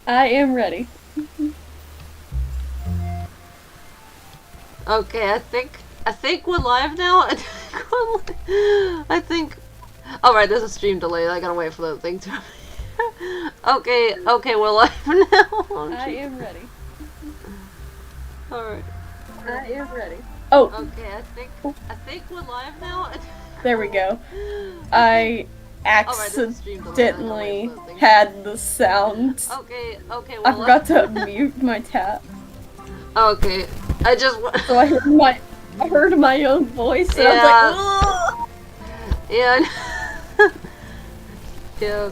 I am ready. Okay, I think we're live now. I think. All right, there's a stream delay. I gotta wait for the thing to. Okay, we're live now. Oh, I am ready. All right. I am ready. Oh. Okay, I think we're live now. There we go. I accidentally had the sound. Okay, I forgot to mute my tap. Okay, So I heard my own voice, and I was like, ugh! Yeah. Yeah.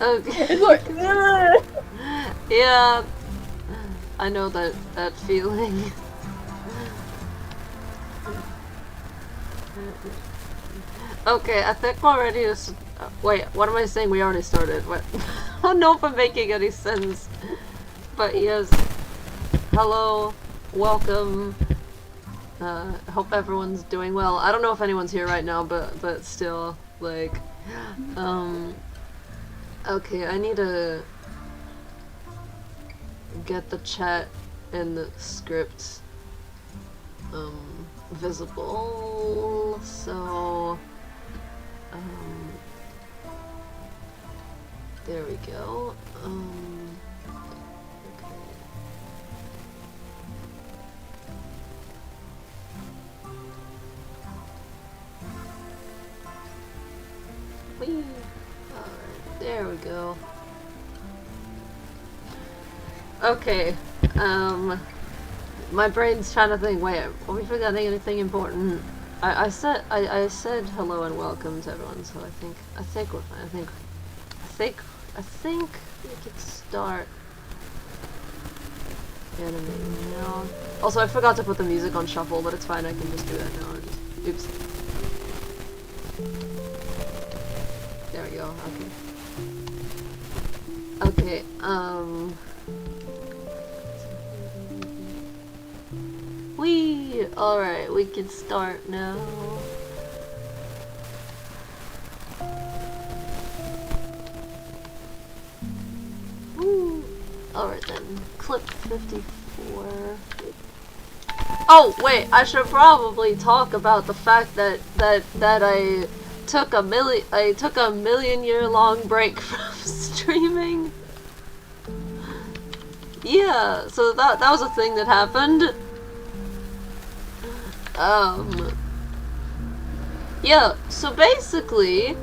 Okay. It's like, ugh! Yeah. I know that feeling. Okay, I think we're ready to. Wait, what am I saying? We already started. What? I don't know if I'm making any sense. But yes. Hello. Welcome. Hope everyone's doing well. I don't know if anyone's here right now, but still, like, okay, I need to get the chat and the script, visible, so, there we go, okay. Whee! Alright, there we go. Okay, my brain's trying to think, wait, are we forgetting anything important? I said hello and welcome to everyone, so I think we're fine. I think we could start animating now. Also, I forgot to put the music on shuffle, but it's fine, I can just do that now. Oops. There we go, okay. Okay, alright, we can start now. Woo. Alright then, clip 54. Oh, wait, I should probably talk about the fact that I took a million-year-long break from streaming. Yeah, so that was a thing that happened. Yeah, so basically,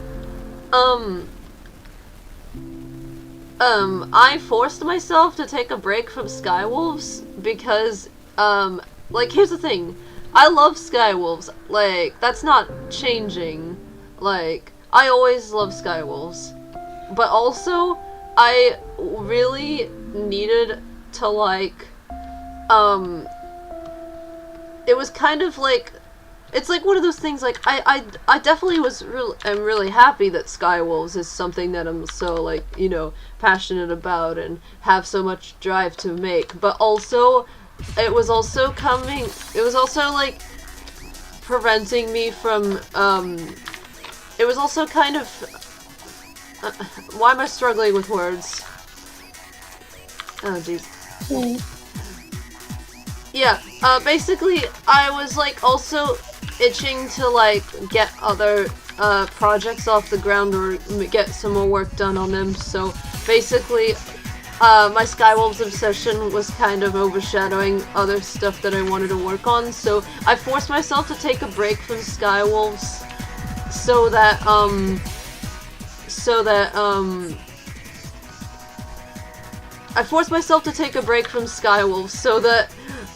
I forced myself to take a break from Skywolves because, like, here's the thing. I love Skywolves. Like, that's not changing. Like, I always love Skywolves. But also, I really needed to, like, it was kind of like, it's like one of those things, like, I definitely am really happy that Skywolves is something that I'm so, like, you know, passionate about and have so much drive to make, but also, it was also, like, preventing me from, it was also kind of, why am I struggling with words? Oh, jeez. Yeah, basically, I was, like, also itching to, like, get other, projects off the ground or get some more work done on them, so basically, my Skywolves obsession was kind of overshadowing other stuff that I wanted to work on, so I forced myself to take a break from Skywolves so that, I forced myself to take a break from Skywolves so that,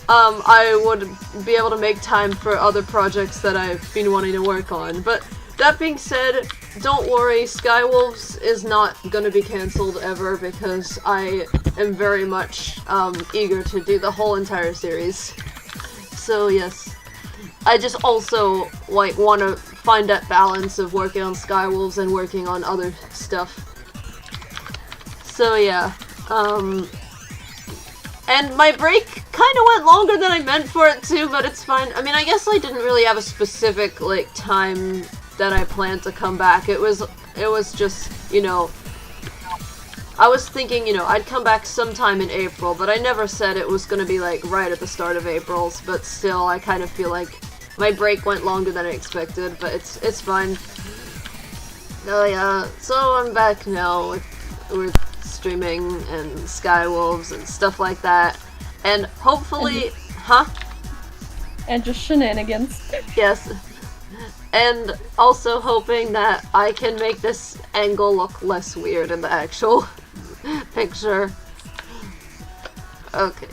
I would be able to make time for other projects that I've been wanting to work on. But that being said, don't worry, Skywolves is not gonna be cancelled ever because I am very much, eager to do the whole entire series. So yes, I just also, like, want to find that balance of working on Skywolves and working on other stuff. So yeah, and my break kind of went longer than I meant for it to, but it's fine. I mean, I guess I didn't really have a specific, like, time that I planned to come back. It was just, you know, I was thinking, you know, I'd come back sometime in April, but I never said it was gonna be, like, right at the start of April, but still, I kind of feel like my break went longer than I expected, but it's fine. Oh yeah, so I'm back now with streaming and Skywolves and stuff like that, and hopefully, And just shenanigans. Yes. And also hoping that I can make this angle look less weird in the actual picture. Okay,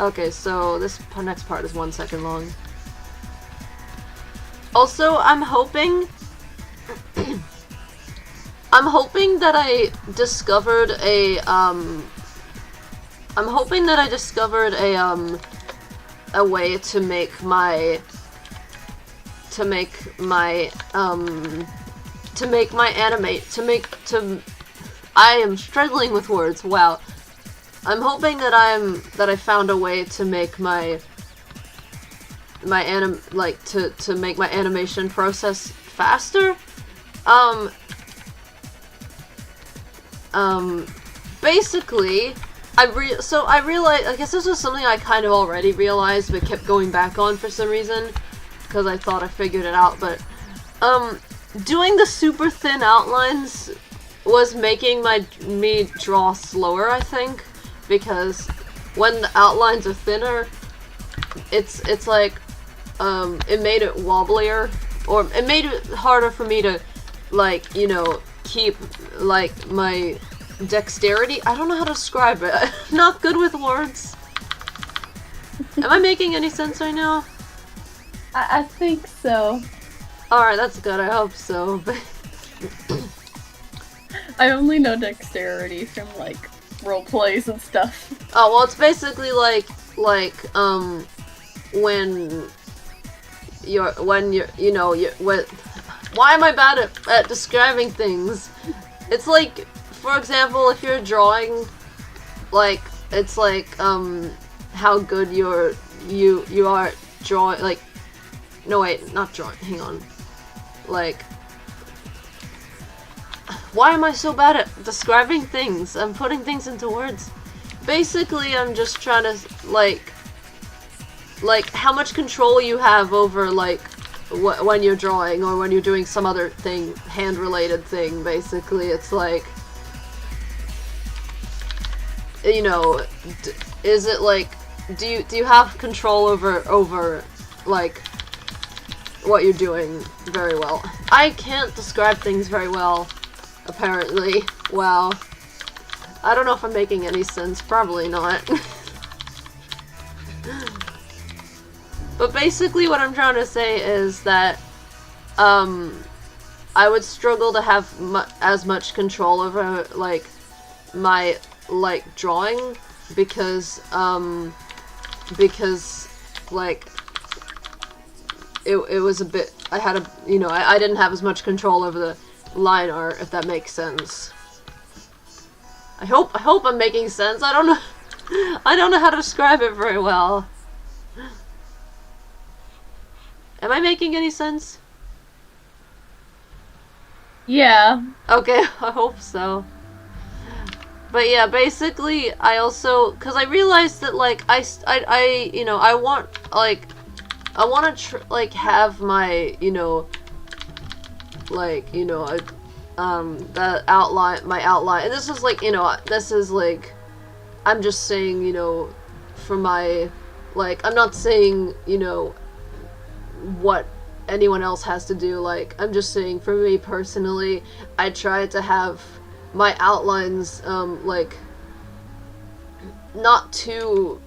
okay, so this next part is 1 second long. Also, I'm hoping that I discovered a way to make my I am struggling with words. Wow. I'm hoping that I found a way to make to make my animation process faster. Basically, I realized, I guess this was something I kind of already realized, but kept going back on for some reason, because I thought I figured it out, but, doing the super thin outlines was making me draw slower, I think, because when the outlines are thinner, it's like, it made it wobblier, or it made it harder for me to, like, you know, keep, like, my dexterity. I don't know how to describe it. I'm not good with words. Am I making any sense right now? I think so. Alright, that's good. I hope so. I only know dexterity from, like, role plays and stuff. Oh, well, it's basically like, when you're, why am I bad at describing things? It's like, for example, if you're drawing, like, it's like, how good you are drawing, like, no wait, not drawing, hang on. Like, why am I so bad at describing things? I'm putting things into words. Basically, I'm just trying to, like, how much control you have over, like, when you're drawing or when you're doing some other thing, hand-related thing, basically. It's like, you know, is it like, do you have control over, like, what you're doing very well? I can't describe things very well, apparently. Wow. I don't know if I'm making any sense. Probably not. But basically what I'm trying to say is that, I would struggle to have as much control over, like, my, like, drawing, because, like, it was a bit, I didn't have as much control over the line art, if that makes sense. I hope I'm making sense. I don't know how to describe it very well. Am I making any sense? Yeah. Okay, I hope so. But yeah, basically, I also, because I realized that, like, I want, like, I want to, like, have my, like, the outline, my outline, and this is, like, this is, like, I'm just saying, for my, like, I'm not saying, what anyone else has to do, like, I'm just saying, for me personally, I try to have my outlines, like, not too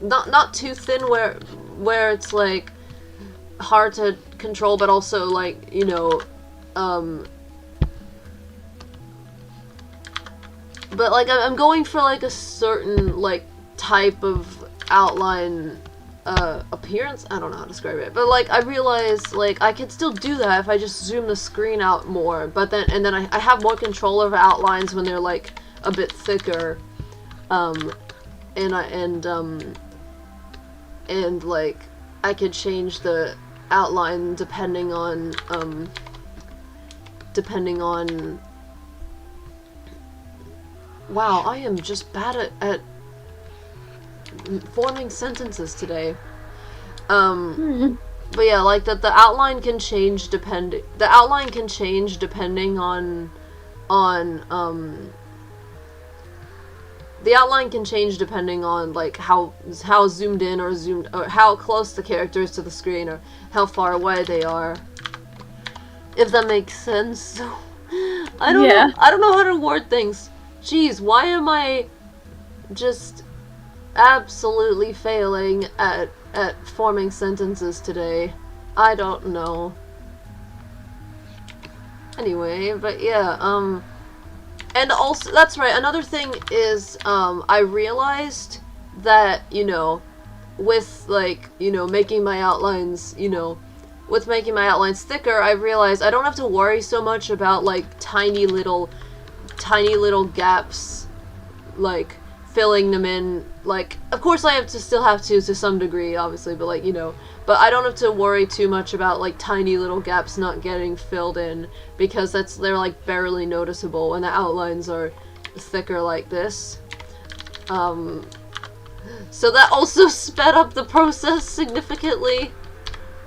thin where it's, like, hard to control, but also, like, but, like, I'm going for, like, a certain, like, type of outline, appearance? I don't know how to describe it, but, like, I realized, like, I could still do that if I just zoom the screen out more, but then, and then I have more control over outlines when they're, like, a bit thicker, and like, I could change the outline depending on Wow, I am just bad at forming sentences today. But yeah, like that the outline can change depending on the outline can change depending on like how zoomed in or how close the character is to the screen or how far away they are. If that makes sense. I don't know how to word things. Jeez, why am I just absolutely failing at forming sentences today? I don't know. Anyway, but yeah, and also, that's right, another thing is, I realized that, you know, with, like, you know, making my outlines, with making my outlines thicker, I realized I don't have to worry so much about, like, tiny little gaps, like, filling them in, like, of course I still have to some degree, obviously, but, like, but I don't have to worry too much about, like, tiny little gaps not getting filled in, because they're, like, barely noticeable when the outlines are thicker like this. So that also sped up the process significantly,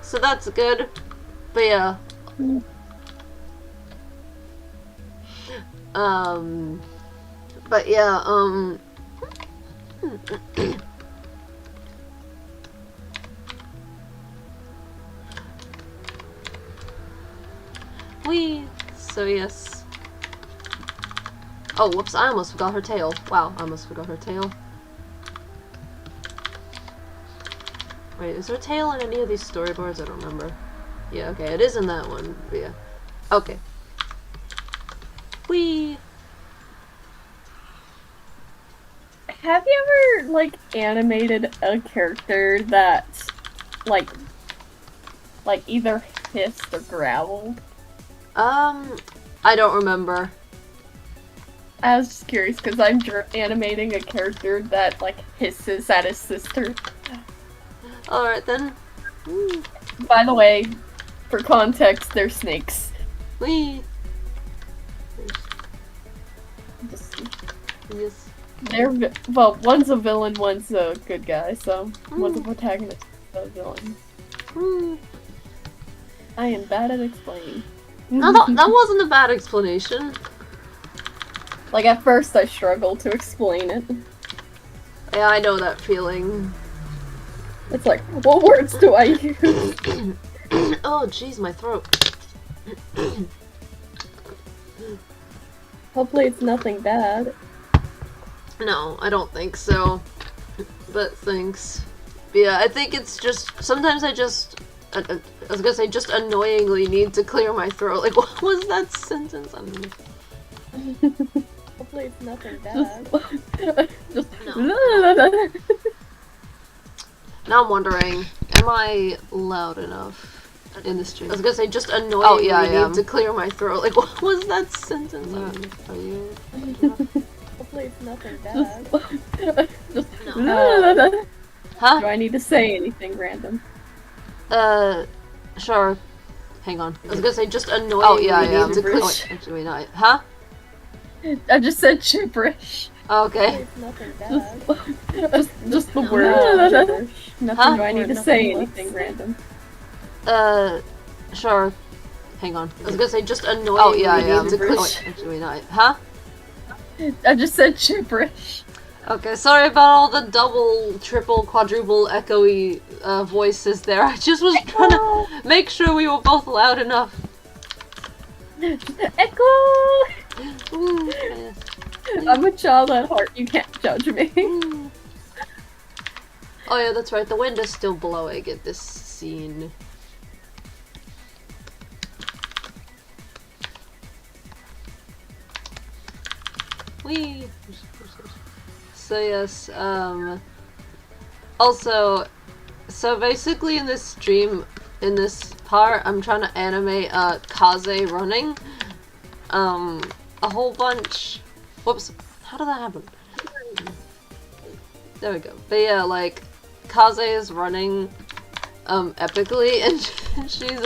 so that's good, but yeah. But yeah, so yes. Oh, whoops, I almost forgot her tail. Wow, I almost forgot her tail. Wait, is there a tail in any of these storyboards? I don't remember. Yeah, okay, it is in that one, but yeah. Okay. Whee! Have you ever, like, animated a character that, like either hissed or growled? I don't remember. I was just curious, because I'm animating a character that, like, hisses at his sister. Alright then. By the way, for context, they're snakes. Whee! Yes. Well, one's a villain, one's a good guy, so one's a protagonist, a villain. I am bad at explaining. No, that wasn't a bad explanation. Like, at first I struggled to explain it. Yeah, I know that feeling. It's like, what words do I use? Oh, jeez, my throat. Hopefully it's nothing bad. No, I don't think so. But thanks. But yeah, I think it's just, sometimes I was gonna say, just annoyingly need to clear my throat. Like, what was that sentence? I don't know. Hopefully it's nothing bad. Just no. Now I'm wondering, am I loud enough in the stream? I was gonna say, just annoyingly need to clear my throat. Like, what was that sentence? Are you? Hopefully it's nothing bad. Just no. Huh? Do I need to say anything random? Sure. Hang on. I was gonna say, just annoyingly need to clear. Oh, actually, not. Huh? I just said gibberish. Okay. It's nothing bad. Just the word gibberish. Nothing. Do I need to say anything random? Sure. Hang on. I was gonna say, just annoyingly need to clear. Oh, actually, not. Huh? I just said gibberish. Okay, sorry about all the double, triple, quadruple, echoey voices there. I just was trying to make sure we were both loud enough. Echo! Ooh, yes. I'm a child at heart, you can't judge me. Oh yeah, that's right, the wind is still blowing at this scene. Whee! So yes, also, so basically in this stream, in this part, I'm trying to animate, Kaze running, a whole bunch. Whoops, how did that happen? There we go. But yeah, like, Kaze is running, epically, and she's,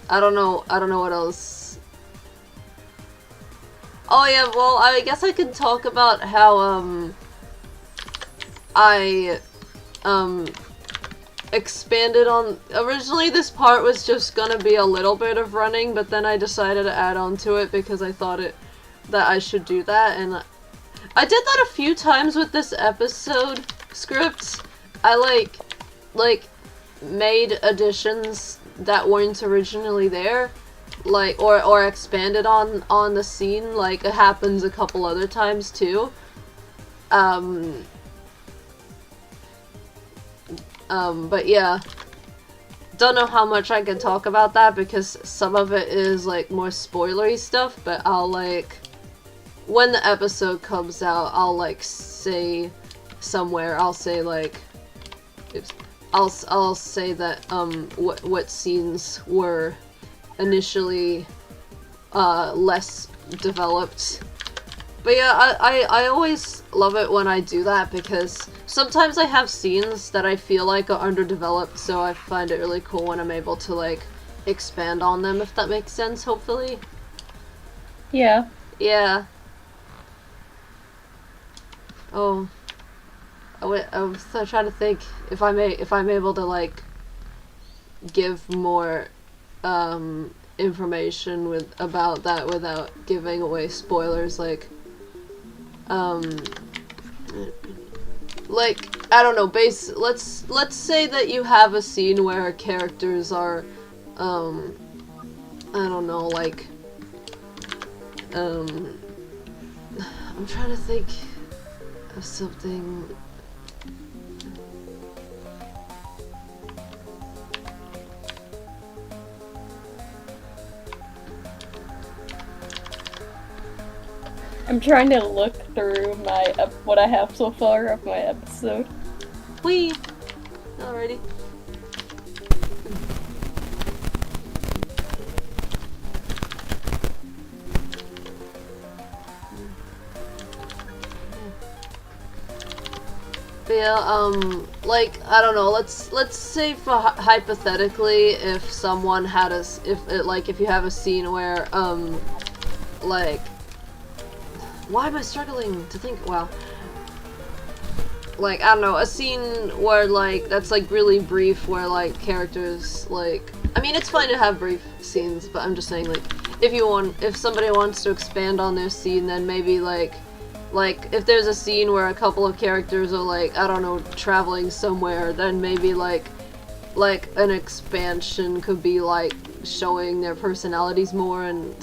I don't know what else. Oh yeah, well, I guess I can talk about how, I, expanded on... Originally this part was just gonna be a little bit of running, but then I decided to add on to it because I thought that I should do that, and I did that a few times with this episode script. I, like, made additions that weren't originally there, like, or expanded on the scene, like, it happens a couple other times, too. But yeah. Don't know how much I can talk about that because some of it is, like, more spoilery stuff, but I'll, like, when the episode comes out, I'll, like, say somewhere, I'll say, like, I'll say that, what scenes were initially, less developed. But yeah, I always love it when I do that because sometimes I have scenes that I feel like are underdeveloped, so I find it really cool when I'm able to, like, expand on them, if that makes sense, hopefully. Yeah. Yeah. Oh. I was trying to think if I'm able to, like, give more, information about that without giving away spoilers, like, I don't know, let's say that you have a scene where characters are, I don't know, like, I'm trying to think of something. I'm trying to look through my what I have so far of my episode. Whee! Alrighty. But yeah, like, I don't know, let's say for hypothetically, if someone had if you have a scene where, like, why am I struggling to think? Wow. Like, I don't know, a scene where, like, that's, like, really brief, where, like, characters, like... I mean, it's fine to have brief scenes, but I'm just saying, like, if somebody wants to expand on their scene, then maybe, like, if there's a scene where a couple of characters are, like, I don't know, traveling somewhere, then maybe, like, an expansion could be, like, showing their personalities more and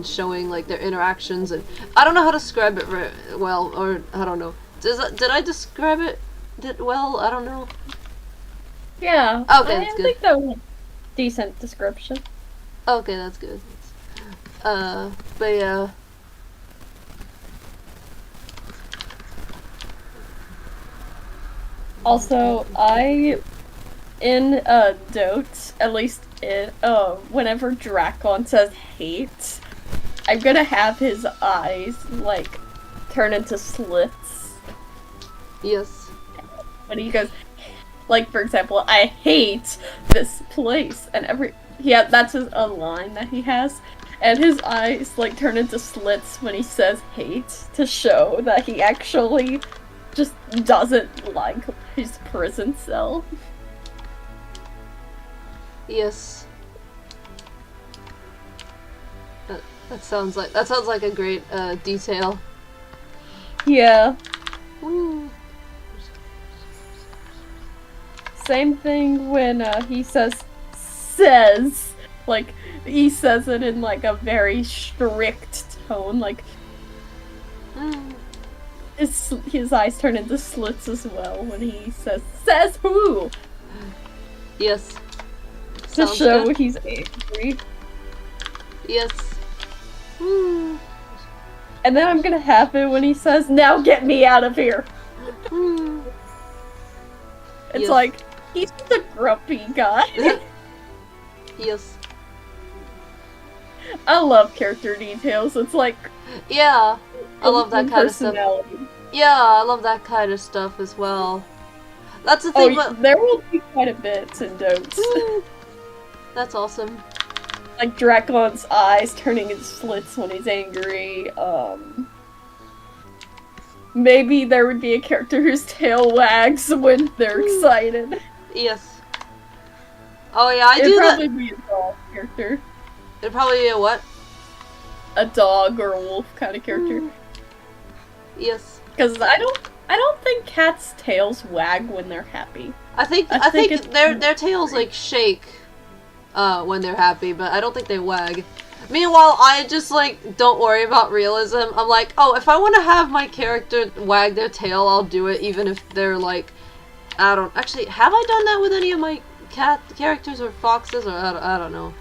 showing, like, their interactions, and I don't know how to describe it very well, or I don't know. Did I describe it well? I don't know. Yeah. Okay, I that's good. think that was a decent description. Okay, that's good. But yeah. Also, in Dote, at least whenever Drakon says hate, I'm gonna have his eyes, like, turn into slits. Yes. When he goes, like, for example, I hate this place, and that's a line that he has, and his eyes, like, turn into slits when he says hate, to show that he actually just doesn't like his prison cell. Yes. That sounds like a great detail. Yeah. Woo. Same thing when he says, like, he says it in, like, a very strict tone, like, his eyes turn into slits as well when he says who? Yes. To Sounds show good. he's angry. Yes. Woo. And then I'm gonna have it when he says, now get me out of here! Woo. It's Yes. like, he's just a grumpy guy. Yes. I love character details, it's like... Yeah. I love that kind of stuff. Personality. Yeah, I love that kind of stuff as well. That's the thing, but... there will be quite a bit in Dotes. That's awesome. like Dracon's eyes turning into slits when he's angry. Maybe there would be a character whose tail wags when they're excited. Yes. Oh yeah, I do that. It'd probably be a dog character. It'd probably be a what? A dog or a wolf kind of character. Yes. Because I don't think cats' tails wag when they're happy. I think their tails like shake when they're happy, but I don't think they wag. Meanwhile, I just like don't worry about realism. I'm like, oh, if I want to have my character wag their tail, I'll do it, even if they're like, I don't actually have I done that with any of my cat characters or foxes, or I don't know.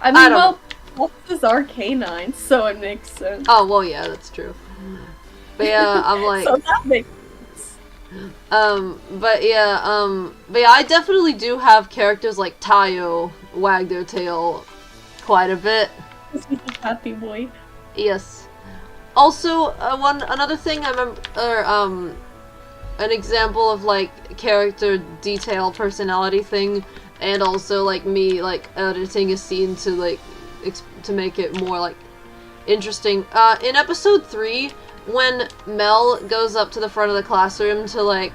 I mean, well, foxes are canines, so it makes sense. Oh well, yeah, that's true. But yeah, I'm like. So that makes sense. But yeah, I definitely do have characters like Tayo wag their tail quite a bit. This is a happy boy. Yes. Also, another thing I remember, an example of like character detail personality thing, and also like me like editing a scene to like to make it more like interesting. In episode 3, when Mel goes up to the front of the classroom to like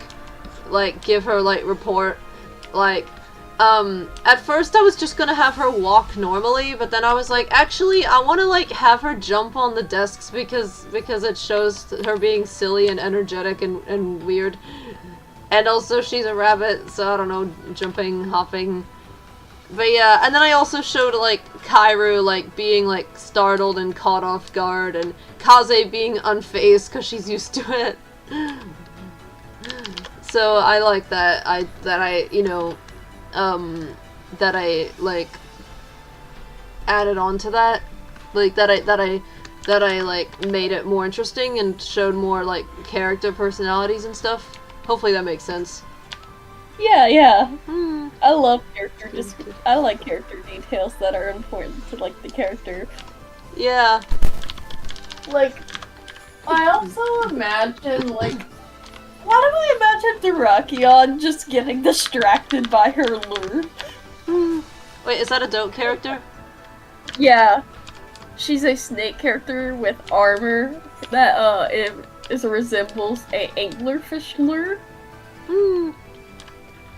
give her like report, like at first I was just gonna have her walk normally, but then I was like, actually I want to like have her jump on the desks because it shows her being silly and energetic and weird, and also she's a rabbit, so I don't know, jumping, hopping. But yeah, and then I also showed like Kairu like being like startled and caught off guard, and Kaze being unfazed because she's used to it. So I like that I you know that I like added on to that, like that I like made it more interesting and showed more like character personalities and stuff. Hopefully that makes sense. Yeah. I love I like character details that are important to like the character. Yeah. Like, I also imagine like, why do I imagine Durakion just getting distracted by her lure? Wait, is that a dope character? Yeah. She's a snake character with armor that resembles a anglerfish lure.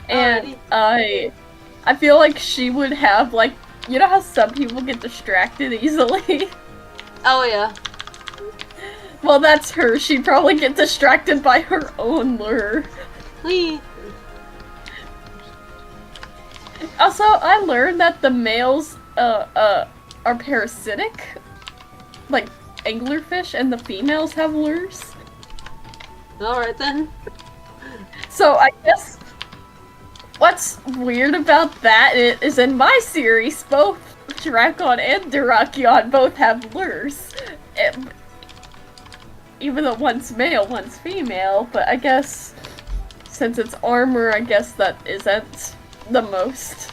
And I feel like she would have like, you know how some people get distracted easily? Oh yeah. Well, that's her. She'd probably get distracted by her own lure. Whee. Also, I learned that the males are parasitic, like anglerfish, and the females have lures. Alright then. So I guess what's weird about that is in my series, both Drakon and Durakion both have lures. Even though one's male, one's female, but I guess since it's armor, I guess that isn't the most.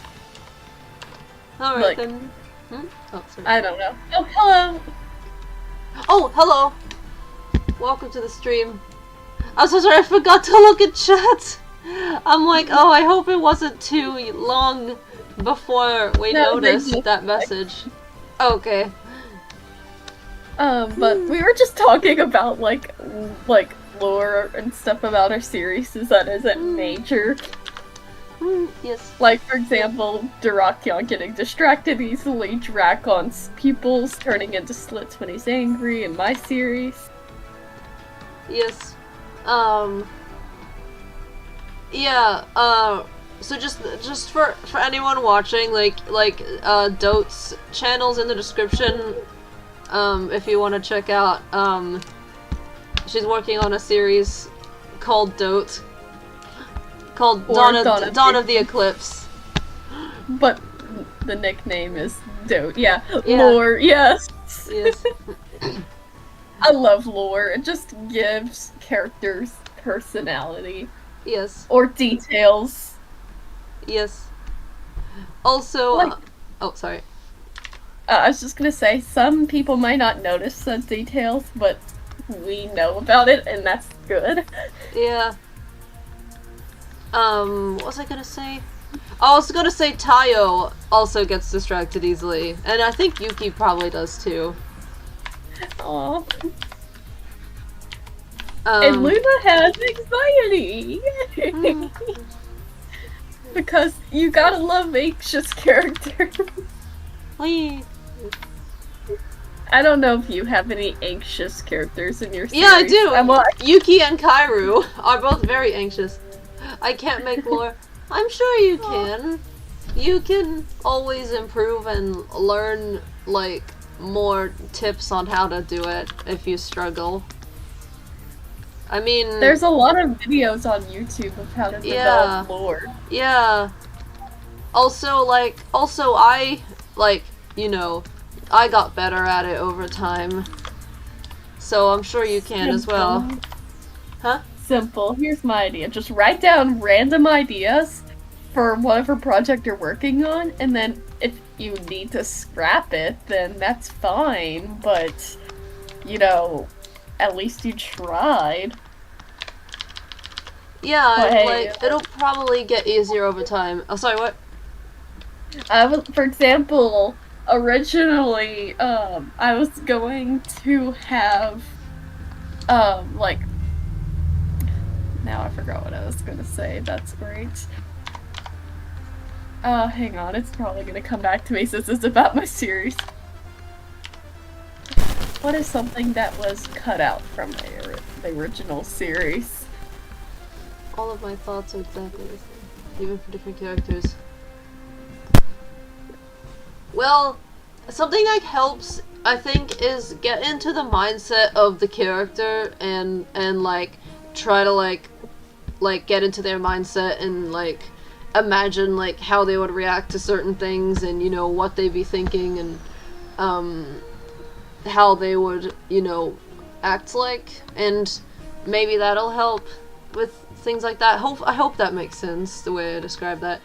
Alright like, then. Oh, sorry. I don't know. Oh, hello! Oh, hello! Welcome to the stream. I'm so sorry, I forgot to look at chat! I'm like, oh, I hope it wasn't too long before we noticed that message. Okay. But we were just talking about, like lore and stuff about our series that isn't major. Yes. Like, for example, Durakion getting distracted easily, Drakon's pupils turning into slits when he's angry in my series. Yes. Yeah, so just for anyone watching, Dote's channel's in the description, if you want to check out, she's working on a series called Dote, called Dawn of the Eclipse. But the nickname is Dote, yeah. Lore, yes! Yes. I love lore, it just gives characters personality. Yes. Or details. Yes. Also, oh, sorry. I was just gonna say, some people might not notice such details, but we know about it, and that's good. Yeah. What was I gonna say? I was gonna say Tayo also gets distracted easily, and I think Yuki probably does too. Aw. And Luna has anxiety! Because you gotta love anxious characters. Wee. I don't know if you have any anxious characters in your series. Yeah, I do! Yuki and Kairu are both very anxious. I can't make lore. I'm sure you can. You can always improve and learn, like, more tips on how to do it if you struggle. I mean... There's a lot of videos on YouTube of how to develop lore. Yeah. Also, I, you know, I got better at it over time. So I'm sure you can as well. Huh? Simple. Here's my idea. Just write down random ideas for whatever project you're working on, and then if you need to scrap it, then that's fine, but, you know, at least you tried. Yeah, but hey, it'll probably get easier over time. Oh, sorry, what? For example, originally, I was going to have, like, now I forgot what I was gonna say, that's great. Hang on, it's probably gonna come back to me since it's about my series. What is something that was cut out from the original series? All of my thoughts are exactly the same, even for different characters. Well, something that helps, I think, is get into the mindset of the character and like try to like get into their mindset and like imagine like how they would react to certain things and, you know, what they'd be thinking and how they would, you know, act like, and maybe that'll help with things like that. I hope that makes sense the way I describe that.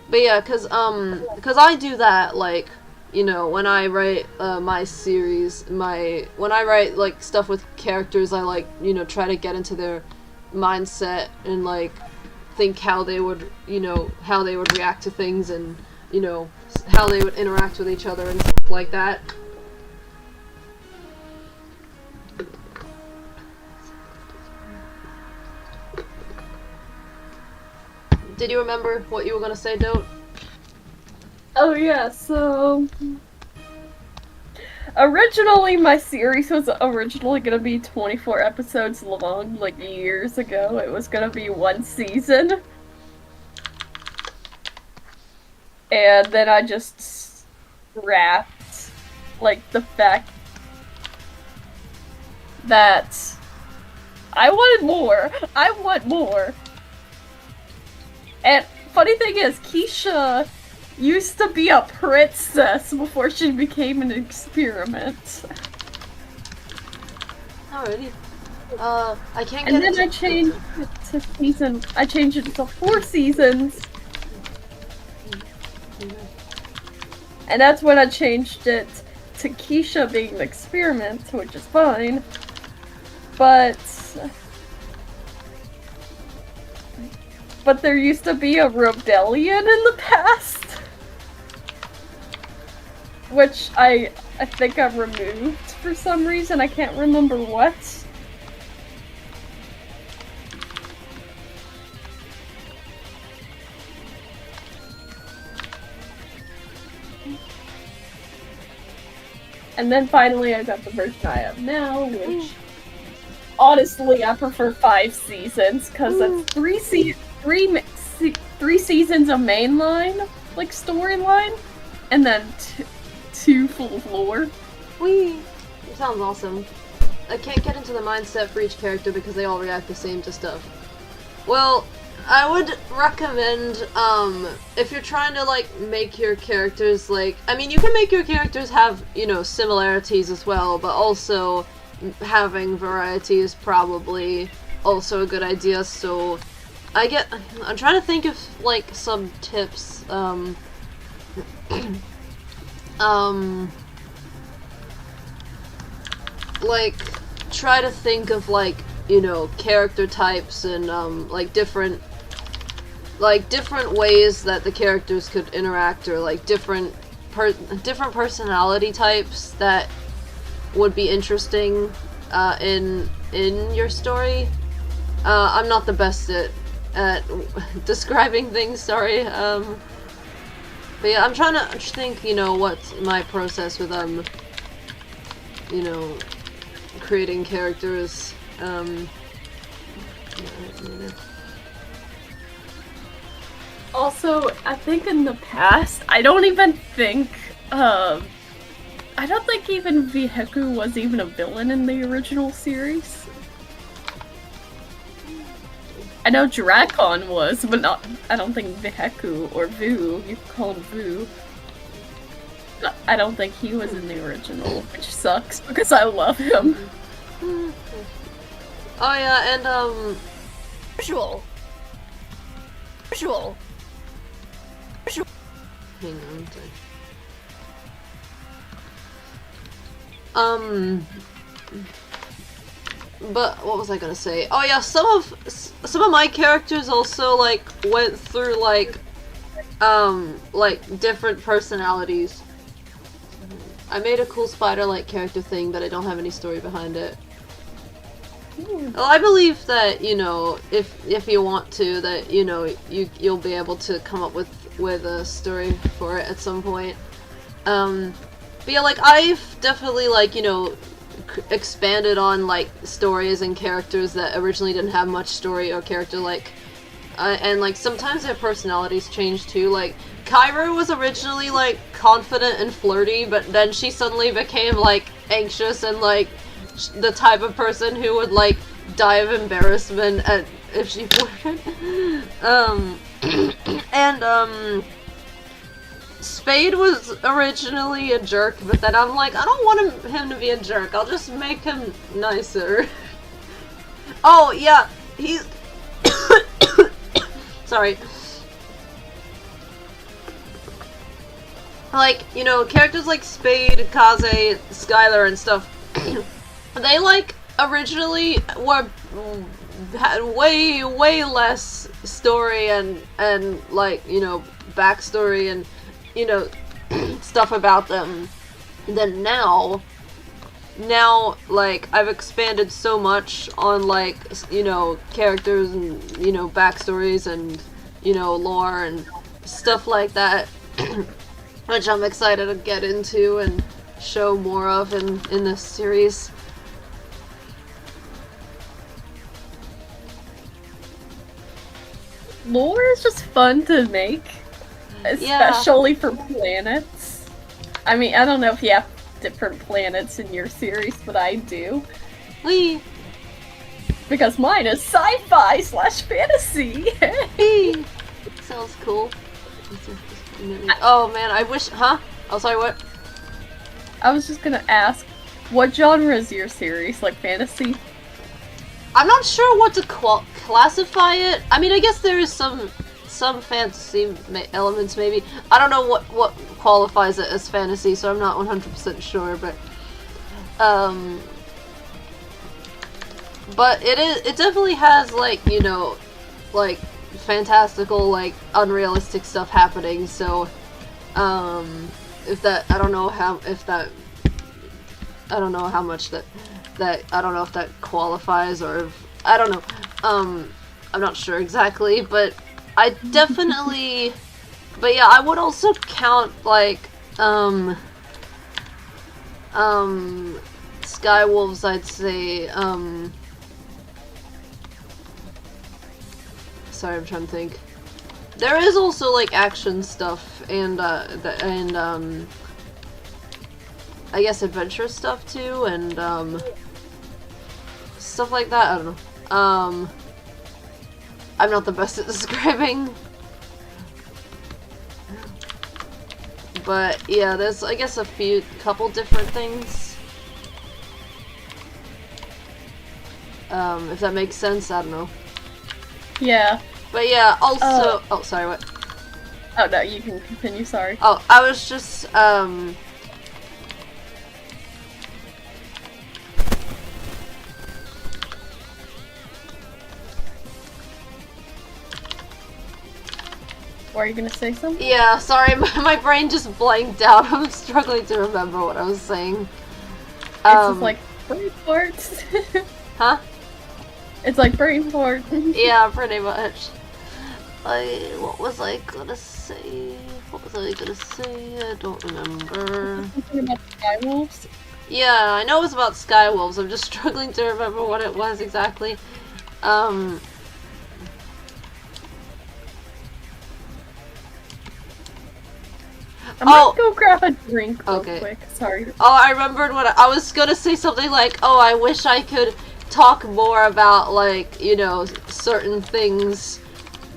But yeah, cause I do that, like, you know, when I write my series, when I write like stuff with characters, I like, you know, try to get into their mindset and like think how they would, you know, how they would react to things and, you know, how they would interact with each other and stuff like that. Did you remember what you were gonna say, Dote? Oh yeah, so... Originally, my series was originally gonna be 24 episodes long, like years ago. It was gonna be one season. And then I just scrapped, like, the fact that I wanted more. I want more. And funny thing is, Keisha used to be a princess before she became an experiment. Alrighty. I can't get And then I changed it to season. I changed it to 4 seasons. And that's when I changed it to Keisha being an experiment, which is fine. But there used to be a rebellion in the past. Which I think I removed for some reason. I can't remember what. And then finally I got the version I have now, which honestly I prefer 5 seasons, because that's 3 seasons of mainline, like storyline, and then 2 full of lore. Whee! It sounds awesome. I can't get into the mindset for each character because they all react the same to stuff. Well, I would recommend, if you're trying to, like, make your characters, like, I mean, you can make your characters have, you know, similarities as well, but also having variety is probably also a good idea, so I'm trying to think of, like, some tips, like, try to think of, like, you know, character types and, like, different, like different ways that the characters could interact, or like different personality types that would be interesting in your story. I'm not the best at describing things, sorry. But yeah, I'm trying to think, you know, what's my process with you know, creating characters. Also, I think in the past, I don't think even Viheku was even a villain in the original series. I know Drakon was, but I don't think Viheku or Vu, you call him Vu. I don't think he was in the original, which sucks because I love him. Oh yeah, and Visual. hang on. But what was I gonna say? Oh yeah, some of my characters also like went through like different personalities. I made a cool spider-like character thing, but I don't have any story behind it. Well, I believe that, you know, if you want to, that, you know, you'll be able to come up with a story for it at some point. But yeah, like, I've definitely, like, you know, expanded on, like, stories and characters that originally didn't have much story or character, like, and, like, sometimes their personalities change, too. Like, Kyra was originally, like, confident and flirty, but then she suddenly became, like, anxious and, like, the type of person who would, like, die of embarrassment if she flirted. And, Spade was originally a jerk, but then I'm like, I don't want him to be a jerk, I'll just make him nicer. Oh, yeah, he's... Sorry. Like, you know, characters like Spade, Kaze, Skylar, and stuff, they, like, originally had way less story and, like, you know, backstory and, you know, stuff about them than now. Now, like, I've expanded so much on, like, you know, characters and, you know, backstories and, you know, lore and stuff like that, which I'm excited to get into and show more of in this series. Lore is just fun to make, especially for planets. I mean, I don't know if you have different planets in your series, but I do. Whee! Because mine is sci-fi / fantasy. Hey! Sounds cool. Oh man, I wish, huh? Oh, sorry, what? I was just gonna ask, what genre is your series? Like fantasy? I'm not sure what to classify it. I mean, I guess there is some fantasy elements, maybe. I don't know what qualifies it as fantasy, so I'm not 100% sure, but it definitely has, like, you know, like, fantastical, like, unrealistic stuff happening, so, if that, I don't know how much that, I don't know if that qualifies, or if, I don't know, I'm not sure exactly, but I definitely, but yeah, I would also count, like, Skywolves, I'd say, sorry, I'm trying to think. There is also, like, action stuff, and, I guess adventure stuff, too, and, stuff like that, I don't know. I'm not the best at describing. But, yeah, there's, I guess, couple different things. If that makes sense, I don't know. Yeah. But yeah, also... Oh, sorry, what? Oh, no, you can continue, sorry. Oh, I was just, Were you gonna say something? Yeah, sorry, my brain just blanked out. I'm struggling to remember what I was saying. It's just like brain fart. Huh? It's like brain fart. Yeah, pretty much. What was I gonna say? I don't remember. Something about skywolves? Yeah, I know it was about skywolves. I'm just struggling to remember what it was exactly. I might go grab a drink real quick. Sorry. Oh, I remembered what I was gonna say something like, oh, I wish I could talk more about, like, you know, certain things,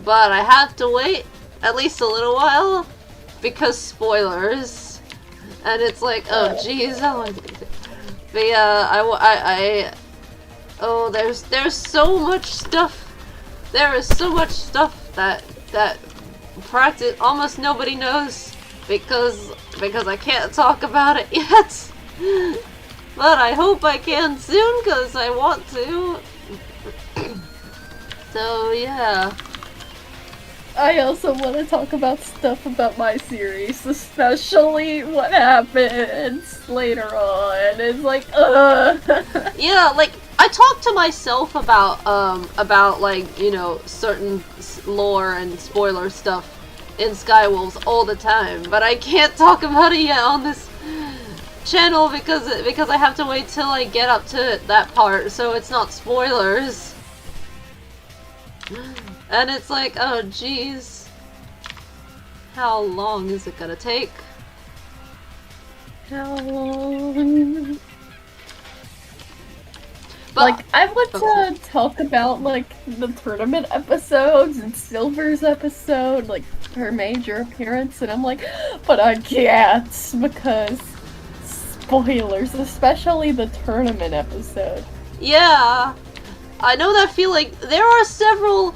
but I have to wait at least a little while because spoilers. And it's like, oh, jeez, but yeah, oh, there's so much stuff. There is so much stuff that practice almost nobody knows because I can't talk about it yet. But I hope I can soon because I want to. So yeah. I also want to talk about stuff about my series, especially what happens later on. It's like, Yeah, like, I talk to myself about, like, you know, certain lore and spoiler stuff in Skywolves all the time, but I can't talk about it yet on this channel because I have to wait till I get up to that part, so it's not spoilers. And it's like, oh jeez. How long is it gonna take? how long? But, like, I want to talk about, like, the tournament episodes and Silver's episode, like, her major appearance, and I'm like, but I can't, because spoilers, especially the tournament episode. yeah, I know that feeling. There are several,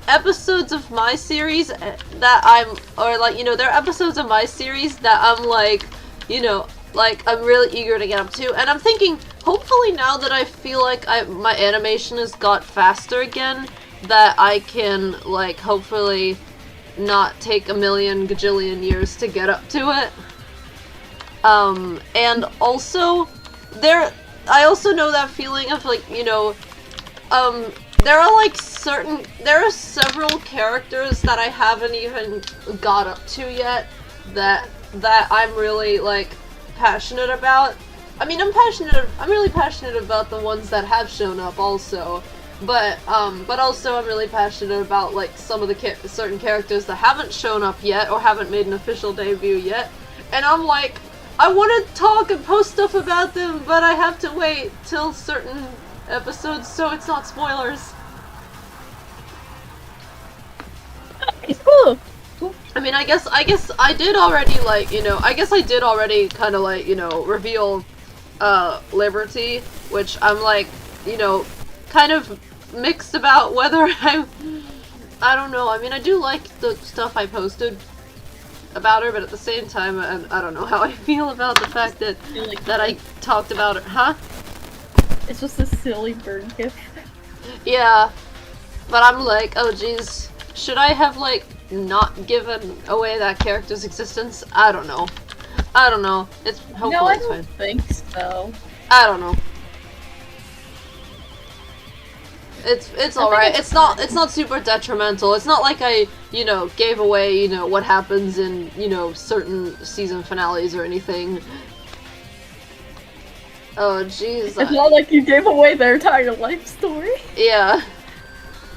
episodes of my series that there are episodes of my series that I'm like, you know, like, I'm really eager to get up to, and I'm thinking, hopefully now that I feel like my animation has got faster again, that I can, like, hopefully not take a million gajillion years to get up to it. And also, I also know that feeling of, like, you know, there are several characters that I haven't even got up to yet that I'm really, like, passionate about. I mean, I'm really passionate about the ones that have shown up also, but also I'm really passionate about, like, some of the certain characters that haven't shown up yet or haven't made an official debut yet, and I'm like, I want to talk and post stuff about them, but I have to wait till certain episodes so it's not spoilers. Cool. I mean, I guess I did already, like, you know, I guess I did already kind of, like, you know, reveal Liberty, which I'm, like, you know, kind of mixed about whether I don't know. I mean, I do like the stuff I posted about her, but at the same time, I don't know how I feel about the fact that I talked about her. Huh? It's just a silly bird gift. Yeah, but I'm like, oh jeez, should I have, like, not given away that character's existence? I don't know. It's hopefully No, I it's don't fine. think so. I don't know. It's alright. It's not super detrimental. It's not like I, you know, gave away, you know, what happens in, you know, certain season finales or anything. Oh jeez. It's not like you gave away their entire life story. Yeah.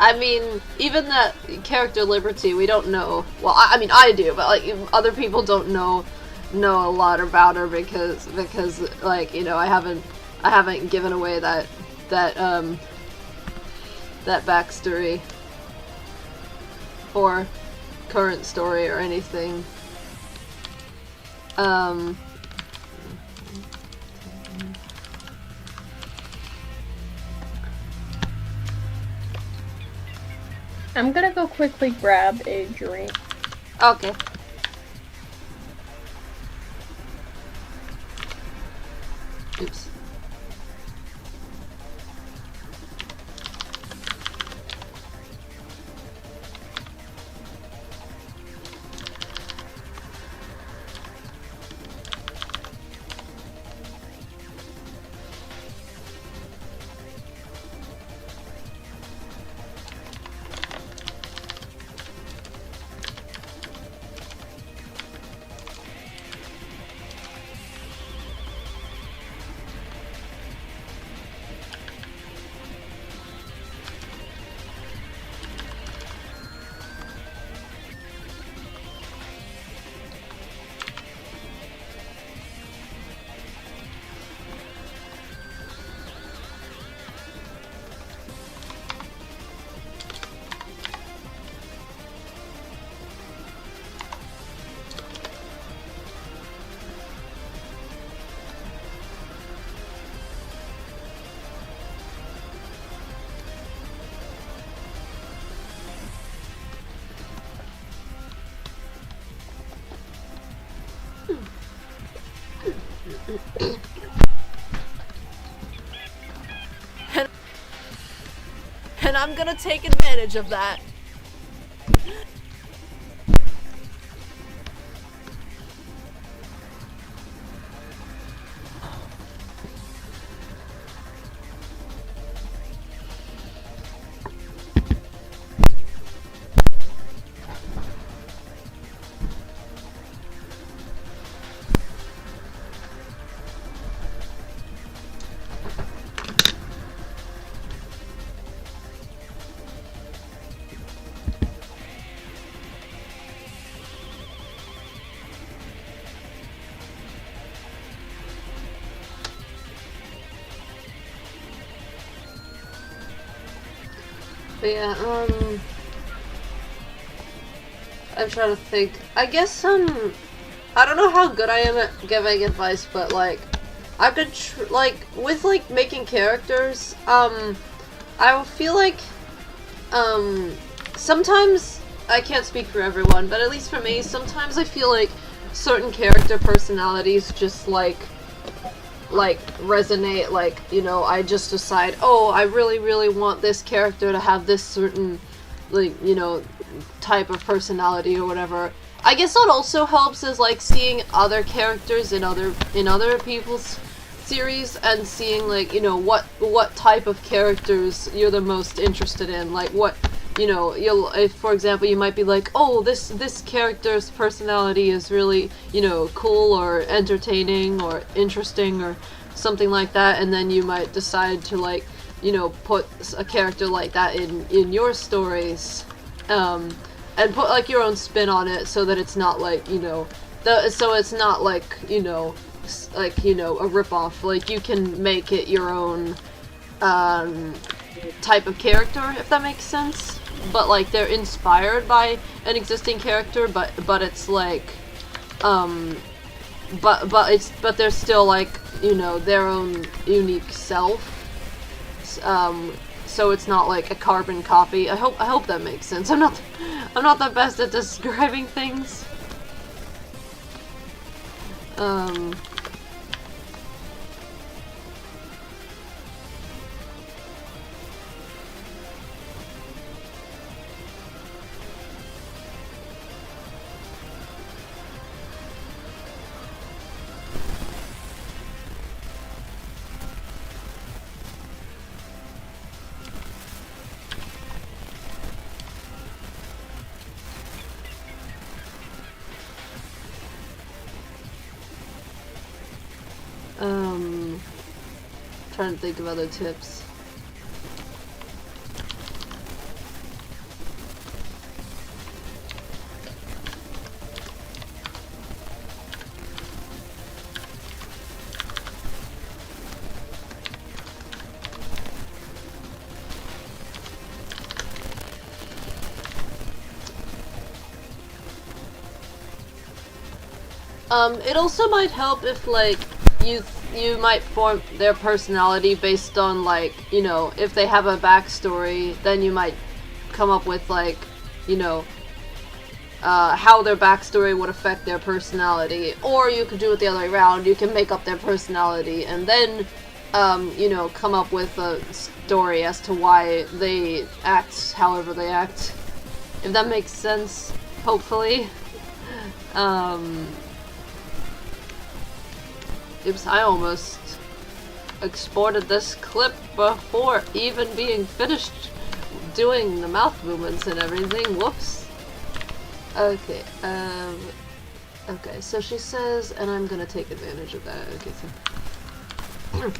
I mean, even that character Liberty, we don't know. Well, I mean, I do, but, like, other people don't know a lot about her because like, you know, I haven't given away that backstory or current story or anything. I'm gonna go quickly grab a drink. Okay. Oops. And I'm gonna take advantage of that. But yeah, I'm trying to think. I guess, I don't know how good I am at giving advice, but, like, I could, with, like, making characters, I feel like, sometimes, I can't speak for everyone, but at least for me, sometimes I feel like certain character personalities just, like, resonate, like, you know, I just decide, oh, I really, really want this character to have this certain, like, you know, type of personality or whatever. I guess what also helps is, like, seeing other characters in other people's series and seeing, like, you know, what type of characters you're the most interested in, like, what, you know, if, for example, you might be like, oh, this character's personality is really, you know, cool or entertaining or interesting or something like that, and then you might decide to, like, you know, put a character like that in your stories, and put, like, your own spin on it so that it's not, like, you know, so it's not, like, you know, like, you know, a ripoff. Like, you can make it your own, type of character, if that makes sense. But, like, they're inspired by an existing character, but it's like, but they're still, like, you know, their own unique self. So it's not like a carbon copy. I hope that makes sense. I'm not the best at describing things. Trying to think of other tips. It also might help if, like, you might form their personality based on, like, you know, if they have a backstory, then you might come up with, like, you know, how their backstory would affect their personality. Or you could do it the other way around. You can make up their personality and then, you know, come up with a story as to why they act however they act. If that makes sense, hopefully. Oops, I almost exported this clip before even being finished doing the mouth movements and everything. Whoops. Okay, okay, so she says, and I'm gonna take advantage of that. Okay, so...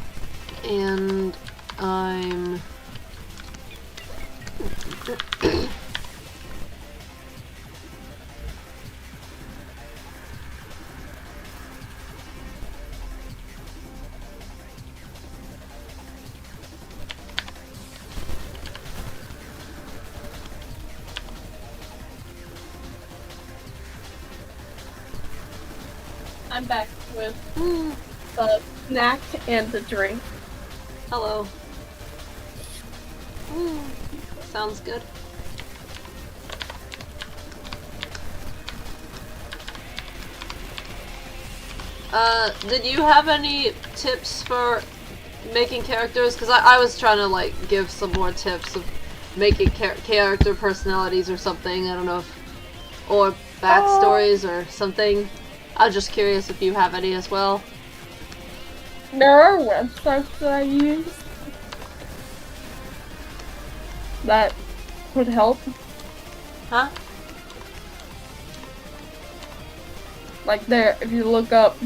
and I'm... I'm back with the snack and the drink. Hello. Sounds good. Did you have any tips for making characters? Because I was trying to, like, give some more tips of making character personalities or something. I don't know if... Or backstories or something. I was just curious if you have any as well. There are websites that I use that would help. Huh? Like there, if you look up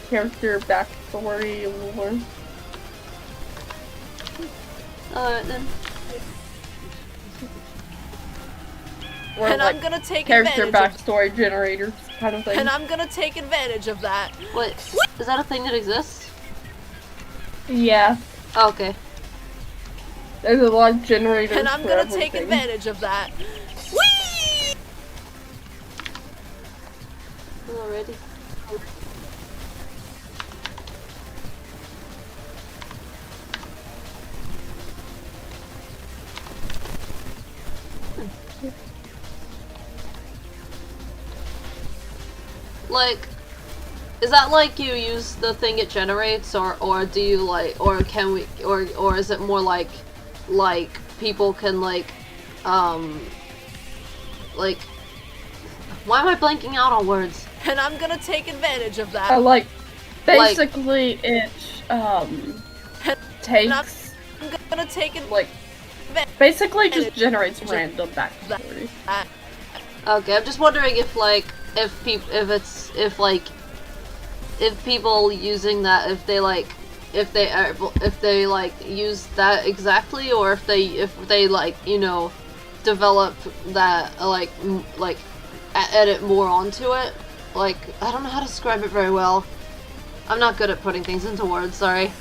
character backstory lore. Alright then. Or And like I'm gonna take character advantage backstory generators kind of thing. And I'm gonna take advantage of that. Wait, is that a thing that exists? Yeah, Oh, okay. there's a lot of generators. And I'm for gonna everything. take advantage of that. Whee! Already. Like, is that like you use the thing it generates, or do you like, or can we, or is it more like people can like, like, why am I blanking out on words? And I'm gonna take advantage of that. Like, basically it takes I'm gonna take it like basically just generates random backstories. Okay, I'm just wondering if like if people using that, if they like use that exactly, or if they like, you know, develop that like edit more onto it. Like, I don't know how to describe it very well. I'm not good at putting things into words, sorry.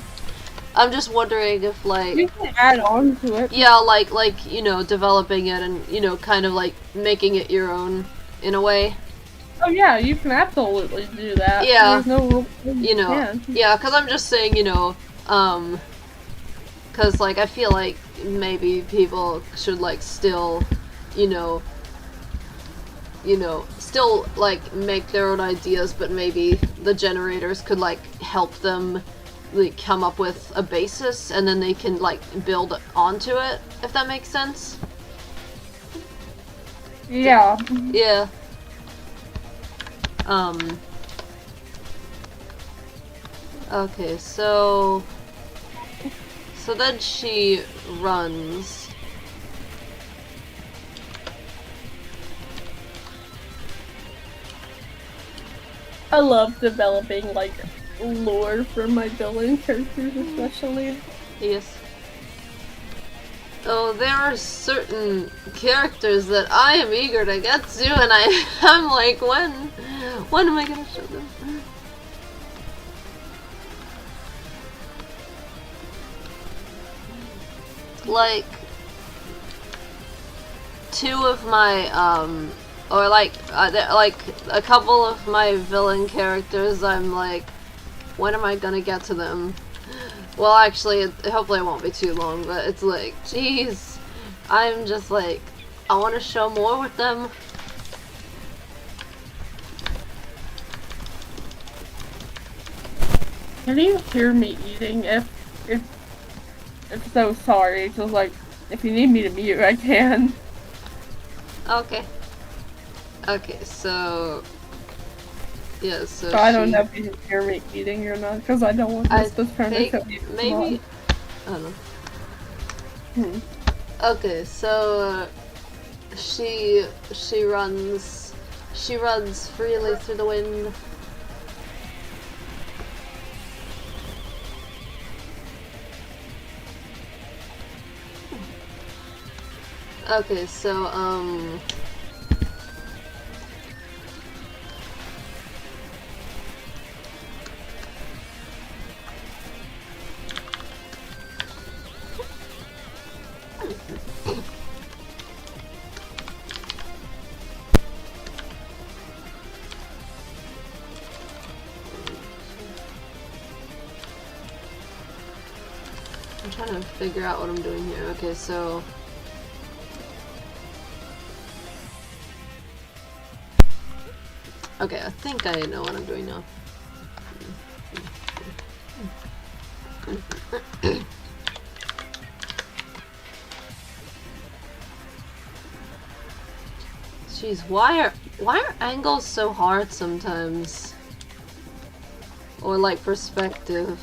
I'm just wondering if like You can add on to it. yeah, like you know, developing it and, you know, kind of like making it your own in a way. Oh yeah, you can absolutely do that. Yeah. There's no rule. You know, yeah, because I'm just saying, you know, because like I feel like maybe people should like still, you know, still like make their own ideas, but maybe the generators could like help them like come up with a basis, and then they can like build onto it, if that makes sense. Yeah. Yeah. Okay, so then she runs. I love developing like lore for my villain characters, especially. Yes. Oh, there are certain characters that I am eager to get to, and I'm like, when am I gonna show them? Like, two of my, or like a couple of my villain characters, I'm like, when am I gonna get to them? Well, actually, hopefully it won't be too long, but it's like, jeez, I'm just like, I want to show more with them. Can you hear me eating? If so, sorry. So like, if you need me to mute, I can. Okay. Okay, so... Yeah, so I don't know if you can hear me eating or not, because I don't want this to turn into maybe... I don't know. Okay, so... she runs freely through the wind. Okay, so, I'm trying to figure out what I'm doing here. Okay, so... Okay, I think I know what I'm doing now. Jeez, why are angles so hard sometimes? Or like perspective.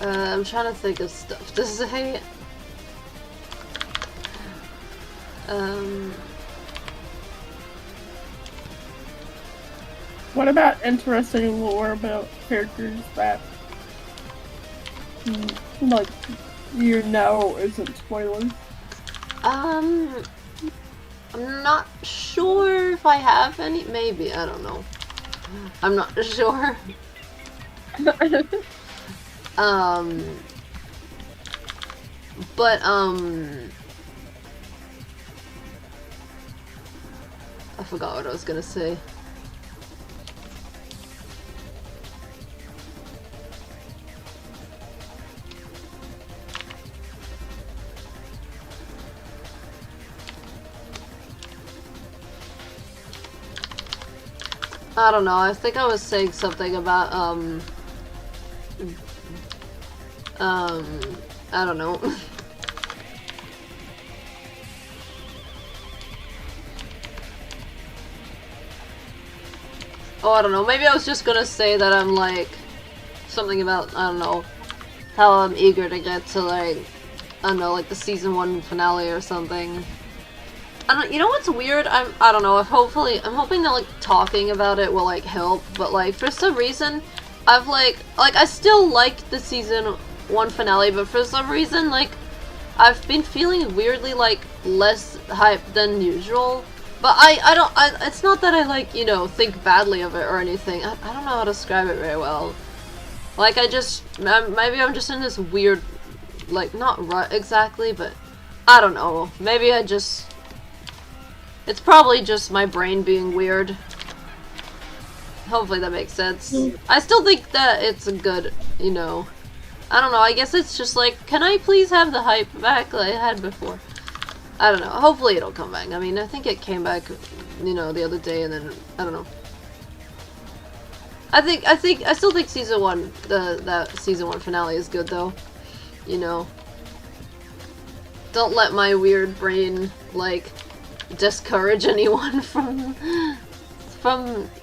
I'm trying to think of stuff to say. What about interesting lore about characters that, like, you know isn't spoilers? I'm not sure if I have any. Maybe, I don't know. I'm not sure. But, I forgot what I was gonna say. I don't know, I think I was saying something about, I don't know. Oh, I don't know, maybe I was just gonna say that I'm like, something about, I don't know, how I'm eager to get to like, I don't know, like the season 1 finale or something. You know what's weird? I don't know, I'm hoping that like talking about it will like help, but like for some reason, I've like I still liked the season 1 finale, but for some reason like, I've been feeling weirdly like less hype than usual. But it's not that I like, you know, think badly of it or anything. I don't know how to describe it very well. Like maybe I'm just in this weird, like not rut exactly, but I don't know. Maybe it's probably just my brain being weird. Hopefully that makes sense. I still think that it's a good, you know, I don't know, I guess it's just like, can I please have the hype back that I had before? I don't know, hopefully it'll come back. I mean, I think it came back, you know, the other day and then, I don't know. I still think season 1, that season 1 finale is good though. You know. Don't let my weird brain, like, discourage anyone from,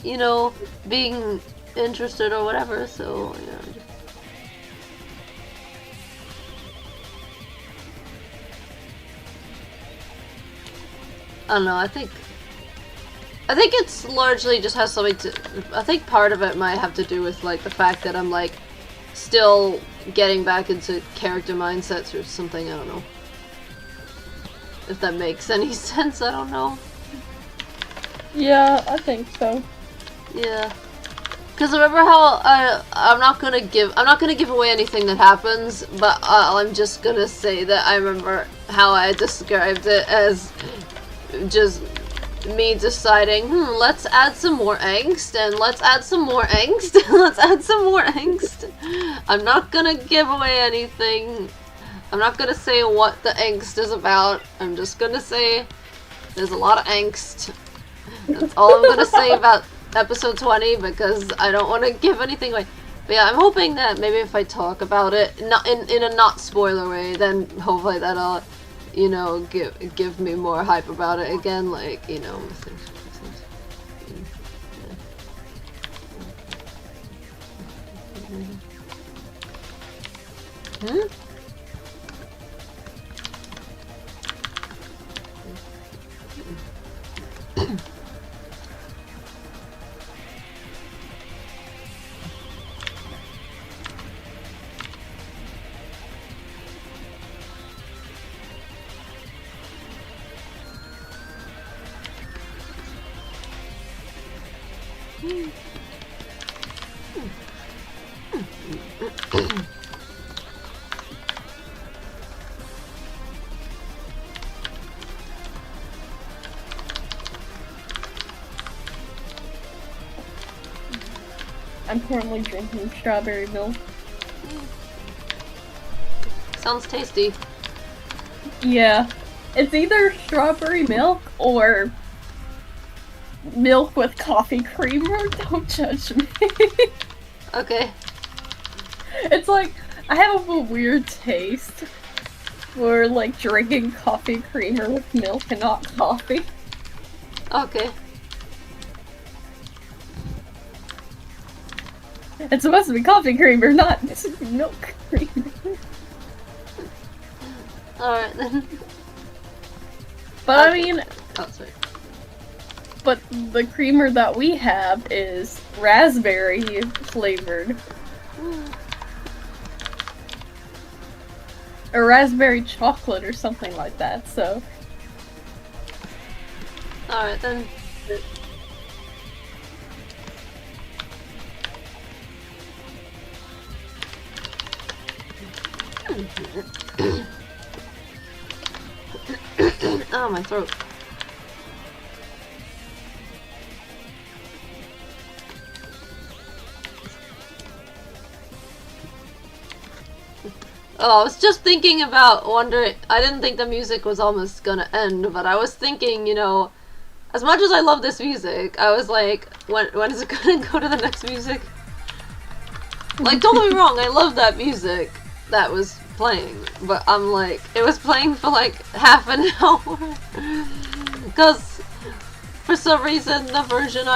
you know, being interested or whatever, so, yeah. I don't know, I think it's largely just has something to, I think part of it might have to do with, like, the fact that I'm, like, still getting back into character mindsets or something, I don't know. If that makes any sense, I don't know. Yeah, I think so. Yeah. Because remember how I'm not gonna give away anything that happens, but I'm just gonna say that I remember how I described it as just me deciding, let's add some more angst, and let's add some more angst, and let's add some more angst. I'm not gonna give away anything. I'm not gonna say what the angst is about. I'm just gonna say there's a lot of angst. That's all I'm gonna say about episode 20 because I don't want to give anything away. But yeah, I'm hoping that maybe if I talk about it not in a not spoiler way, then hopefully that'll, you know, give me more hype about it again, like, you know. I'm currently drinking strawberry milk. Sounds tasty. Yeah. It's either strawberry milk or milk with coffee creamer. Don't judge me. Okay. It's like, I have a weird taste for like drinking coffee creamer with milk and not coffee. Okay. It's supposed to be coffee creamer, not milk creamer. Alright then. But I mean, Oh, sorry. but the creamer that we have is raspberry flavored. Or raspberry chocolate or something like that, so. Alright then. Oh, my throat. Oh, I was just thinking about wondering. I didn't think the music was almost gonna end, but I was thinking, you know, as much as I love this music, I was like, when is it gonna go to the next music? Like, don't get me wrong, I love that music that was playing, but I'm like, it was playing for like half an hour. Because for some reason the version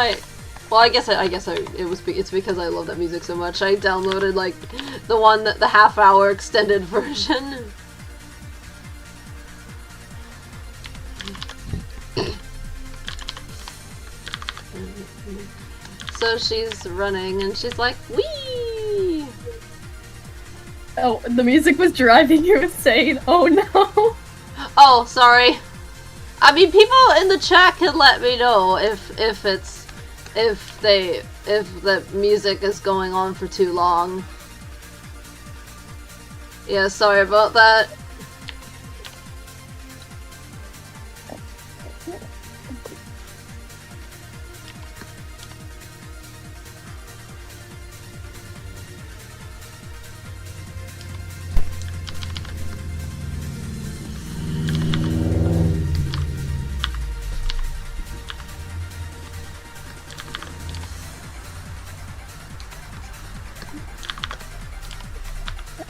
it's because I love that music so much. I downloaded like the half-hour extended version. So she's running and she's like, wee! Oh, the music was driving you insane. Oh no. Oh, sorry. I mean, people in the chat can let me know if the music is going on for too long. Yeah, sorry about that.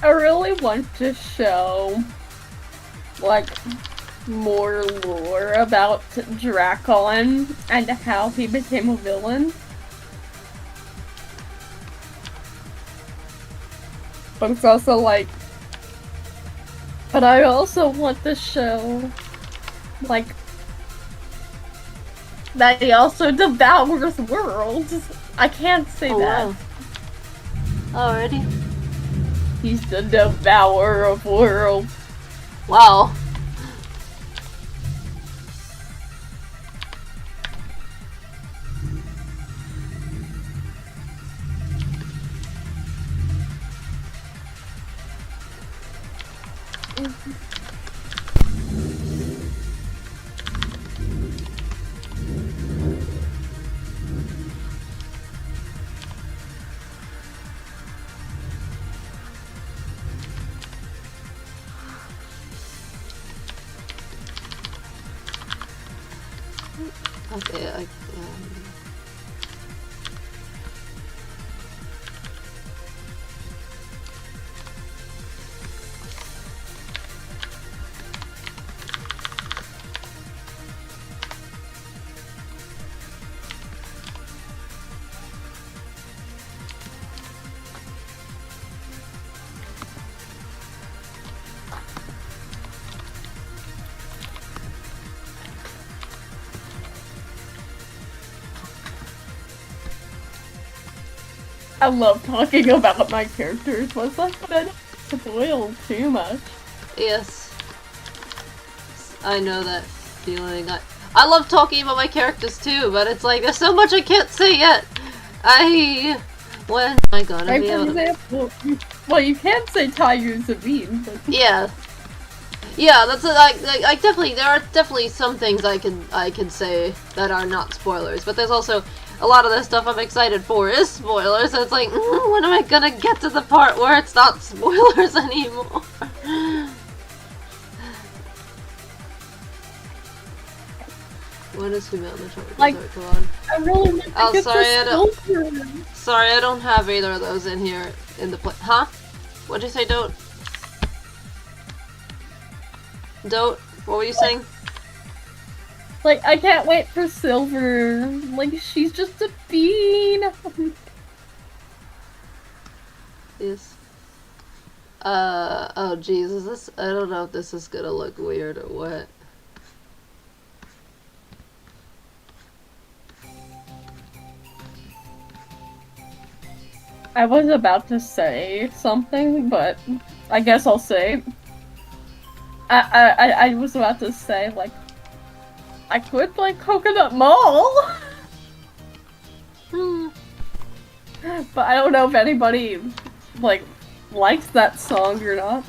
I really want to show, like, more lore about Drakon and how he became a villain. But it's also like, but I also want to show, like, that he also devours worlds. I can't say that. Wow. Already? He's the devourer of worlds. Wow. Okay, I love talking about my characters, but I don't spoil too much. yes. I know that feeling. I love talking about my characters too, but it's like, there's so much I can't say yet. When am I gonna be able to... example, well, you can say Tayu's a meme, but Yeah. Yeah, that's like definitely there are definitely some things I can say that are not spoilers, but there's also a lot of the stuff I'm excited for is spoilers. So it's like, when am I gonna get to the part where it's not spoilers anymore? When is female in the tropical Like- go on? I really want to Oh, get sorry, this I don't- filter. Sorry, I don't have either of those in here in the Huh? What'd you say, Dote? Dote, what were you saying? Like, I can't wait for Silver. Like, she's just a bean. Yes. Oh Jesus, this, I don't know if this is gonna look weird or what. I was about to say something, but I guess I'll say. I was about to say, like, I could play Coconut Mall, but I don't know if anybody, like, likes that song or not.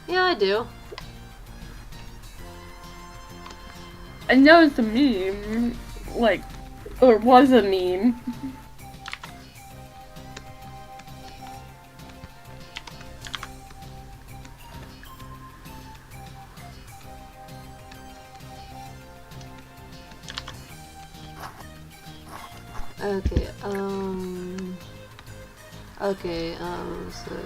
Yeah, I do. I know it's a meme, like, or was a meme. Okay, okay, so...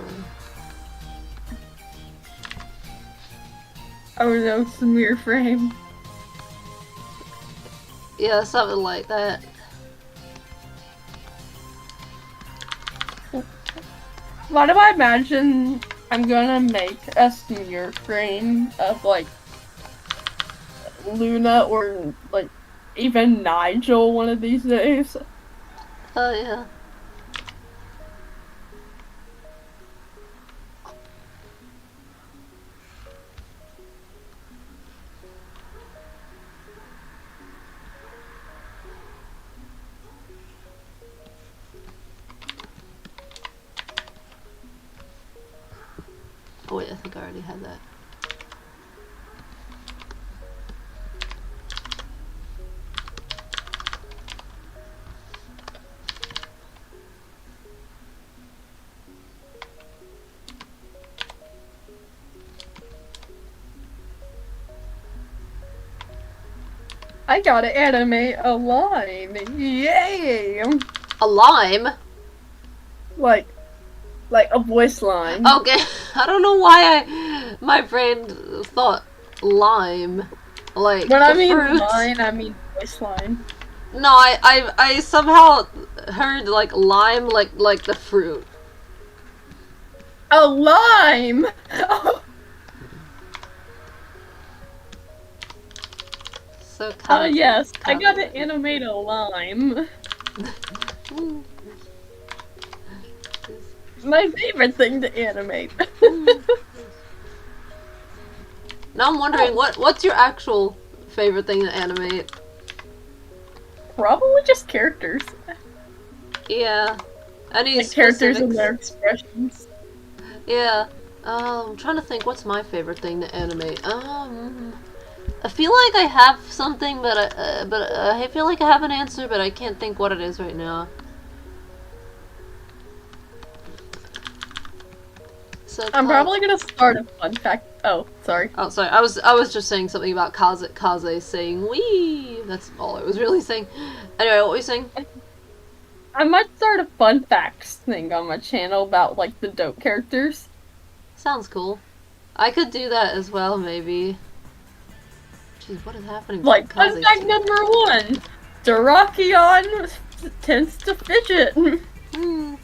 Oh no, smear frame. Yeah, something like that. Why do I imagine I'm gonna make a smear frame of, like, Luna or, like, even Nigel one of these days? Oh yeah. Oh wait, I think I already had that. I gotta animate a line. Yay! A lime? Like a voice line. Okay, I don't know why my brain thought lime. Like, When I the mean fruit. line, I mean voice line. No, I somehow heard like lime, like the fruit. A lime! So kind of. Yes, I gotta animate a lime. My favorite thing to animate. Now I'm wondering what's your actual favorite thing to animate? Probably just characters. Yeah. Any Like characters and specifics? their expressions. Yeah. I'm trying to think what's my favorite thing to animate. I feel like I have something, but I feel like I have an answer, but I can't think what it is right now. So I'm probably gonna start a fun fact. Oh, sorry. Oh, sorry. I was just saying something about Kaze saying "wee." That's all I was really saying. Anyway, what were you saying? I might start a fun facts thing on my channel about, like, the dope characters. Sounds cool. I could do that as well, maybe. Jeez, what is happening? to Like, Kaze fun fact today? number 1! Darakion tends to fidget. Hmm.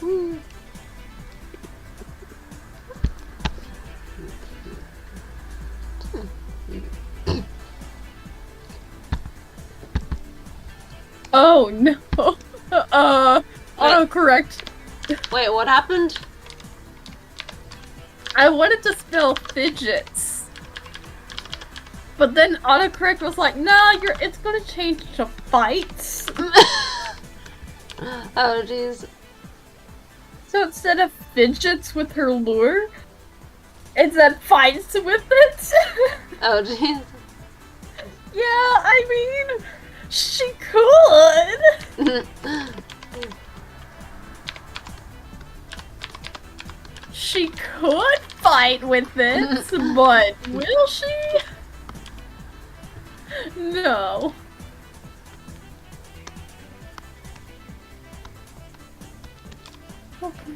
Woo. Oh no. Autocorrect. Wait, what happened? I wanted to spell fidgets. But then autocorrect was like, nah, it's gonna change to fights. Oh jeez. So instead of fidgets with her lure, it said fights with it. Oh jeez. Yeah, I mean, she could. She could fight with it, but will she? No. Okay.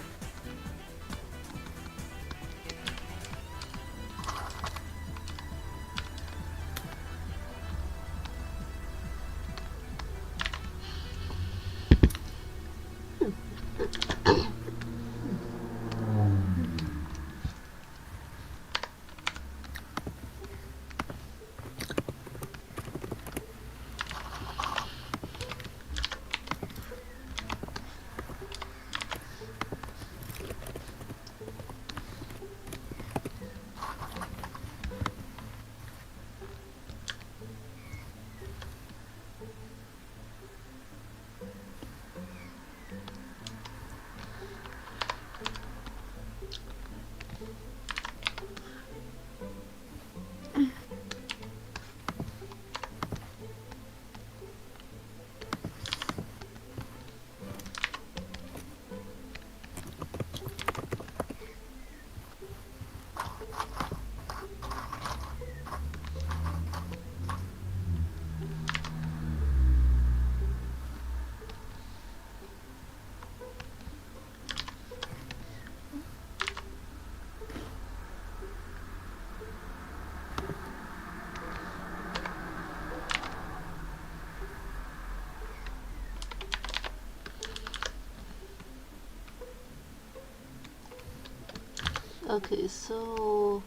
Okay, so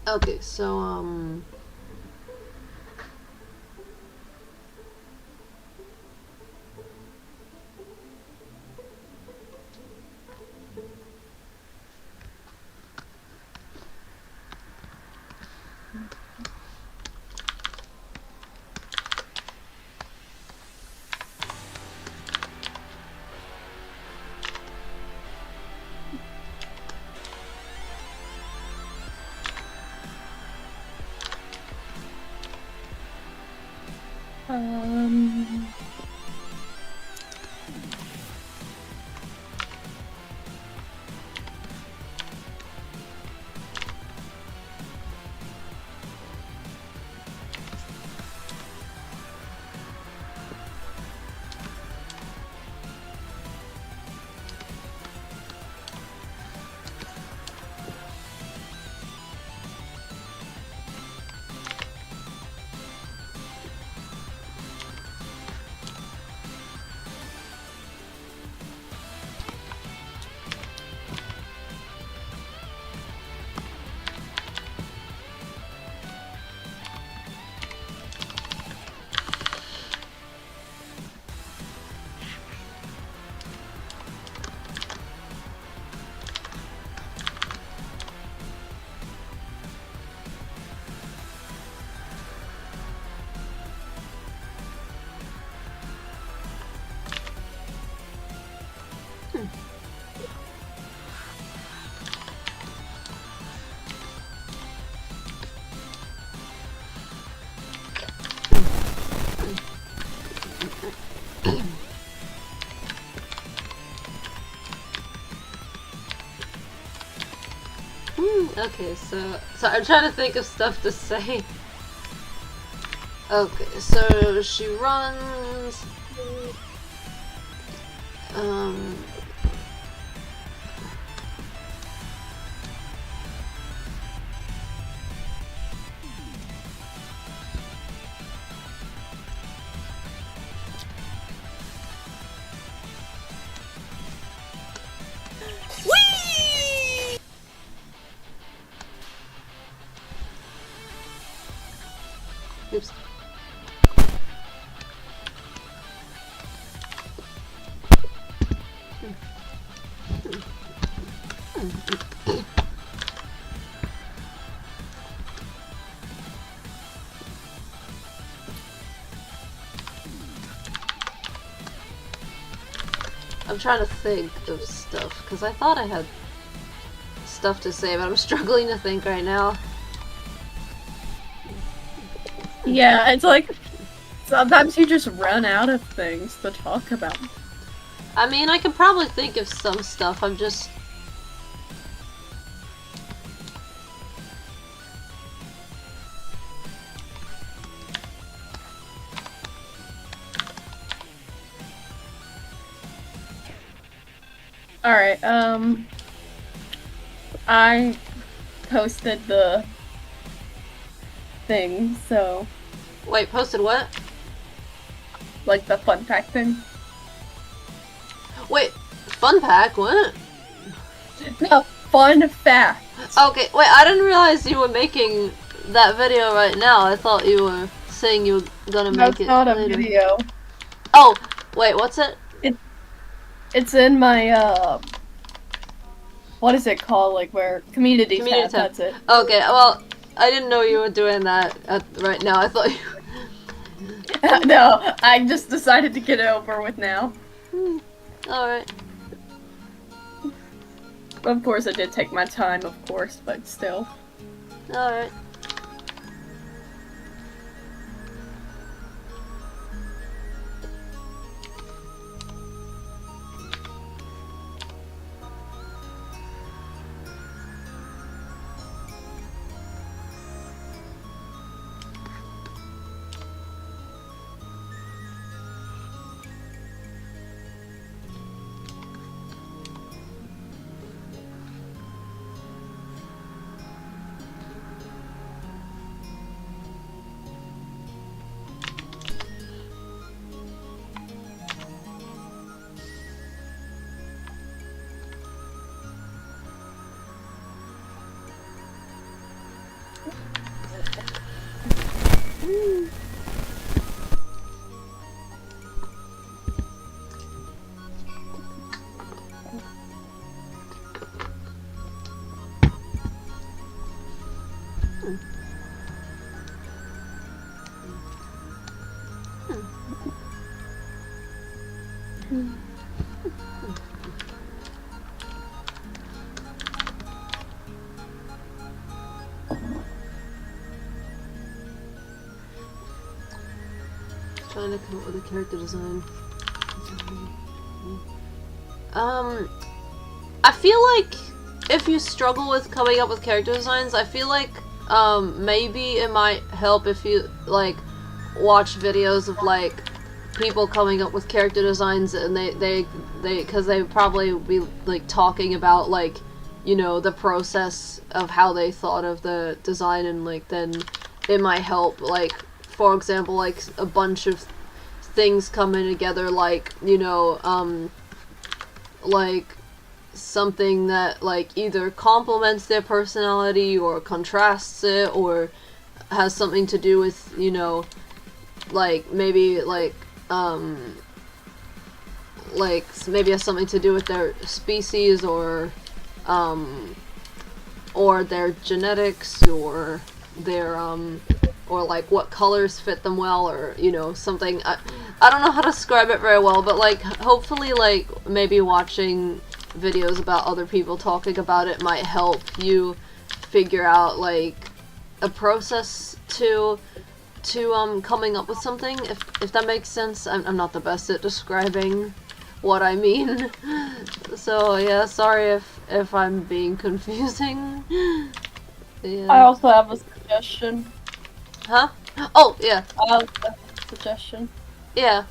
okay, so Um. okay, so I'm trying to think of stuff to say. Okay, so she runs. Oops. I'm trying to think of stuff, because I thought I had stuff to say, but I'm struggling to think right now. Yeah, it's like sometimes you just run out of things to talk about. I mean, I could probably think of some stuff, I'm just... Alright, I posted the thing, so... Wait, posted what? Like the fun pack thing. Wait, fun pack? What? No, fun fact. Okay, wait, I didn't realize you were making that video right now. I thought you were saying you were gonna make That's it not a later. video. Oh, wait, what's it? It's in my, what is it called? Like, where... Community tab, tab. that's it. Okay, well, I didn't know you were doing that right now. I thought you... No, I just decided to get it over with now. Alright. Of course, it did take my time, of course, but still. Alright. Trying to come up with a character design. I feel like if you struggle with coming up with character designs, I feel like maybe it might help if you like watch videos of like people coming up with character designs, and they because they probably be like talking about like, you know, the process of how they thought of the design, and like then it might help, like for example, like a bunch of things coming together, like, you know, like something that like either complements their personality or contrasts it, or has something to do with, you know, like maybe like maybe has something to do with their species, or their genetics, or their or like what colors fit them well, or, you know, something. I don't know how to describe it very well, but like hopefully like maybe watching videos about other people talking about it might help you figure out like a process to coming up with something, if that makes sense. I'm not the best at describing what I mean. So yeah, sorry if I'm being confusing. Yeah. I also have a suggestion. Huh? Oh, yeah. I also have a suggestion. Yeah.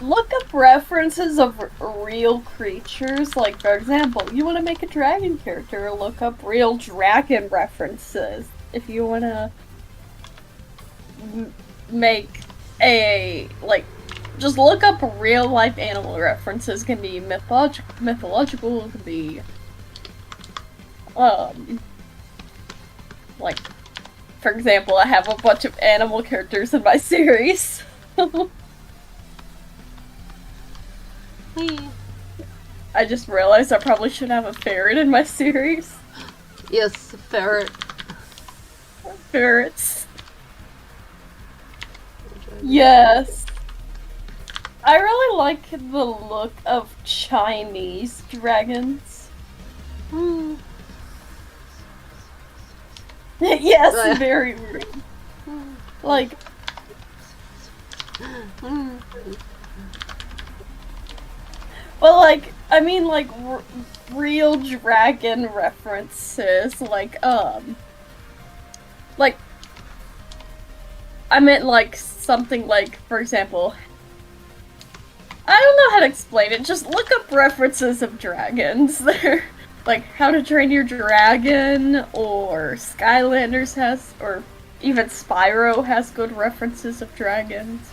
Look up references of real creatures. Like, for example, you want to make a dragon character, look up real dragon references. If you want to make a, like, just look up real life animal references. It can be mythological, it can be, like, for example, I have a bunch of animal characters in my series. I just realized I probably should have a ferret in my series. Yes, ferret. Ferrets. Yes. I really like the look of Chinese dragons. Yes, very rude. Like... Well, like, I mean, like, real dragon references, like, I meant, like, something like, for example, I don't know how to explain it, just look up references of dragons. They're, like, How to Train Your Dragon, or Skylanders has, or even Spyro has good references of dragons.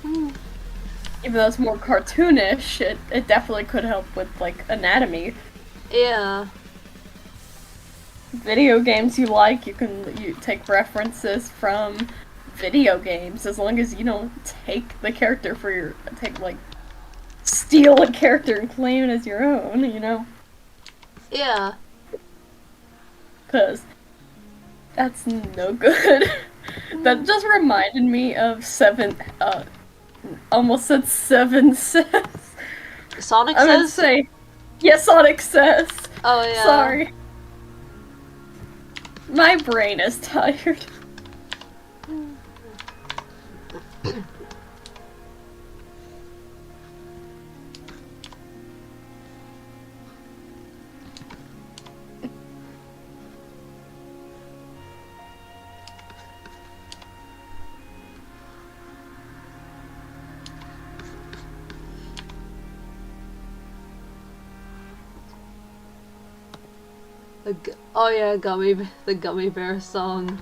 Even though it's more cartoonish, it definitely could help with, like, anatomy. Yeah. Video games you like, you take references from video games, as long as you don't take the character for steal a character and claim it as your own, you know? Yeah. Cause that's no good. That just reminded me of almost said Seven Says. Sonic I meant to Says? say, yes, Sonic Says. Oh, yeah. Sorry. My brain is tired. Oh yeah, the Gummy Bear song.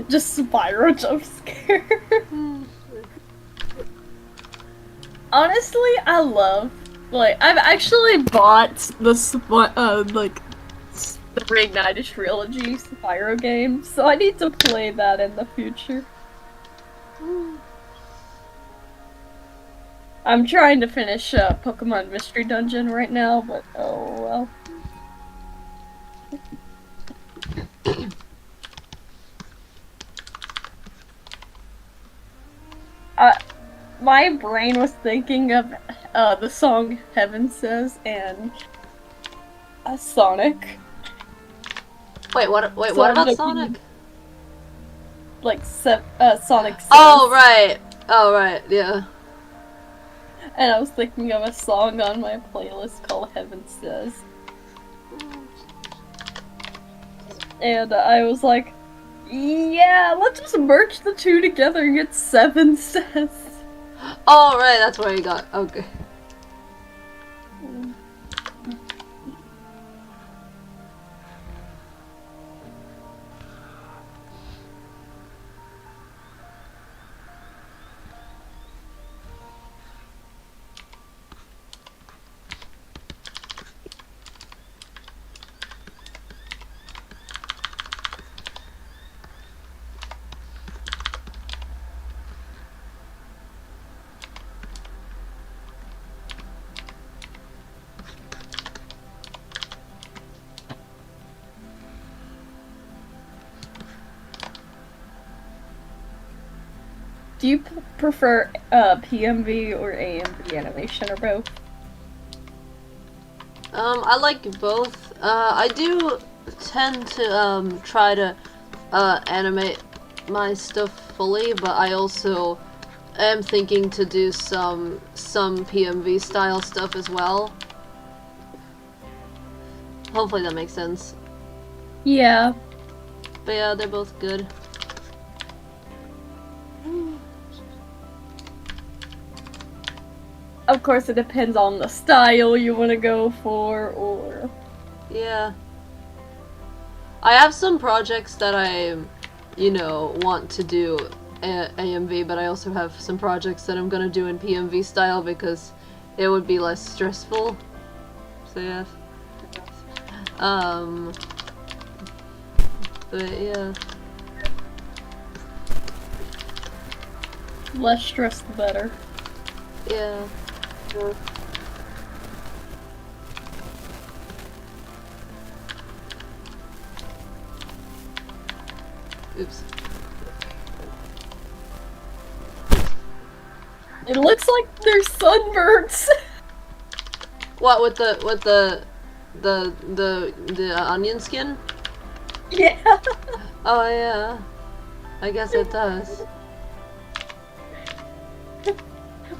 Just Spyro jump scare. Honestly, I love, like, I've actually bought the Reignited Trilogy Spyro game, so I need to play that in the future. I'm trying to finish Pokemon Mystery Dungeon right now, but oh well. My brain was thinking of the song Heaven Says and Sonic. Wait, what about Sonic? Like, Sonic Says. Oh, right, yeah. And I was thinking of a song on my playlist called Heaven Says. And I was like, yeah, let's just merge the two together and get Seven Says. Oh, right, that's where you got. Okay. Do you prefer PMV or AMV animation, or both? I like both. I do tend to try to animate my stuff fully, but I also am thinking to do some PMV style stuff as well. Hopefully that makes sense. Yeah. But yeah, they're both good. Of course, it depends on the style you want to go for, or... Yeah. I have some projects that I, you know, want to do AMV, but I also have some projects that I'm gonna do in PMV style because it would be less stressful. So yeah. But yeah. Less stress, the better. Yeah. Oops. It looks like there's sunburns. What with the onion skin? Yeah. Oh yeah. I guess it does.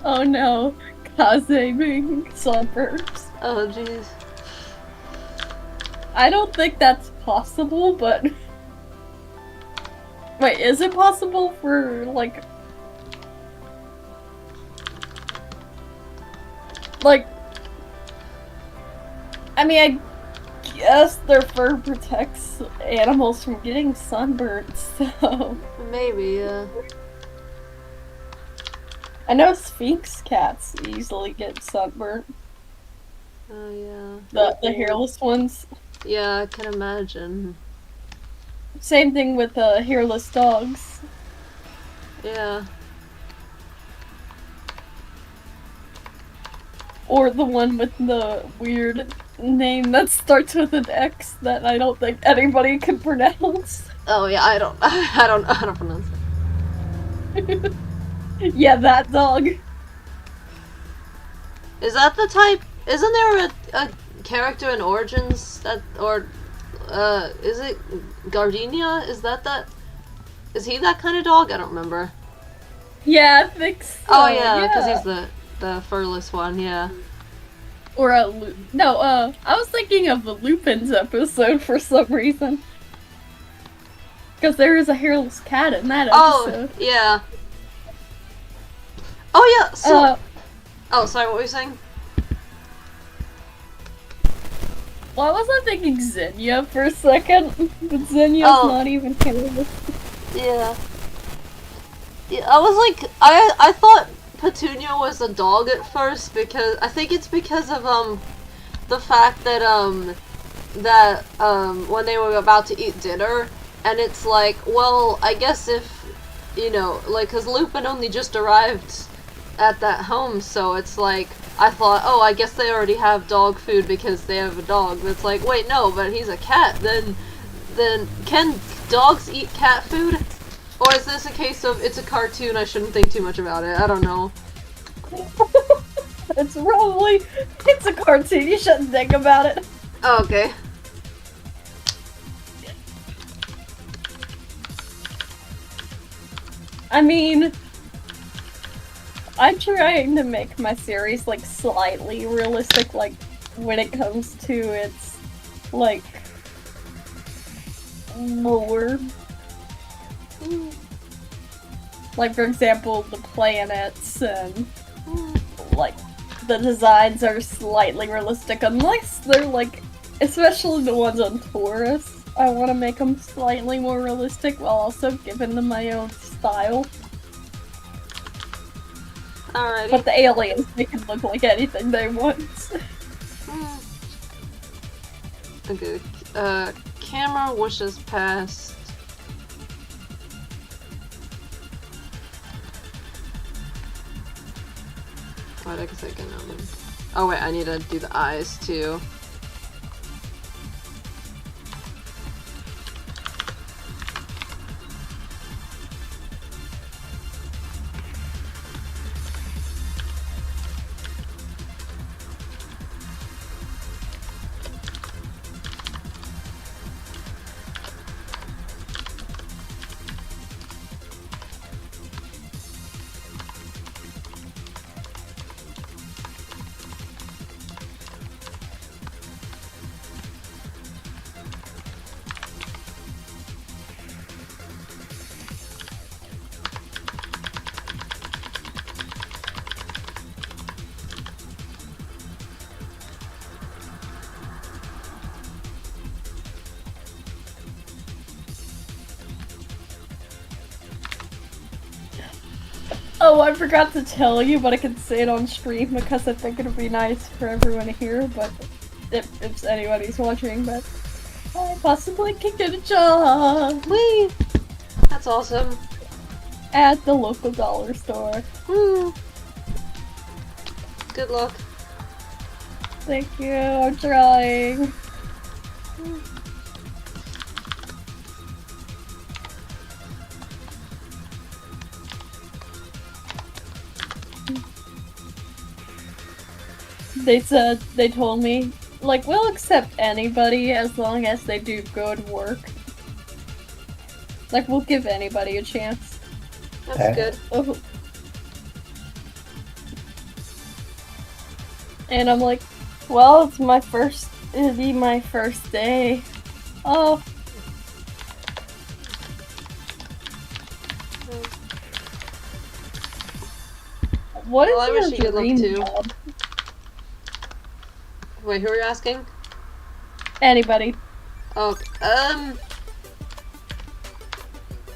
Oh no. Kaze being sunburns. Oh jeez. I don't think that's possible, but... Wait, is it possible for, like... Like... I mean, I guess their fur protects animals from getting sunburned, so... Maybe, yeah. I know Sphinx cats easily get sunburnt. Oh yeah. The hairless ones. Yeah, I can imagine. Same thing with hairless dogs. Yeah. Or the one with the weird name that starts with an X that I don't think anybody can pronounce. Oh yeah, I don't pronounce it. Yeah, that dog. Is that the type? Isn't there a character in Origins that, or is it Gardenia? Is is he that kind of dog? I don't remember. Yeah, I think so. Oh yeah, because he's the furless one. Yeah. Or no, I was thinking of the Lupin's episode for some reason. Because there is a hairless cat in that episode. Oh yeah. Oh yeah. So. Oh, sorry. What were you saying? Well, I wasn't thinking Xenia for a second, but Xenia's not even hairless. Yeah. Yeah, I was like, I thought Petunia was a dog at first because I think it's because of the fact that when they were about to eat dinner, and it's like, well, I guess if, you know, like, cause Lupin only just arrived at that home, so it's like, I thought, oh, I guess they already have dog food because they have a dog. But it's like, wait, no, but he's a cat. Then can dogs eat cat food? Or is this a case of it's a cartoon, I shouldn't think too much about it? I don't know. It's a cartoon, you shouldn't think about it. Oh, okay. I mean, I'm trying to make my series, like, slightly realistic, like, when it comes to its, like, lore. Like, for example, the planets and, like, the designs are slightly realistic, unless they're, like, especially the ones on Taurus. I want to make them slightly more realistic while also giving them my own style. Alrighty. But the aliens, they can look like anything they want. Okay. Camera wishes past. Wait a second. Oh wait, I need to do the eyes too. Oh, I forgot to tell you, but I can say it on stream because I think it'd be nice for everyone to hear, but if anybody's watching, but I possibly can get a job. Whee! That's awesome. At the local dollar store. Woo! Good luck. Thank you, I'm trying. They told me, like, we'll accept anybody as long as they do good work. Like, we'll give anybody a chance. That's good. Oh. And I'm like, well, it'd be my first day. Oh. What Well, I is wish your you luck dream too. job? Wait, who are you asking? Anybody. Oh,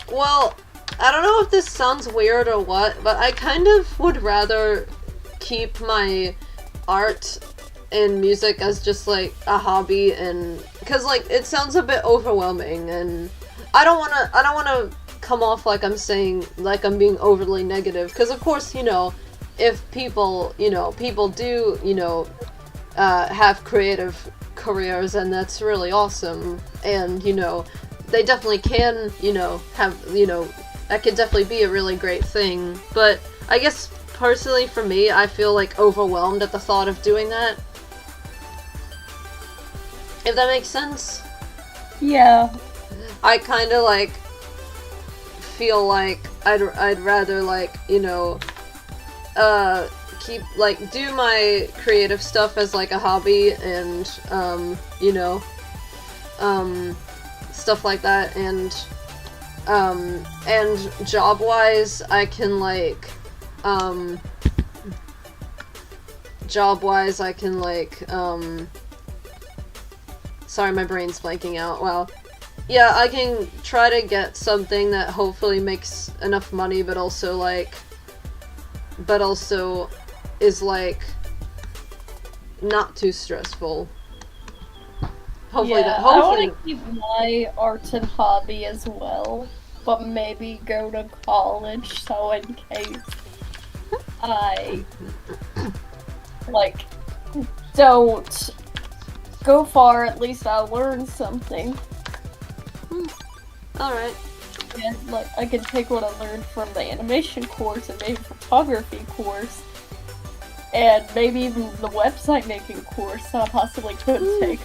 well, I don't know if this sounds weird or what, but I kind of would rather keep my art and music as just like a hobby, and because like it sounds a bit overwhelming, and I don't want to come off like I'm saying like I'm being overly negative, because of course, you know, if people do, you know, have creative careers, and that's really awesome, and you know, they definitely can, you know, have, you know, that could definitely be a really great thing. But I guess personally for me, I feel like overwhelmed at the thought of doing that, if that makes sense. Yeah. I kind of like feel like I'd rather, like, you know, keep, like, do my creative stuff as like a hobby, and you know, stuff like that, and job wise I can like sorry, my brain's blanking out. Well, yeah, I can try to get something that hopefully makes enough money, but also is like not too stressful. Hopefully yeah, I want to keep my art and hobby as well, but maybe go to college, so in case I like don't go far, at least I'll learn something. Alright. And like I can take what I learned from the animation course and maybe photography course, and maybe even the website making course that I possibly could take.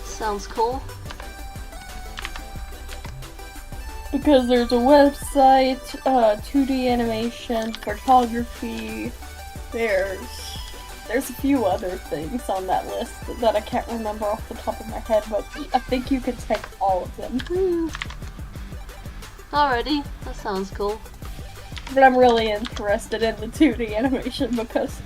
Sounds cool. Because there's a website, 2D animation, photography, there's a few other things on that list that I can't remember off the top of my head, but I think you could take all of them. Alrighty, that sounds cool. But I'm really interested in the 2D animation because...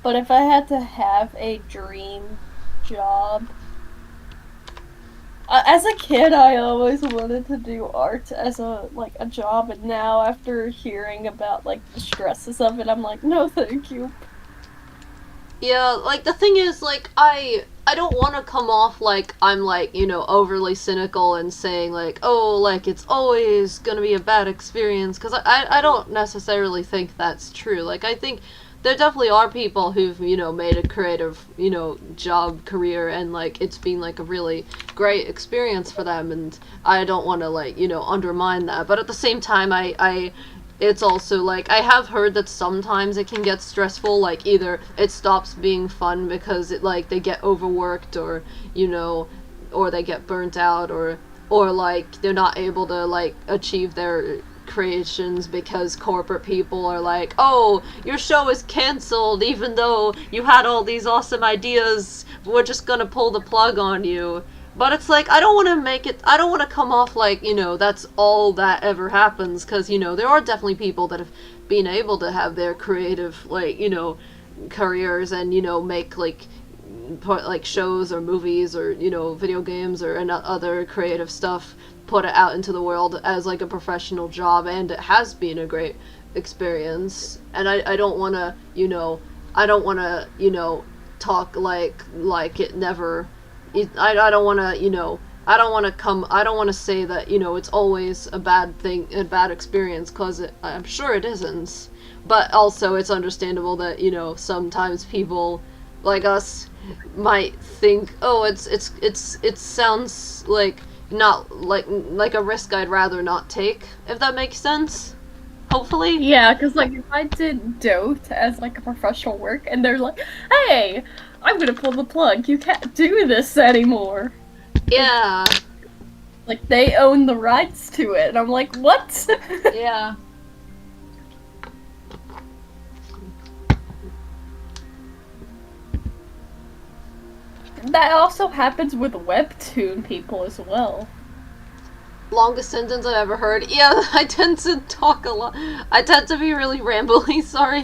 But if I had to have a dream job... as a kid, I always wanted to do art as a job, and now after hearing about, like, the stresses of it, I'm like, no thank you. Yeah, like, the thing is, like, I don't want to come off like I'm, like, you know, overly cynical and saying, like, oh, like, it's always gonna be a bad experience, because I don't necessarily think that's true. Like, I think there definitely are people who've, you know, made a creative, you know, job, career, and, like, it's been, like, a really great experience for them, and I don't want to, like, you know, undermine that. But at the same time, it's also, like, I have heard that sometimes it can get stressful, like, either it stops being fun because it, like, they get overworked, or, you know, or they get burnt out, or like, they're not able to, like, achieve their creations because corporate people are like, oh, your show is cancelled even though you had all these awesome ideas, we're just gonna pull the plug on you. But it's like, I don't want to come off like, that's all that ever happens, because, there are definitely people that have been able to have their creative, like, careers and, make, like, put, like, shows or movies or, video games or other creative stuff, put it out into the world as, like, a professional job, and it has been a great experience. And I don't want to, talk like it never... I don't want to, I don't want to say that, it's always a bad thing, a bad experience, because I'm sure it isn't. But also, it's understandable that, sometimes people like us might think, oh, it sounds like not like a risk I'd rather not take, if that makes sense. Hopefully. Yeah, because, like, if I did Dote as, like, a professional work, and they're like, hey, I'm gonna pull the plug, you can't do this anymore. Yeah. Like, they own the rights to it, and I'm like, what? Yeah. That also happens with webtoon people as well. Longest sentence I've ever heard. Yeah, I tend to talk a lot. I tend to be really rambly, sorry.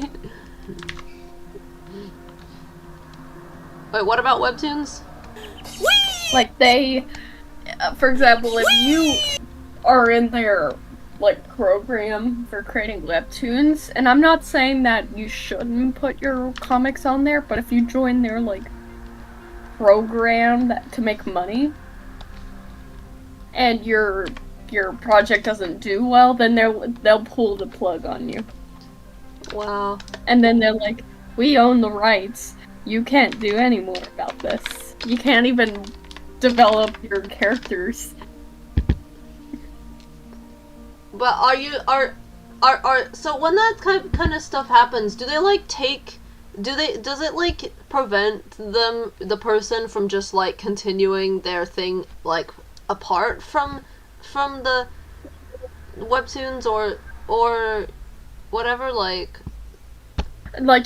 Wait, what about webtoons? Like, they, for example, if you are in their, like, program for creating webtoons, and I'm not saying that you shouldn't put your comics on there, but if you join their, like, program to make money, and your project doesn't do well, then they'll pull the plug on you. Wow. And then they're like, we own the rights. You can't do any more about this. You can't even develop your characters. But so when that kind of stuff happens, do they like does it like prevent the person from just like continuing their thing like apart from the webtoons or whatever, like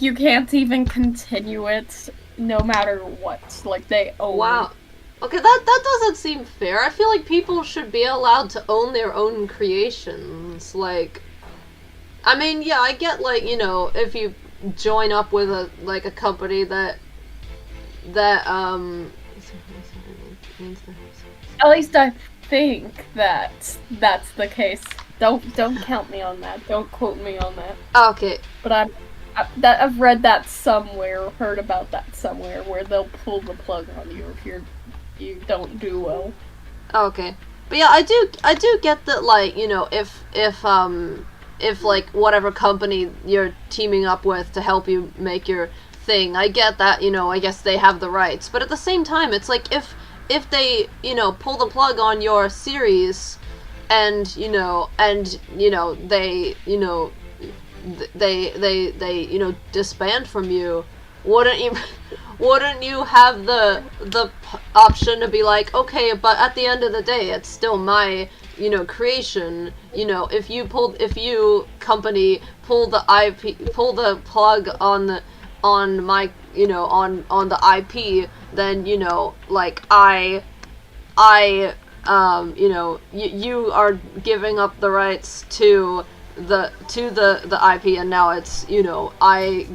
you can't even continue it no matter what. Like, they own. Wow. Okay, that doesn't seem fair. I feel like people should be allowed to own their own creations. Like, I mean, yeah, I get, like, if you join up with a company that At least I think that that's the case. Don't count me on that. Don't quote me on that. Okay. But I've read that somewhere, or heard about that somewhere, where they'll pull the plug on you if you don't do well. Okay. But yeah, I do get that, like, if like whatever company you're teaming up with to help you make your thing, I get that, I guess they have the rights. But at the same time, it's like if they, pull the plug on your series and they disband from you, wouldn't you have the option to be like, okay, but at the end of the day, it's still my creation. If you company pull the plug on my on the IP, then like you are giving up the rights to the IP, and now it's I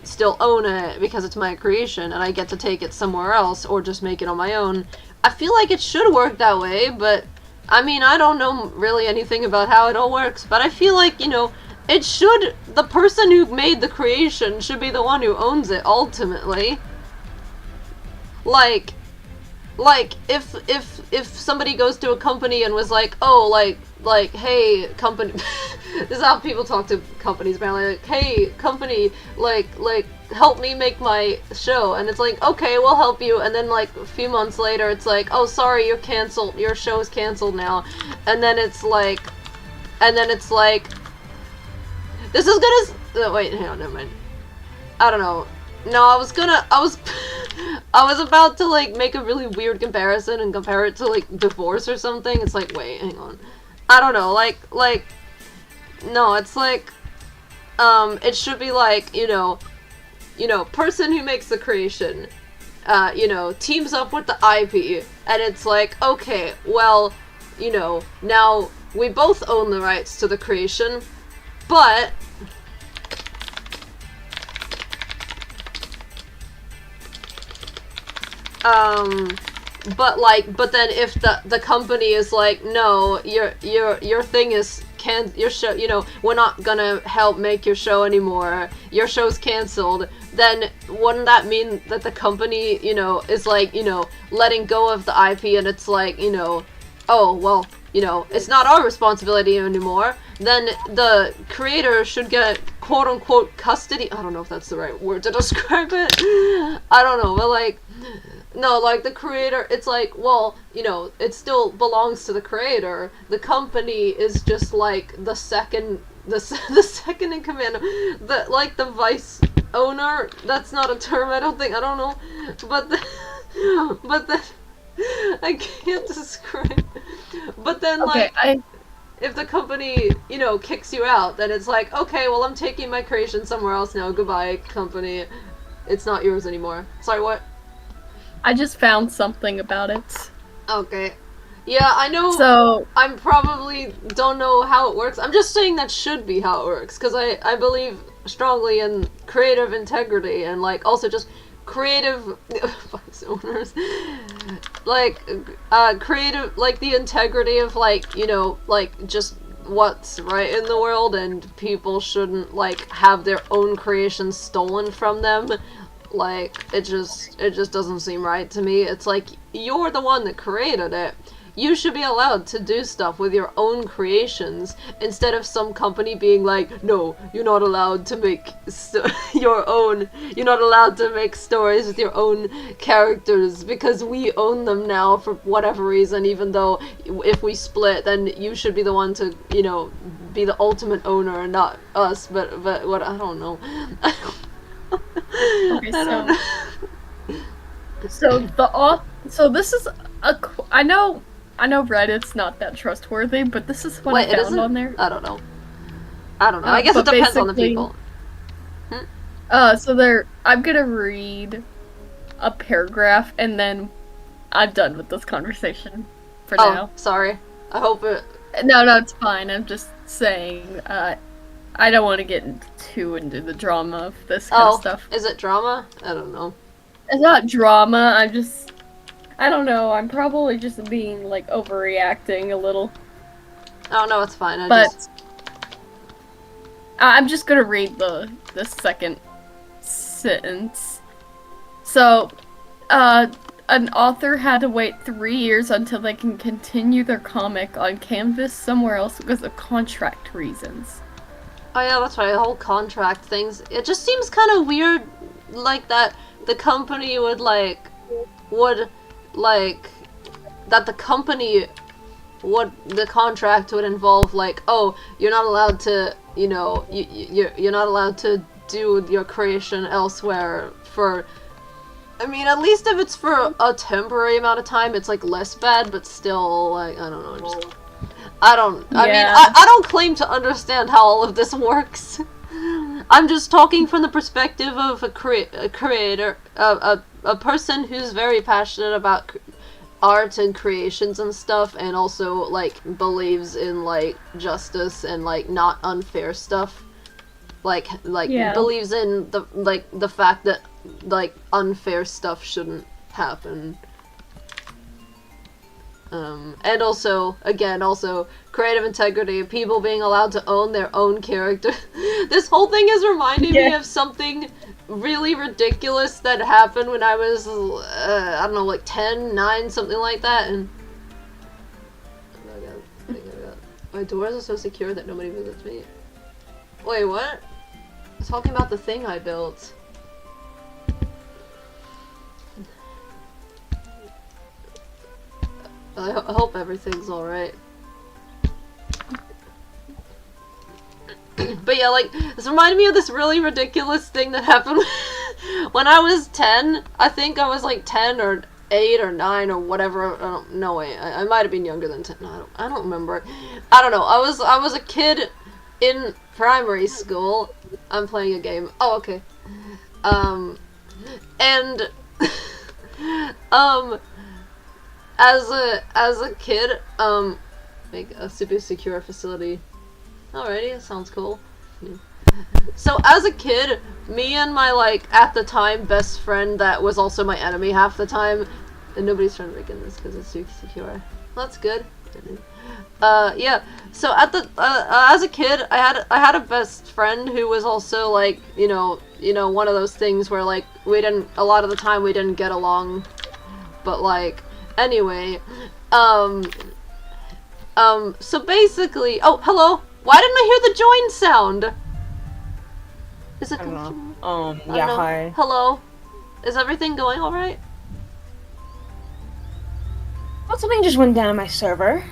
still own it because it's my creation and I get to take it somewhere else or just make it on my own. I feel like it should work that way, but I mean, I don't know really anything about how it all works, but I feel like, it should, the person who made the creation should be the one who owns it ultimately. Like if somebody goes to a company and was like, oh, like hey, company, this is how people talk to companies, apparently, like, hey, company, like help me make my show, and it's like, okay, we'll help you, and then like a few months later it's like, oh, sorry, you're canceled, your show is canceled now, and then it's like this is gonna wait, hang on, never mind, I don't know. No, I was about to like make a really weird comparison and compare it to like divorce or something. It's like, wait, hang on. I don't know, like no, it's like, it should be like, person who makes the creation, teams up with the IP, and it's like, okay, well, now we both own the rights to the creation, but but then if the company is like, no, your thing is your show, we're not gonna help make your show anymore, your show's canceled, then wouldn't that mean that the company, is like, letting go of the IP, and it's like, oh, well, it's not our responsibility anymore, then the creator should get quote-unquote custody. I don't know if that's the right word to describe it. I don't know, but like, no, like, the creator, it's like, well, it still belongs to the creator. The company is just like the second in command, the vice owner. That's not a term, I don't know, but I can't describe. But then, okay, if the company, kicks you out, then it's like, okay, well, I'm taking my creation somewhere else now. Goodbye, company. It's not yours anymore. Sorry, what? I just found something about it. Okay. Yeah, I know. So I probably don't know how it works. I'm just saying that should be how it works, because I believe strongly in creative integrity, and like also just creative vice owners, like creative, like the integrity of like just what's right in the world, and people shouldn't like have their own creations stolen from them. Like, it just doesn't seem right to me. It's like, you're the one that created it. You should be allowed to do stuff with your own creations, instead of some company being like, no, you're not allowed to make you're not allowed to make stories with your own characters, because we own them now for whatever reason, even though if we split, then you should be the one to, be the ultimate owner and not us, but what, I don't know. okay, so this is I know Reddit's not that trustworthy, but this is what I found on there. I don't know. I guess it depends on the people. I'm gonna read a paragraph, and then I'm done with this conversation for now. Sorry. I hope it... No, it's fine. I'm just saying, I don't want to get too into the drama of this kind of stuff. Is it drama? I don't know. It's not drama, I don't know, I'm probably just being, like, overreacting a little. Oh, no, it's fine, I'm just gonna read the second sentence. So, an author had to wait 3 years until they can continue their comic on canvas somewhere else because of contract reasons. Oh yeah, that's right, the whole contract things. It just seems kind of weird, like, that the company that the contract would involve, like, oh, you're not allowed to, you're not allowed to do your creation elsewhere for... I mean, at least if it's for a temporary amount of time, it's, like, less bad, but still, like, I don't know, I don't claim to understand how all of this works. I'm just talking from the perspective of a creator, a person who's very passionate about art and creations and stuff, and also, like, believes in, like, justice and, like, not unfair stuff. Believes in the fact that, like, unfair stuff shouldn't happen. And also, again, creative integrity, people being allowed to own their own character. This whole thing is reminding me of something really ridiculous that happened when I was, I don't know, like 10, 9, something like that, and... Oh my god. My doors are so secure that nobody visits me. Wait, what? I'm talking about the thing I built. I hope everything's alright. But yeah, like, this reminded me of this really ridiculous thing that happened when I was 10. I think I was like 10 or 8 or 9 or whatever. I might have been younger than 10. I don't remember. I don't know. I was a kid in primary school, I'm playing a game. Oh, okay. And as a kid, make a super secure facility. Alrighty, that sounds cool. Yeah. So as a kid, me and my, like, at the time best friend that was also my enemy half the time, and nobody's trying to break in this because it's super secure. That's good. Yeah. So at the as a kid, I had a best friend who was also like, you know, one of those things where like a lot of the time we didn't get along, but like anyway, so basically, oh hello, why didn't I hear the join sound? Is it coming from? Yeah, hi. Hello, is everything going all right? Well, something just went down on my server.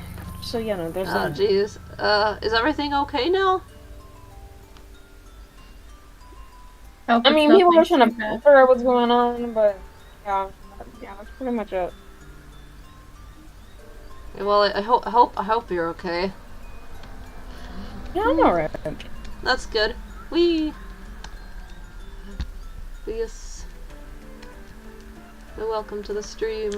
So, you know, there's Oh, jeez. Is everything okay now? Hope I it's mean, people nothing are trying to too bad. figure out what's going on, but yeah, that's pretty much it. Well, I hope you're okay. Yeah, I'm alright. That's good. Yes. Welcome to the stream.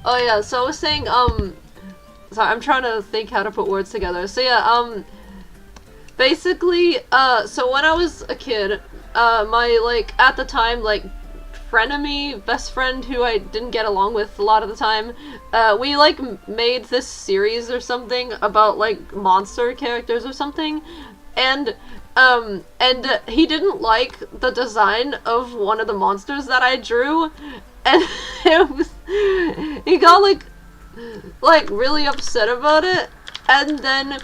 Oh yeah, so I was saying, sorry, I'm trying to think how to put words together. So yeah, basically, so when I was a kid, my, like, at the time, like, frenemy, best friend who I didn't get along with a lot of the time, we, like, made this series or something about, like, monster characters or something, and he didn't like the design of one of the monsters that I drew, and he got, like, really upset about it, and then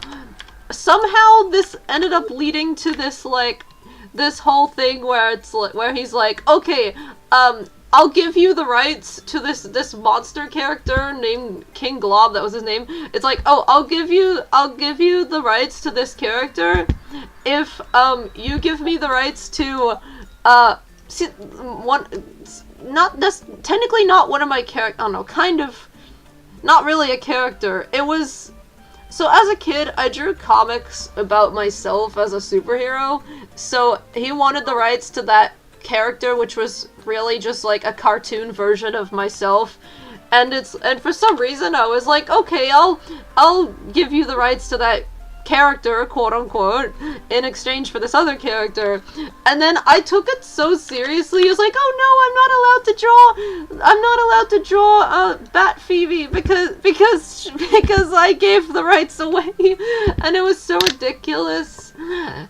somehow this ended up leading to this, like, this whole thing where it's like, where he's like, okay, I'll give you the rights to this monster character named King Glob, that was his name. It's like, oh, I'll give you the rights to this character if you give me the rights to technically not one of my characters, I don't know, kind of not really a character. It was, so as a kid, I drew comics about myself as a superhero, so he wanted the rights to that character, which was really just like a cartoon version of myself, and for some reason I was like, okay, I'll give you the rights to that character, quote unquote, in exchange for this other character. And then I took it so seriously. He was like, oh no, I'm not allowed to draw Bat Phoebe because I gave the rights away. And it was so ridiculous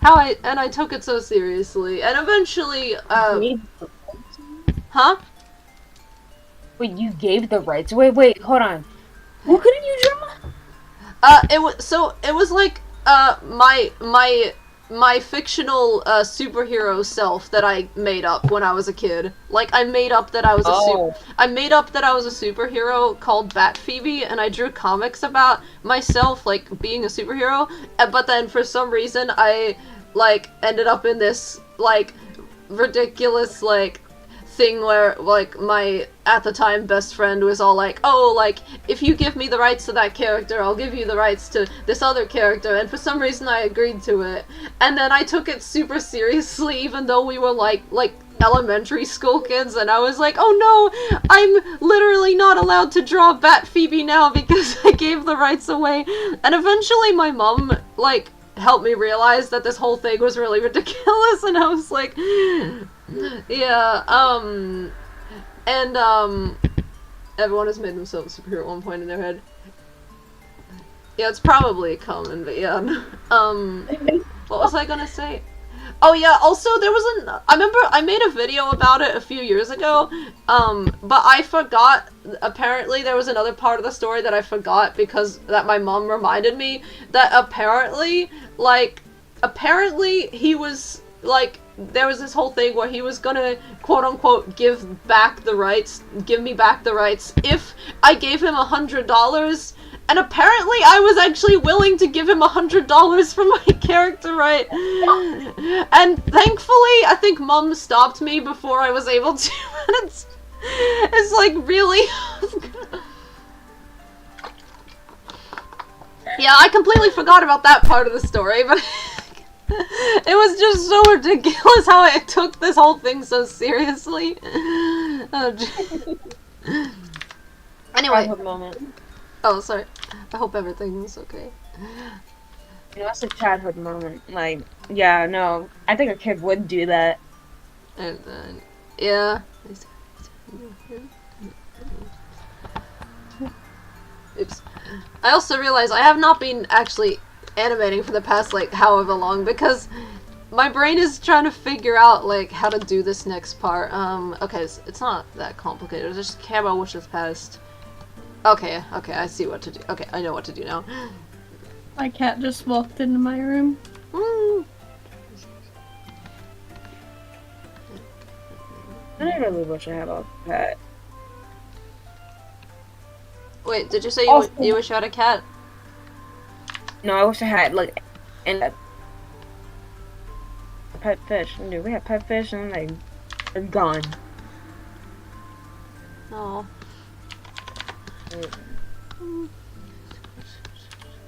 how I took it so seriously. And eventually huh? Wait, you gave the rights away? Wait, hold on. Who couldn't you draw? It was like my fictional superhero self that I made up when I was a kid. Like, I made up that I was a superhero called Bat Phoebe, and I drew comics about myself, like, being a superhero, but then for some reason I, like, ended up in this, like, ridiculous, like, thing where, like, my, at the time, best friend was all like, oh, like, if you give me the rights to that character, I'll give you the rights to this other character, and for some reason I agreed to it. And then I took it super seriously, even though we were, like, elementary school kids, and I was like, oh no, I'm literally not allowed to draw Bat Phoebe now because I gave the rights away. And eventually my mom, like, helped me realize that this whole thing was really ridiculous, and I was like, yeah, and, everyone has made themselves a superhero at one point in their head. Yeah, it's probably common, but yeah, what was I gonna say? Oh yeah, also there was I remember I made a video about it a few years ago, but I forgot, apparently there was another part of the story that I forgot because that my mom reminded me that apparently he was, like, there was this whole thing where he was gonna, quote-unquote, give me back the rights if I gave him $100, and apparently I was actually willing to give him $100 for my character right. And thankfully, I think Mom stopped me before I was able to, and it's like, really? Yeah, I completely forgot about that part of the story, but it was just so ridiculous how it took this whole thing so seriously. Oh, anyway. Childhood moment. Oh, sorry. I hope everything's okay. You know, that's a childhood moment. Like, yeah, no, I think a kid would do that. And then, yeah. Oops. I also realized I have not been actually animating for the past, like, however long, because my brain is trying to figure out, like, how to do this next part. Okay, it's not that complicated. It's just camera wishes past. Okay, I see what to do. Okay, I know what to do now. My cat just walked into my room. I really wish I had a pet. Wait, did you say Also- you wish you had a cat? No, I wish I had, like, a pet fish. Dude, we had pet fish and they're gone. No.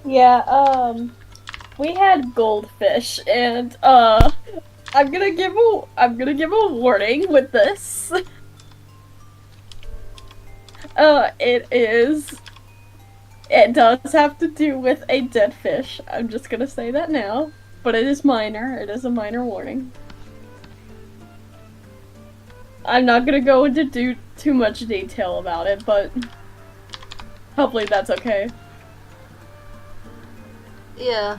Yeah, we had goldfish, and I'm gonna give a warning with this. It does have to do with a dead fish. I'm just gonna say that now, but it is minor. It is a minor warning. I'm not gonna go into too much detail about it, but hopefully that's okay. Yeah.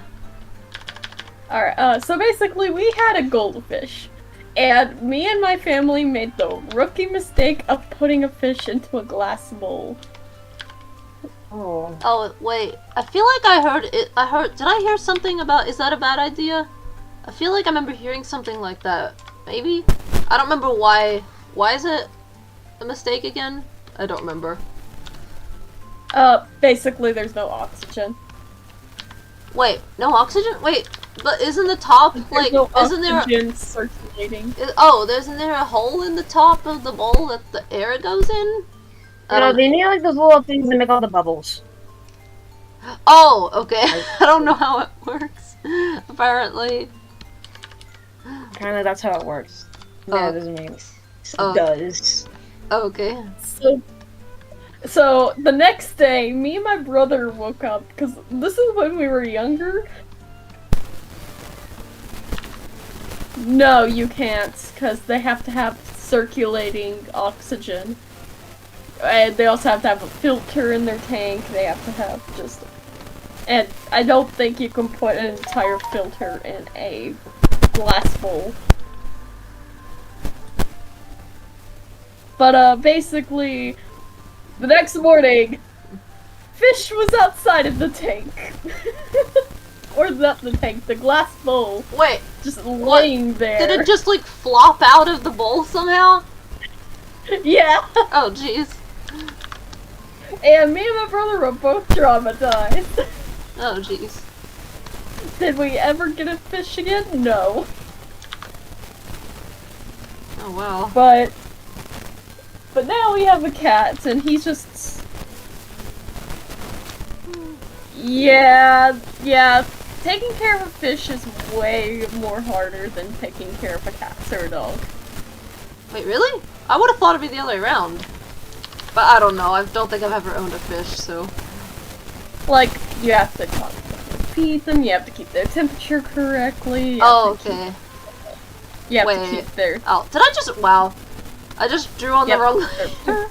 Alright, so basically we had a goldfish, and me and my family made the rookie mistake of putting a fish into a glass bowl. Oh. Oh, wait. I feel like did I hear something about, is that a bad idea? I feel like I remember hearing something like that. Maybe? I don't remember why. Why is it a mistake again? I don't remember. Basically there's no oxygen. Wait, no oxygen? Wait, but isn't the top, There's like, no isn't there... oxygen circulating. Isn't there a hole in the top of the bowl that the air goes in? No, they need, like, those little things that make all the bubbles. Oh, okay. I don't know how it works, apparently. Apparently that's how it works. Yeah, it doesn't make sense. Oh. It does. Okay. So the next day, me and my brother woke up, because this is when we were younger. No, you can't, because they have to have circulating oxygen. And they also have to have a filter in their tank, they have to have just... And I don't think you can put an entire filter in a glass bowl. But, basically, the next morning, fish was outside of the tank. Or not the tank, the glass bowl. Wait, just laying there. did it just, like, flop out of the bowl somehow? Yeah. Oh, jeez. And me and my brother were both traumatized. Oh, jeez. Did we ever get a fish again? No. Oh, wow. But now we have a cat, and he's just... Yeah. Taking care of a fish is way more harder than taking care of a cat or a dog. Wait, really? I would have thought it'd be the other way around. But I don't know, I don't think I've ever owned a fish, so... Like, you have to constantly feed them, you have to keep their temperature correctly. Oh, okay. You have Wait. to keep their... Oh, did I just... Wow. I just drew on the wrong layer.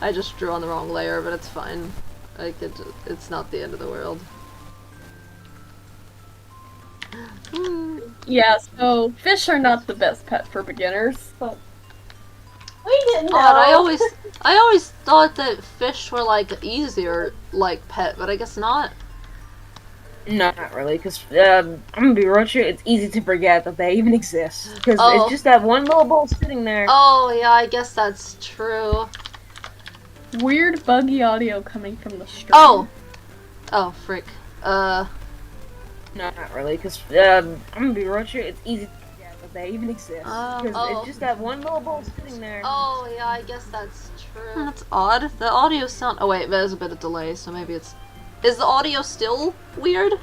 I just drew on the wrong layer, but it's fine. Like, it's not the end of the world. Yeah, so fish are not the best pet for beginners, but we didn't know. God, I always thought that fish were like easier like pet, but I guess not. No, not really, because I'm gonna be real true, it's easy to forget that they even exist. Because Oh. it's just that one little bowl sitting there. Oh, yeah, I guess that's true. Weird buggy audio coming from the stream. Oh! Oh, frick. No, not really, because I'm gonna be real true, it's easy to forget that they even exist. Oh. Because Oh. it's just that one little ball sitting there. Oh, yeah, I guess that's true. That's odd. The audio sound- oh wait, there's a bit of delay, so maybe it's- is the audio still weird?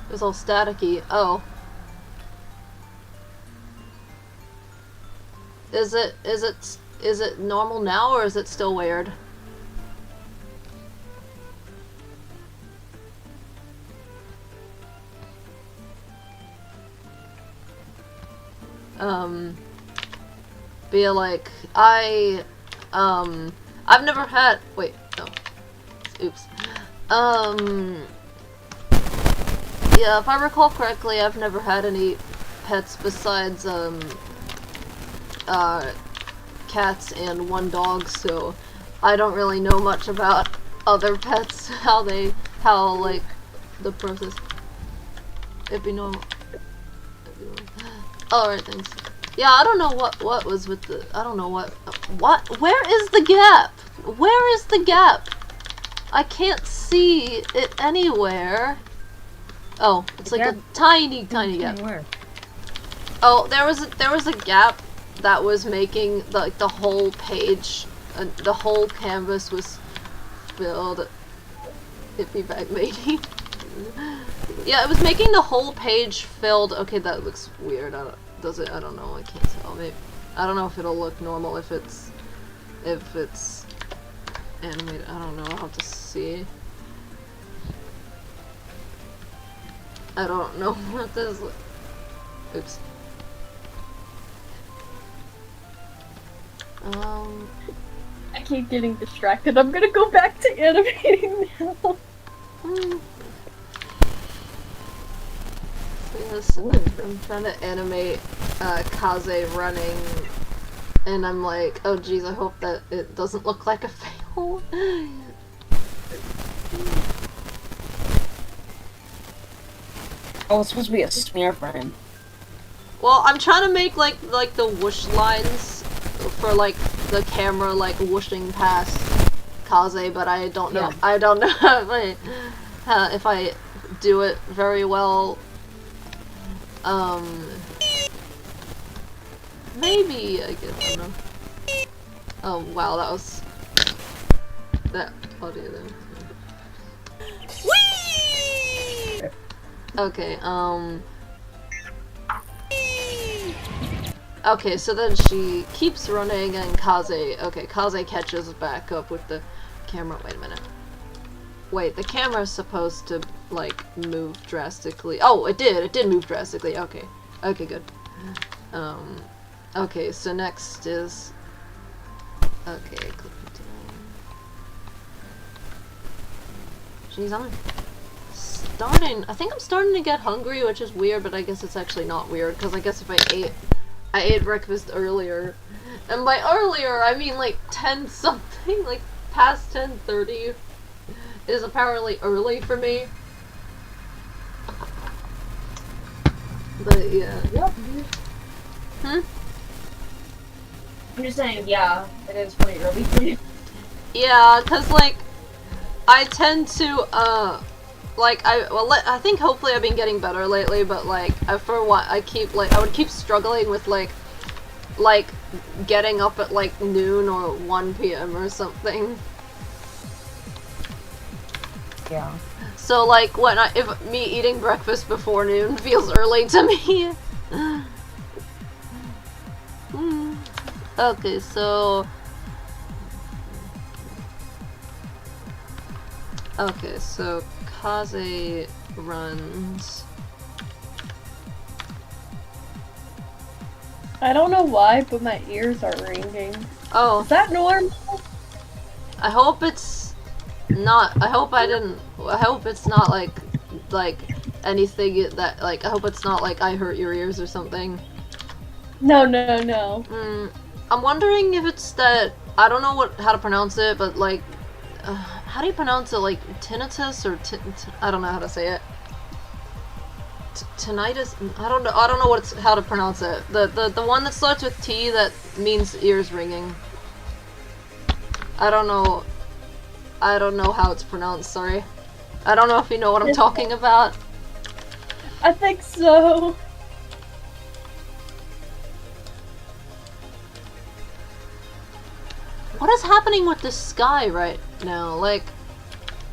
It was all staticky. Oh. Is it normal now, or is it still weird? Be like, I've never had- wait, no. Oops. Yeah, if I recall correctly, I've never had any pets besides, cats and one dog, so I don't really know much about other pets, how, like, the process. It'd be normal. Alright, thanks. Yeah, I don't know what was with the- I don't know what- where is the gap? Where is the gap? I can't see it anywhere. Oh, it's like a tiny gap. Where? Oh, there was a gap that was making the whole page, the whole canvas was filled. Hippie bag lady. Yeah, it was making the whole page filled. Okay, that looks weird. Does it? I don't know. I can't tell. Maybe I don't know if it'll look normal if it's animated. I don't know. I'll have to see. I don't know what this. Oops. I keep getting distracted. I'm gonna go back to animating now. Yes, I'm trying to animate Kaze running, and I'm like, oh geez, I hope that it doesn't look like a fail. Oh, it's supposed to be a smear frame. Well, I'm trying to make like the whoosh lines for like the camera like whooshing past Kaze, but I don't know. Yeah. I don't know if I do it very well. Maybe I guess I don't know. Oh wow, that was that audio there. Okay, okay, so then she keeps running and Kaze catches back up with the camera. Wait a minute. Wait, the camera's supposed to, like, move drastically. Oh, it did move drastically. Okay. Okay, good. Okay, so next is... Okay, click it down. Jeez, I think I'm starting to get hungry, which is weird, but I guess it's actually not weird, because I guess if I ate breakfast earlier, and by earlier, I mean like 10 something, like past 10:30 is apparently early for me. But yeah. Yep. Hmm? I'm just saying, yeah, it is pretty early for you. Yeah, cause like, I tend to, like, I think hopefully I've been getting better lately, but like, for a while, I would keep struggling with like, getting up at like noon or 1 p.m. or something. Yeah. So like, if me eating breakfast before noon feels early to me. Okay, so... Okay, so Kaze runs... I don't know why, but my ears are ringing. Oh. Is that normal? I hope it's not. I hope it's not like anything that, like, I hope it's not like I hurt your ears or something. No, no, no. I'm wondering if it's that, I don't know how to pronounce it, but like, how do you pronounce it? Like tinnitus or I don't know how to say it. Tinnitus? I don't know how to pronounce it. The one that starts with T that means ears ringing. I don't know how it's pronounced, sorry. I don't know if you know what I'm talking about. I think so. What is happening with the sky right now? Like,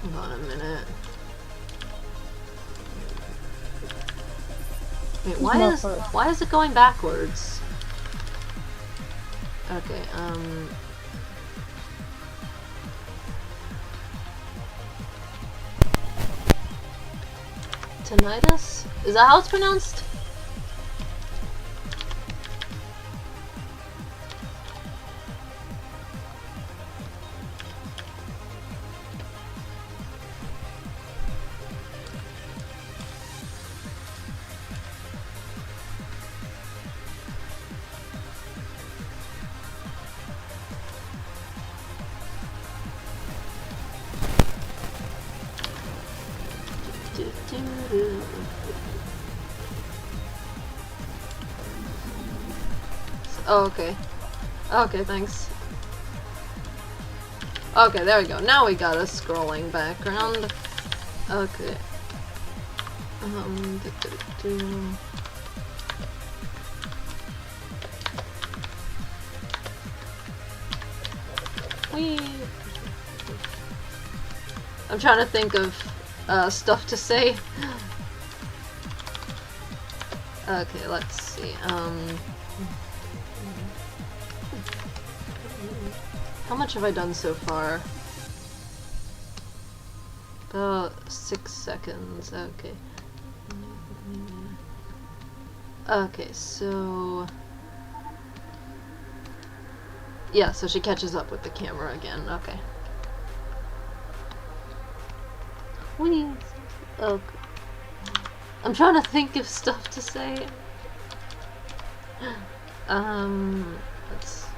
hold on a minute. Wait, why is it going backwards? Okay, tinnitus? Is that how it's pronounced? Oh, okay. Okay, thanks. Okay, there we go. Now we got a scrolling background. Okay. Whee! I'm trying to think of stuff to say. Okay, let's see. How much have I done so far? About 6 seconds. Okay. Okay, so... yeah, so she catches up with the camera again. Okay. Please. Okay. I'm trying to think of stuff to say. Let's see.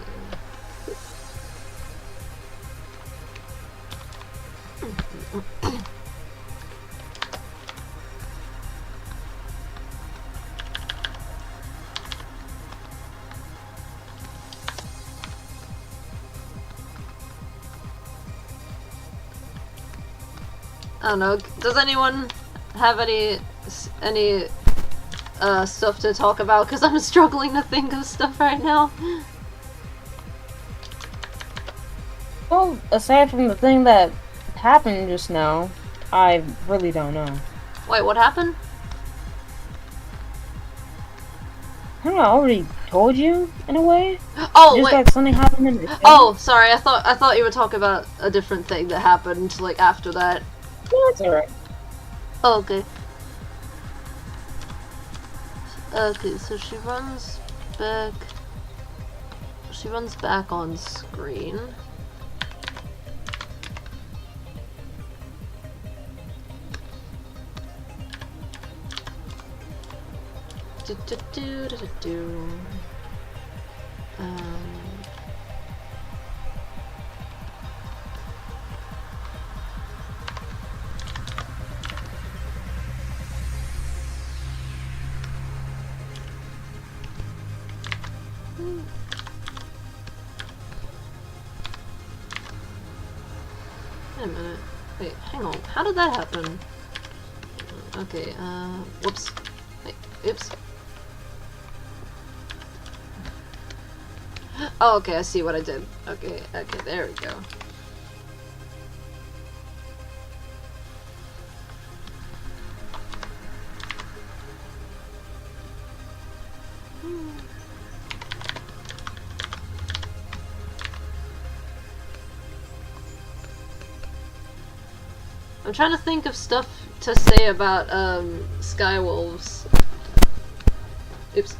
I don't know. Does anyone have any stuff to talk about? Because I'm struggling to think of stuff right now. Well, aside from the thing that happened just now, I really don't know. Wait, what happened? I already told you in a way. Oh, just wait. that something happened in the Oh, sorry. I thought you were talking about a different thing that happened like after that. Yeah, that's alright. Oh, okay. Okay, so she runs back. She runs back on screen. Wait a minute. Wait, hang on. How did that happen? Okay, whoops. Wait, oops. Oh, okay, I see what I did. Okay, there we go. I'm trying to think of stuff to say about, Skywolves. Oops.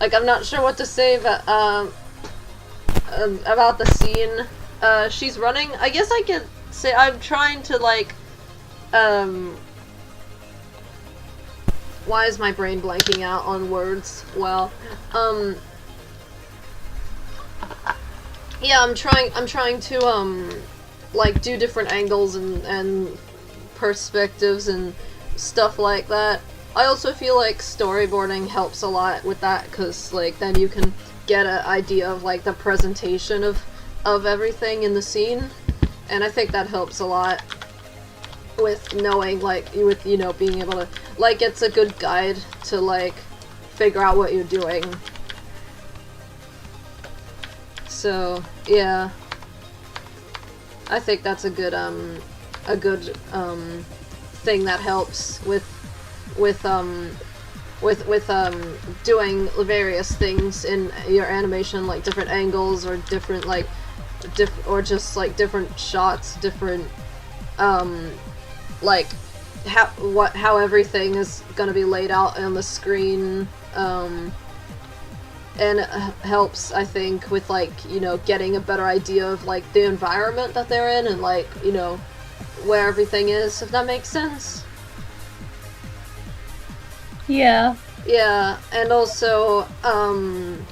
Like, I'm not sure what to say about the scene, she's running. I guess I could say I'm trying to, like, why is my brain blanking out on words? Well, yeah, I'm trying to, like, do different angles and perspectives and stuff like that. I also feel like storyboarding helps a lot with that, because, like, then you can get an idea of, like, the presentation of everything in the scene, and I think that helps a lot with knowing, like, with, you know, being able to, like, it's a good guide to, like, figure out what you're doing. So, yeah. I think that's a good thing that helps with doing various things in your animation, like different angles or different, like, or just, like, different shots, different, like, how everything is gonna be laid out on the screen, and it helps, I think, with, like, you know, getting a better idea of, like, the environment that they're in and, like, you know, where everything is, if that makes sense. Yeah. Yeah, and also, I'm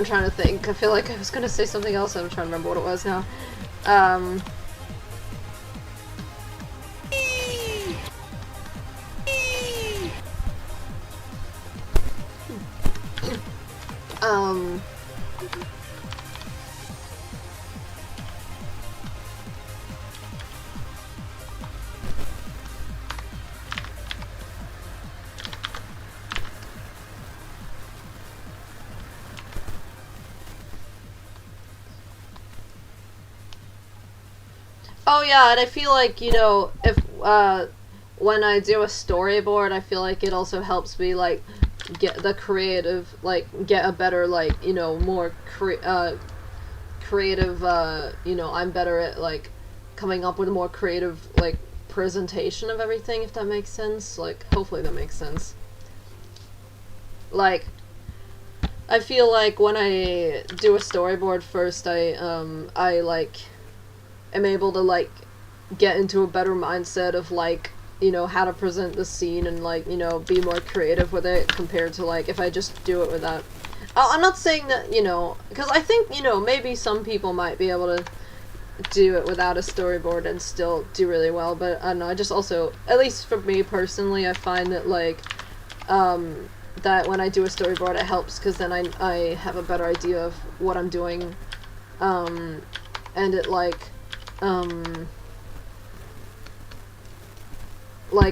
trying to think. I feel like I was gonna say something else, I'm trying to remember what it was now. Oh yeah, and I feel like, you know, if, when I do a storyboard, I feel like it also helps me, like, get the creative, like, get a better, like, you know, more creative, you know, I'm better at, like, coming up with a more creative, like, presentation of everything, if that makes sense. Like, hopefully that makes sense. Like, I feel like when I do a storyboard first, I, like, am able to, like, get into a better mindset of, like, you know, how to present the scene and, like, you know, be more creative with it compared to, like, if I just do it without. I'm not saying that, you know, because I think, you know, maybe some people might be able to do it without a storyboard and still do really well, but I don't know, I just also, at least for me personally, I find that, like, that when I do a storyboard it helps, because then I have a better idea of what I'm doing, and it, like,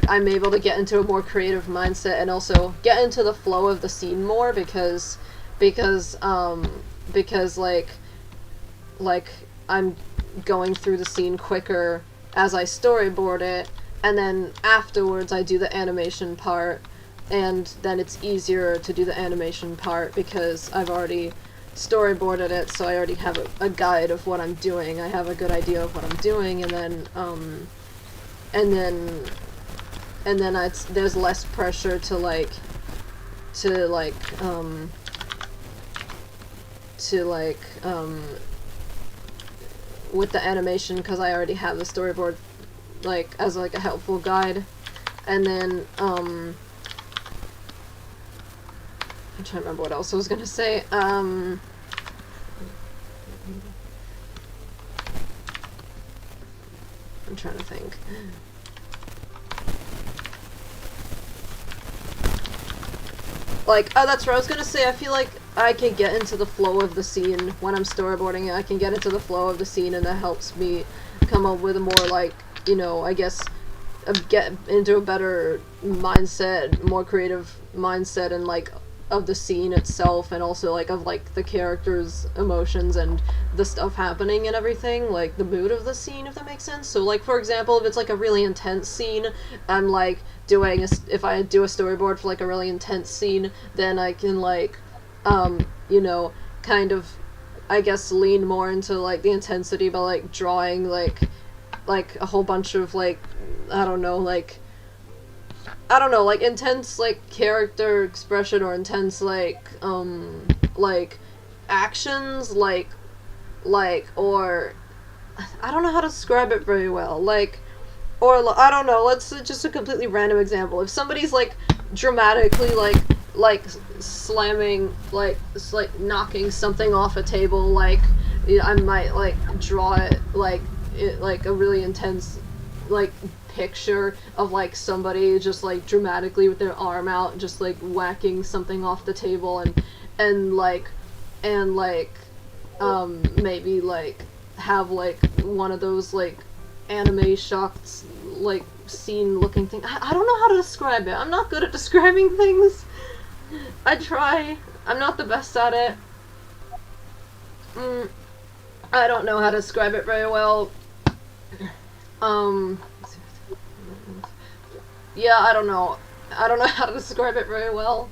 I'm able to get into a more creative mindset and also get into the flow of the scene more, because like I'm going through the scene quicker as I storyboard it, and then afterwards I do the animation part, and then it's easier to do the animation part because I've already storyboarded it, so I already have a guide of what I'm doing. I have a good idea of what I'm doing, and then there's less pressure to with the animation, because I already have the storyboard, like, as, like, a helpful guide. And then I'm trying to remember what else I was gonna say. I'm trying to think. Like, oh, that's what I was gonna say. I feel like I can get into the flow of the scene when I'm storyboarding it. I can get into the flow of the scene, and that helps me come up with a more, like, you know, I guess, get into a better mindset, more creative mindset, and, like, of the scene itself, and also, like, of, like, the characters' emotions and the stuff happening and everything, like, the mood of the scene, if that makes sense. So, like, for example, if it's, like, a really intense scene, I'm, like, if I do a storyboard for, like, a really intense scene, then I can, like, you know, kind of, I guess, lean more into, like, the intensity by, like, drawing, like a whole bunch of, like, I don't know, like, intense, like, character expression, or intense, like actions, like, or I don't know how to describe it very well. Or I don't know. Let's just a completely random example. If somebody's dramatically slamming knocking something off a table, I might draw it a really intense picture of somebody just dramatically with their arm out just whacking something off the table and maybe have one of those anime shocked scene looking thing. I don't know how to describe it. I'm not good at describing things. I try. I'm not the best at it. I don't know how to describe it very well. Yeah, I don't know. I don't know how to describe it very well.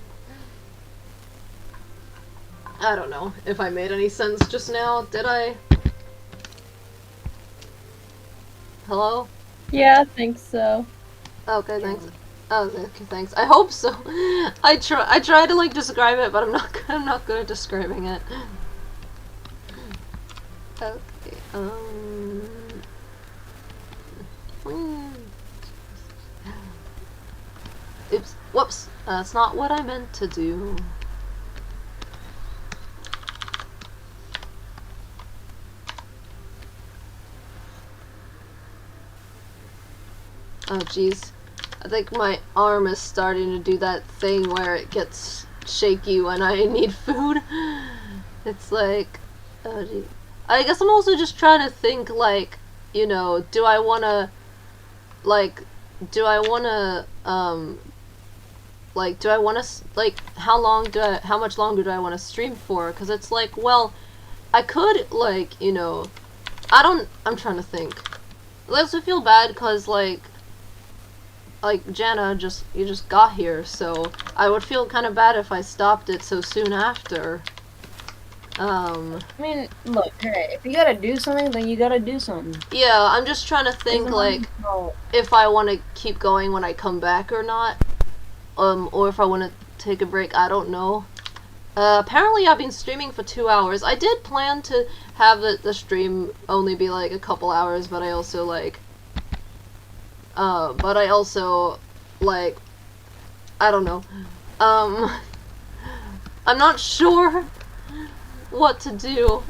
I don't know if I made any sense just now. Did I? Hello? Yeah, I think so. Okay, thanks. Oh, okay, thanks. I hope so. I try to describe it, but I'm not good at describing it. Okay. Oops. Whoops. That's not what I meant to do. Oh, jeez. I think my arm is starting to do that thing where it gets shaky when I need food. It's oh, geez. I guess I'm also just trying to think, do I wanna, how much longer do I wanna stream for? Cause it's well, I could, I'm trying to think. It makes me feel bad, cause, Jana, you just got here, so I would feel kind of bad if I stopped it so soon after. I mean, look, hey, if you gotta do something, then you gotta do something. Yeah, I'm just trying to think, if I want to keep going when I come back or not. Or if I want to take a break, I don't know. Apparently I've been streaming for 2 hours. I did plan to have the stream only be, a couple hours, but I also, I don't know. I'm not sure what to do.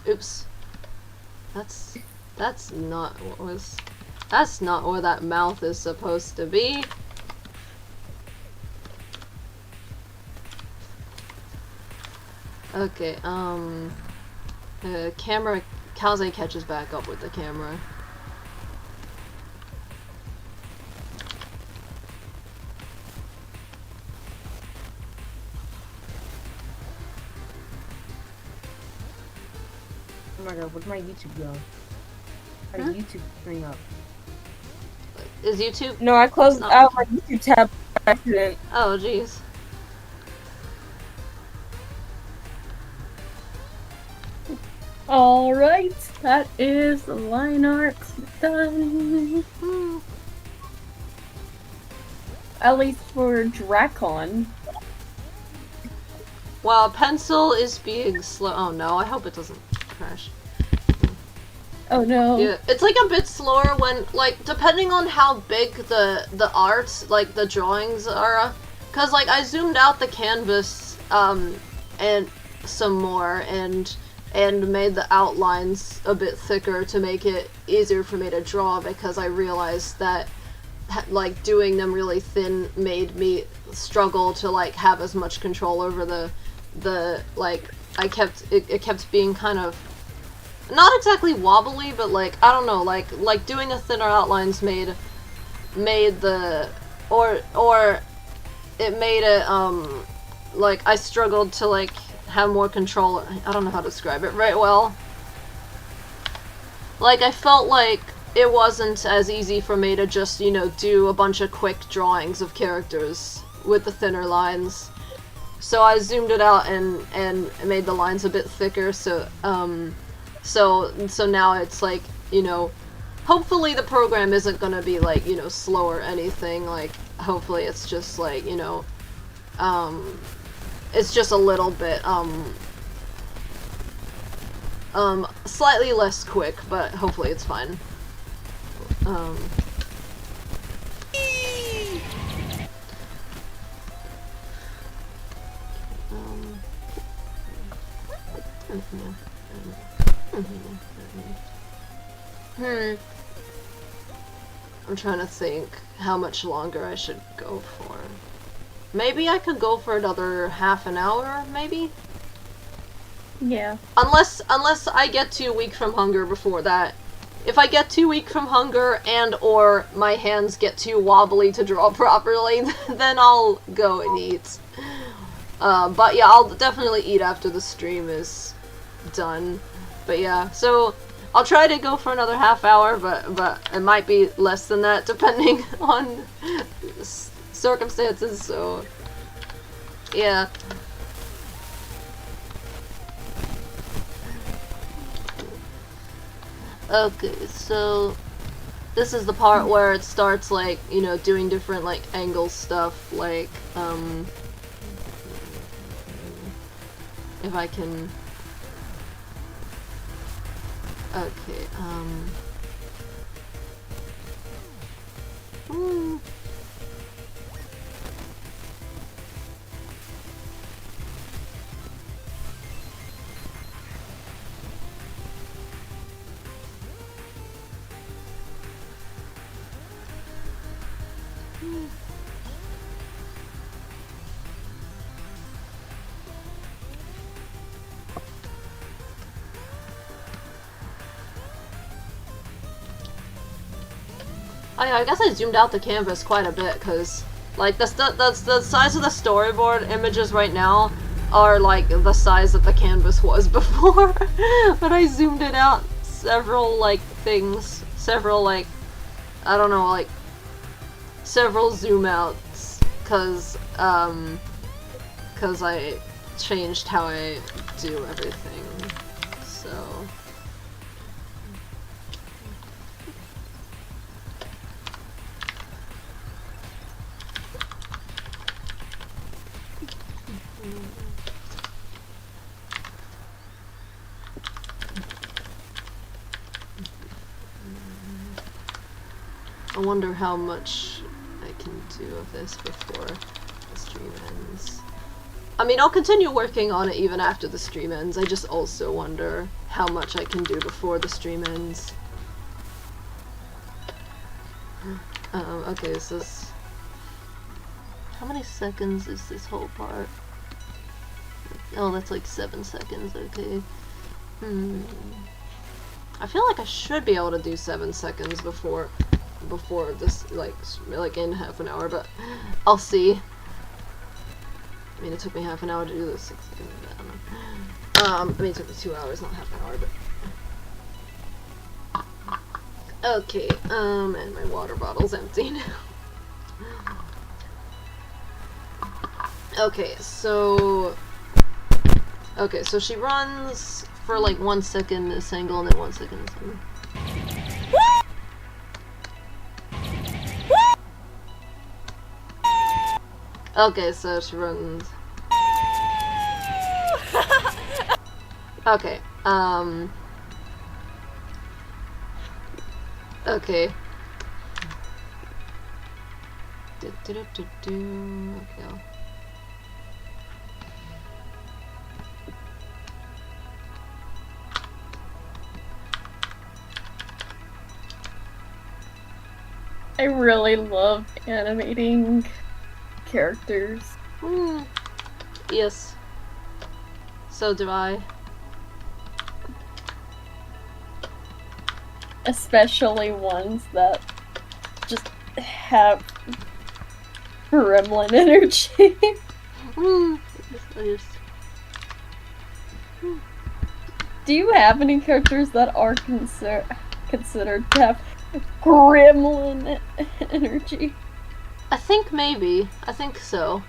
Oops. That's not that's not where that mouth is supposed to be. Okay, camera, Kaze catches back up with the camera. Oh my god, where'd my YouTube go? How did YouTube bring up? Is YouTube? No, I closed out my YouTube tab by accident. Oh, jeez. Alright, that is the line art done. At least for Dracon. While pencil is being slow. Oh no, I hope it doesn't crash. Oh no. Yeah, it's a bit slower when, depending on how big the art, the drawings are. Cause, I zoomed out the canvas, and some more, and made the outlines a bit thicker to make it easier for me to draw, because I realized that, doing them really thin made me struggle to, have as much control over it kept being kind of, not exactly wobbly, but, I don't know, doing the thinner outlines made the, or it made it, I struggled to, have more control. I don't know how to describe it right well. I felt it wasn't as easy for me to just, do a bunch of quick drawings of characters with the thinner lines. So I zoomed it out and made the lines a bit thicker, so now it's hopefully the program isn't gonna be slow or anything, hopefully it's just It's just a little bit, slightly less quick, but hopefully it's fine. I'm trying to think how much longer I should go for. Maybe I could go for another half an hour, maybe? Yeah. Unless I get too weak from hunger before that. If I get too weak from hunger and or my hands get too wobbly to draw properly, then I'll go and eat. But yeah, I'll definitely eat after the stream is done. But yeah, so I'll try to go for another half hour, but it might be less than that depending on circumstances, so yeah. Okay, so this is the part where it starts, like, you know, doing different, like, angle stuff, like, if I can... Okay, oh yeah, I guess I zoomed out the canvas quite a bit, because, like, the size of the storyboard images right now are, like, the size that the canvas was before. But I zoomed it out several, like, things. Several, like, I don't know, like, several zoom outs, because I changed how I do everything, so... I wonder how much I can do of this before the stream ends. I mean, I'll continue working on it even after the stream ends. I just also wonder how much I can do before the stream ends. Okay, so this... How many seconds is this whole part? Oh, that's like 7 seconds, okay. I feel like I should be able to do 7 seconds before this, like in half an hour, but I'll see. I mean, it took me half an hour to do this 6 seconds, I don't know. I mean, it took me 2 hours, not half an hour, but... Okay, and my water bottle's empty now. Okay, so she runs for like 1 second this angle and then 1 second this angle. Okay, so she runs. Okay, okay. Okay. I really love animating characters. Yes. So do I. Especially ones that just have gremlin energy. Yes. Do you have any characters that are considered to have gremlin energy? I think maybe. I think so.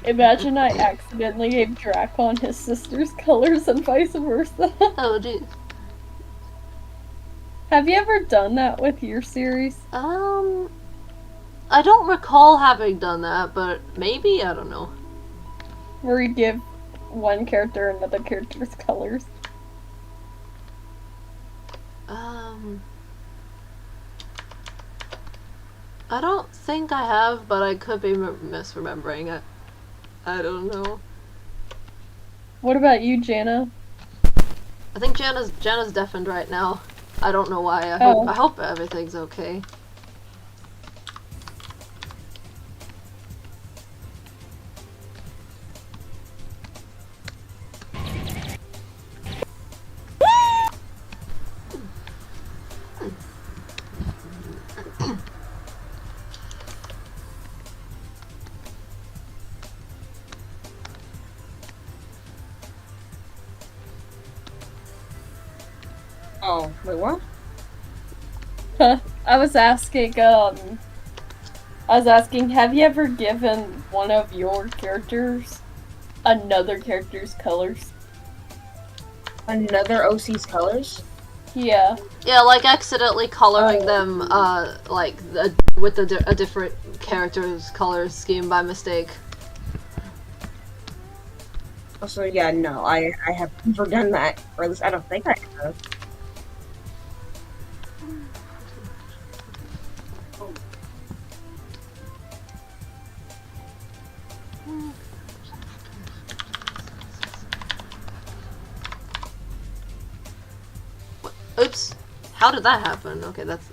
Imagine I accidentally gave Drakon his sister's colors and vice versa. Oh, dude. Have you ever done that with your series? I don't recall having done that, but maybe, I don't know. Where you give one character another character's colors? I don't think I have, but I could be misremembering it. I don't know. What about you, Jana? I think Jana's deafened right now. I don't know why. Oh. I hope everything's okay. Oh, wait, what? I was asking, have you ever given one of your characters another character's colors? Another OC's colors? Yeah. Yeah, like accidentally coloring them, with a different character's color scheme by mistake. Also, yeah, no, I have never done that. Or at least I don't think I have. Oops. How did that happen? Okay, that's...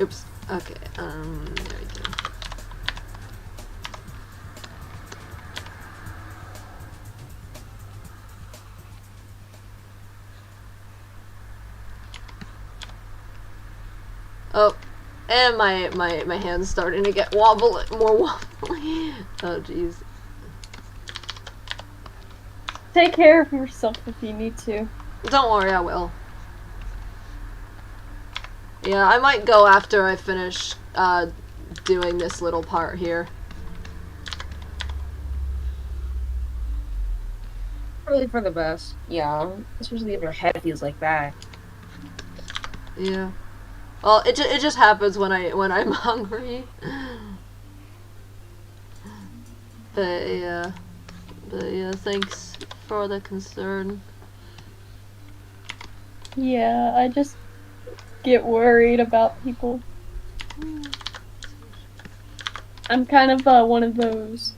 Oops. Okay, there we go. Oh, and my hand's starting to get more wobbly. Oh, jeez. Take care of yourself if you need to. Don't worry, I will. Yeah, I might go after I finish, doing this little part here. Probably for the best. Yeah, especially if your head feels like that. Yeah. Well, it just happens when I'm hungry. But yeah, thanks for the concern. Yeah, I just get worried about people. I'm kind of one of those.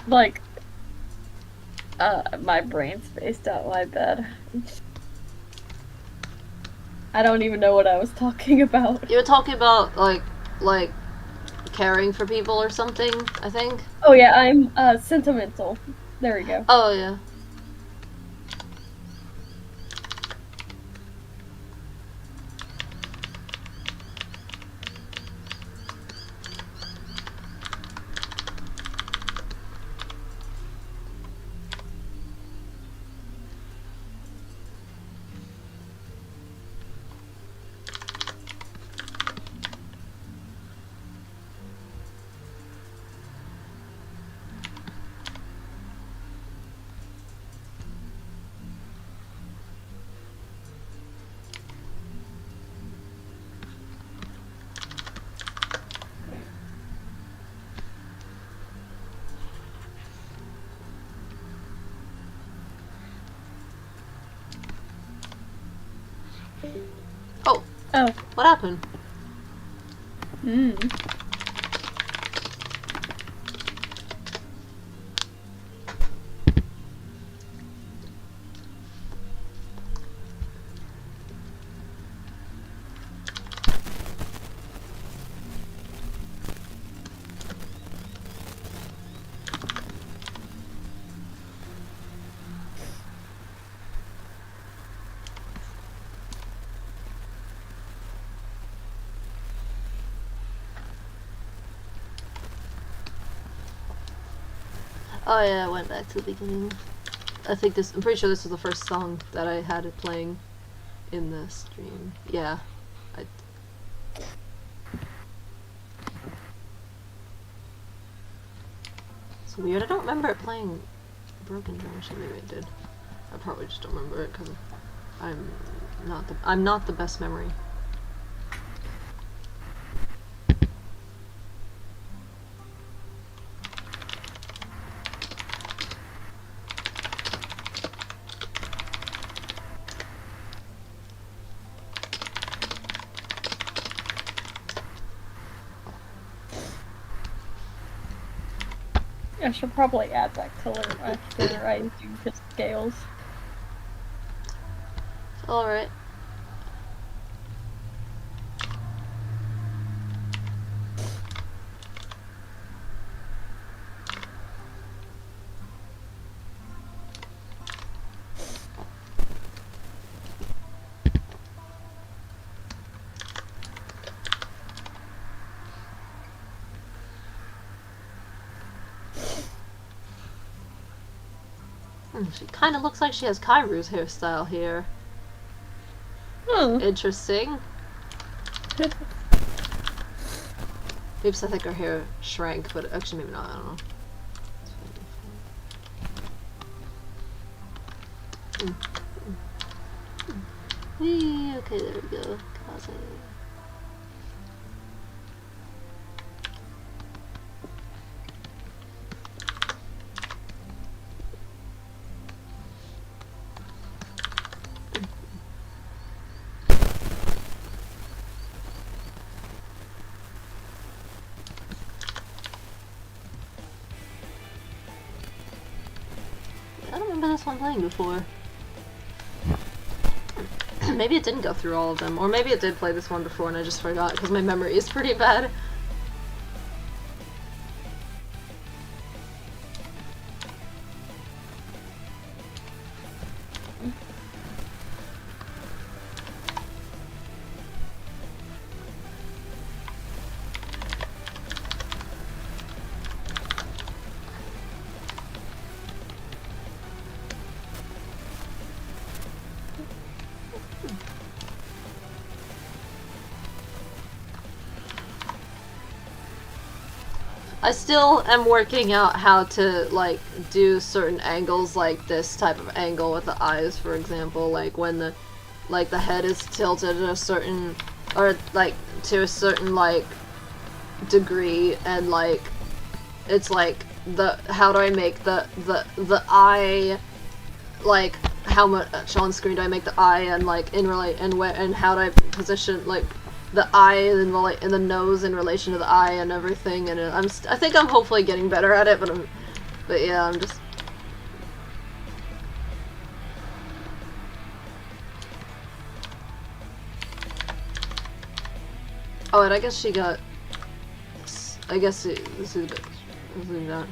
Like, my brain's spaced out my bed. I don't even know what I was talking about. You were talking about like caring for people or something, I think. Oh yeah, I'm sentimental. There we go. Oh yeah. Oh. What happened? Oh yeah, I went back to the beginning. I'm pretty sure this was the first song that I had it playing in the stream. Yeah. It's weird, I don't remember it playing Broken Drum Machine. Maybe it did. I probably just don't remember it because I'm not the best memory. I should probably add that color after I do his scales. Alright. She kind of looks like she has Kairu's hairstyle here. Interesting. Oops, I think her hair shrank, but actually maybe not, I don't know. Okay, there we go. I don't remember this one playing before. Maybe it didn't go through all of them, or maybe it did play this one before and I just forgot because my memory is pretty bad. I still am working out how to, like, do certain angles, like this type of angle with the eyes, for example, like when the head is tilted at a certain, or like to a certain like degree, and like it's like how do I make the eye, like how much on screen do I make the eye, and like and how do I position like the eye and the nose in relation to the eye and everything, and I think I'm hopefully getting better at it, but yeah, I'm just. Oh, and I guess she got. I guess this is that.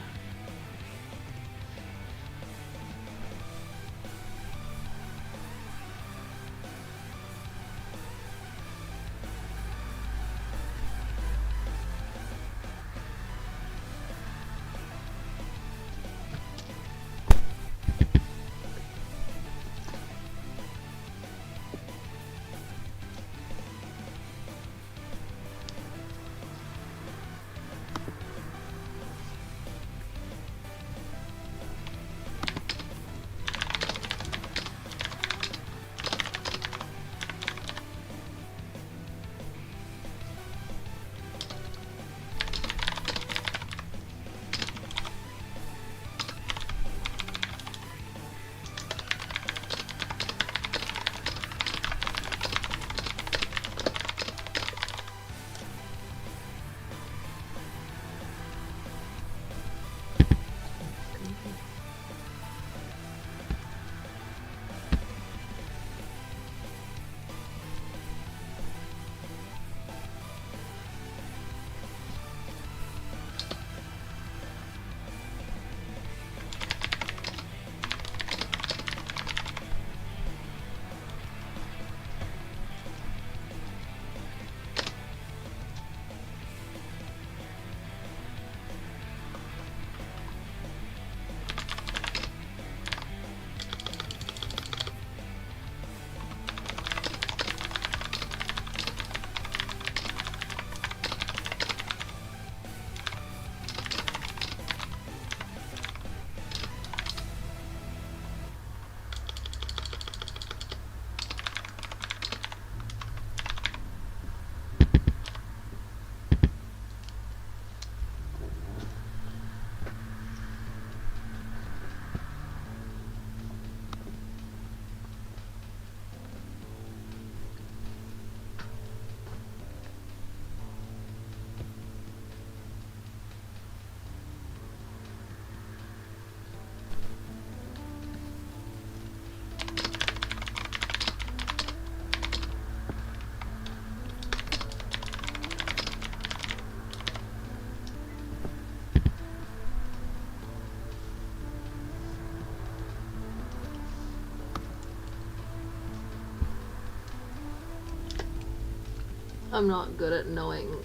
I'm not good at knowing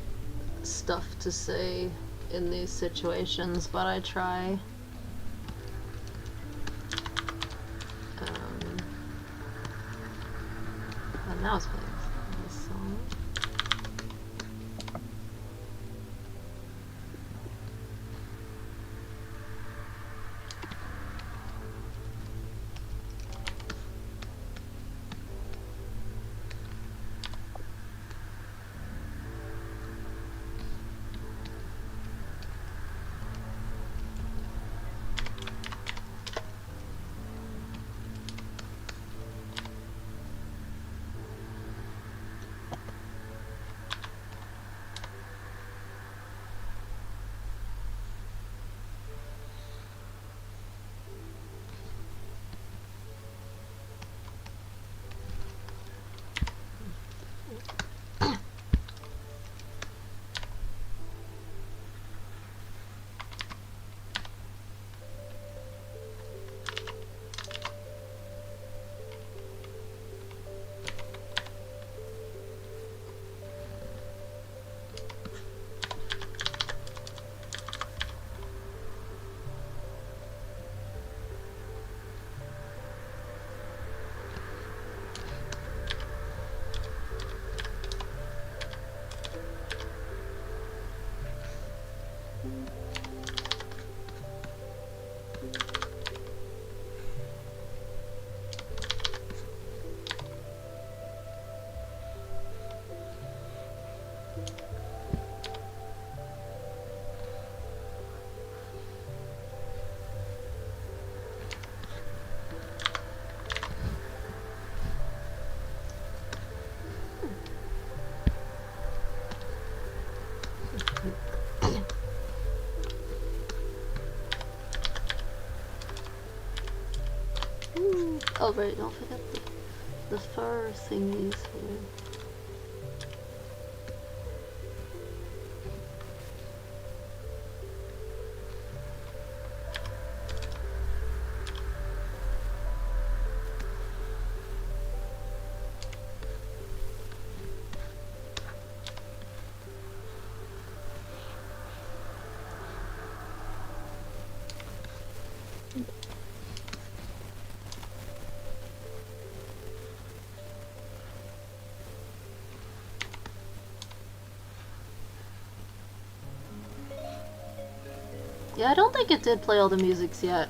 stuff to say in these situations, but I try. And now it's playing this song. Oh right, don't forget the fur thingies here. Yeah, I don't think it did play all the musics yet.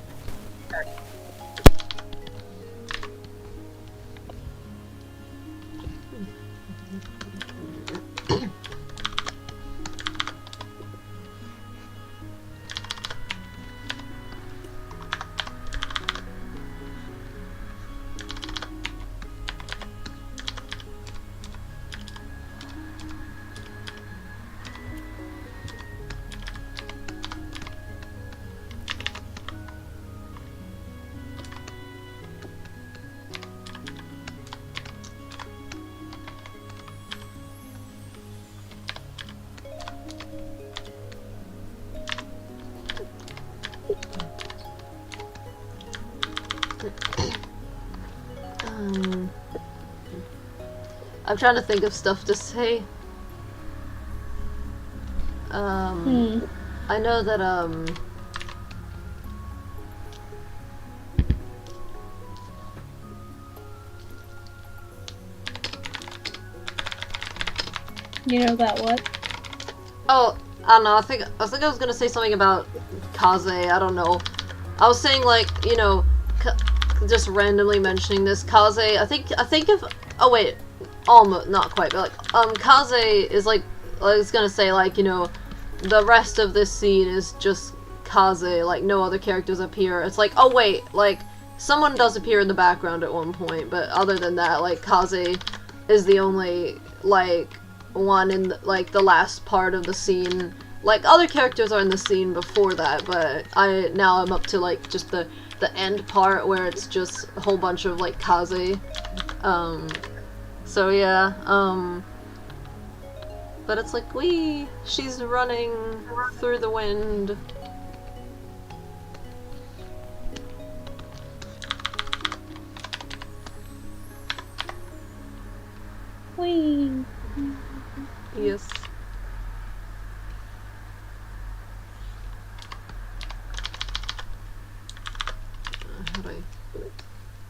I'm trying to think of stuff to say. I know that, You know that what? oh, I don't know, I think I was gonna say something about Kaze, I don't know. I was saying, like, you know, just randomly mentioning this, Kaze, I think if, oh wait, almost, not quite, but like, Kaze is like, I was gonna say, like, you know, the rest of this scene is just Kaze, like, no other characters appear. It's like, oh wait, like, someone does appear in the background at one point, but other than that, like, Kaze is the only, like, one in, like, the last part of the scene. Like, other characters are in the scene before that, but now I'm up to, like, just the end part where it's just a whole bunch of, like, Kaze. So yeah, but it's like, she's running through the wind. Wee. Yes. How do I...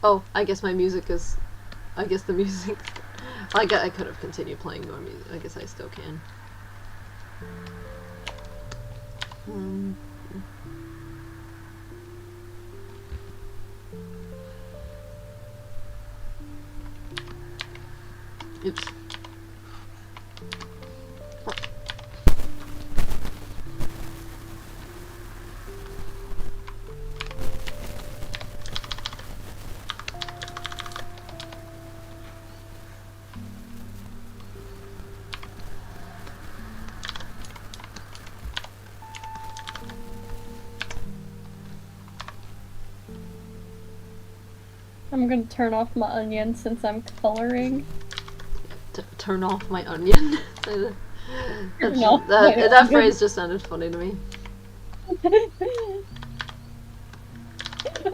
Oh, I guess my music is... I guess the music... I could have continued playing more music. I guess I still can. Oops. I'm gonna turn off my onion since I'm coloring. Turn off my onion. That phrase just sounded funny to me.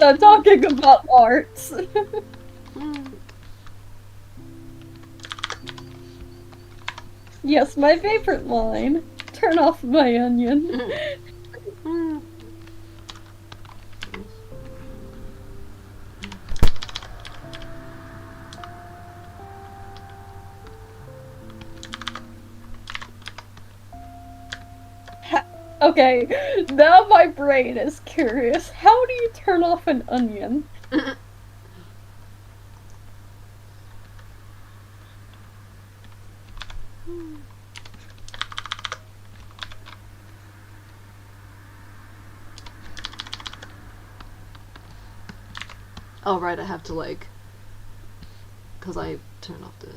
I'm talking about arts. Yes, my favorite line. Turn off my onion. Okay, now my brain is curious. How do you turn off an onion? Oh, right, I have to, like... Because I turned off the...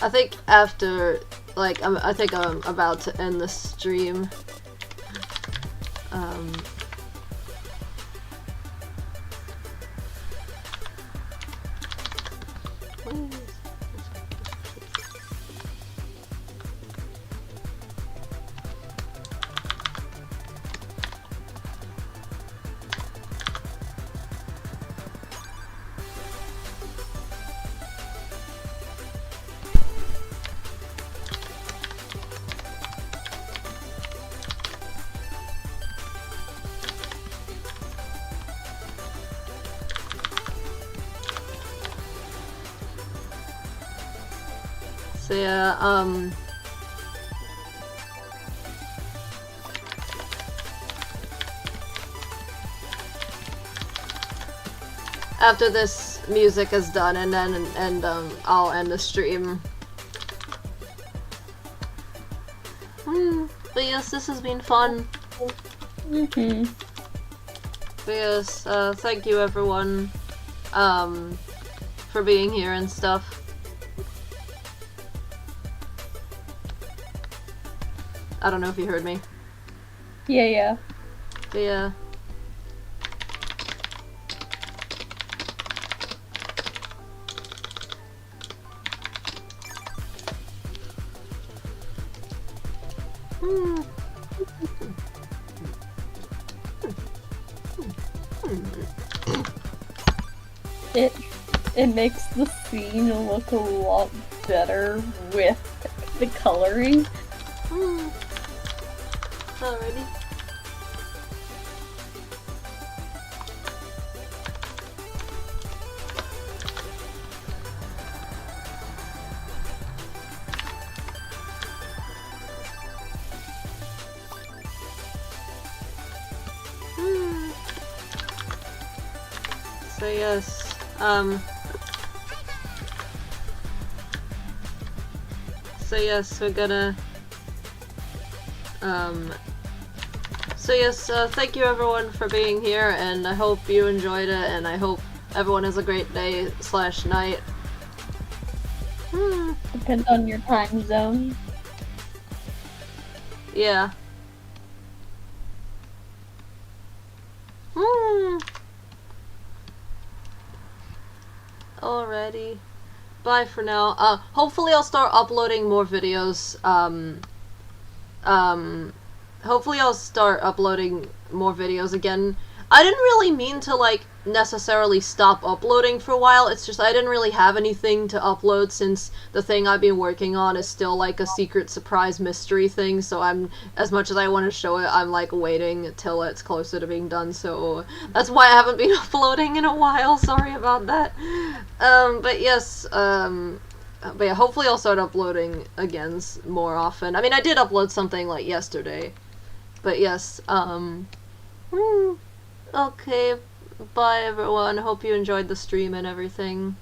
I think after, like, I think I'm about to end the stream. So yeah, after this music is done, and then I'll end the stream. But yes, this has been fun. But yes, thank you everyone, for being here and stuff. I don't know if you heard me. Yeah. But yeah. It makes the scene look a lot better with the coloring. Alrighty. So yes, we're gonna, so yes, thank you everyone for being here, and I hope you enjoyed it, and I hope everyone has a great day / night. Depends on your time zone. Yeah. already. Bye for now. Hopefully I'll start uploading more videos. Hopefully I'll start uploading more videos again. I didn't really mean to, like, necessarily stop uploading for a while. It's just I didn't really have anything to upload since the thing I've been working on is still, like, a secret surprise mystery thing, so as much as I want to show it, I'm, like, waiting till it's closer to being done, so that's why I haven't been uploading in a while. Sorry about that. But yes, but yeah, hopefully I'll start uploading again more often. I mean, I did upload something, like, yesterday. But yes, okay, bye everyone, hope you enjoyed the stream and everything.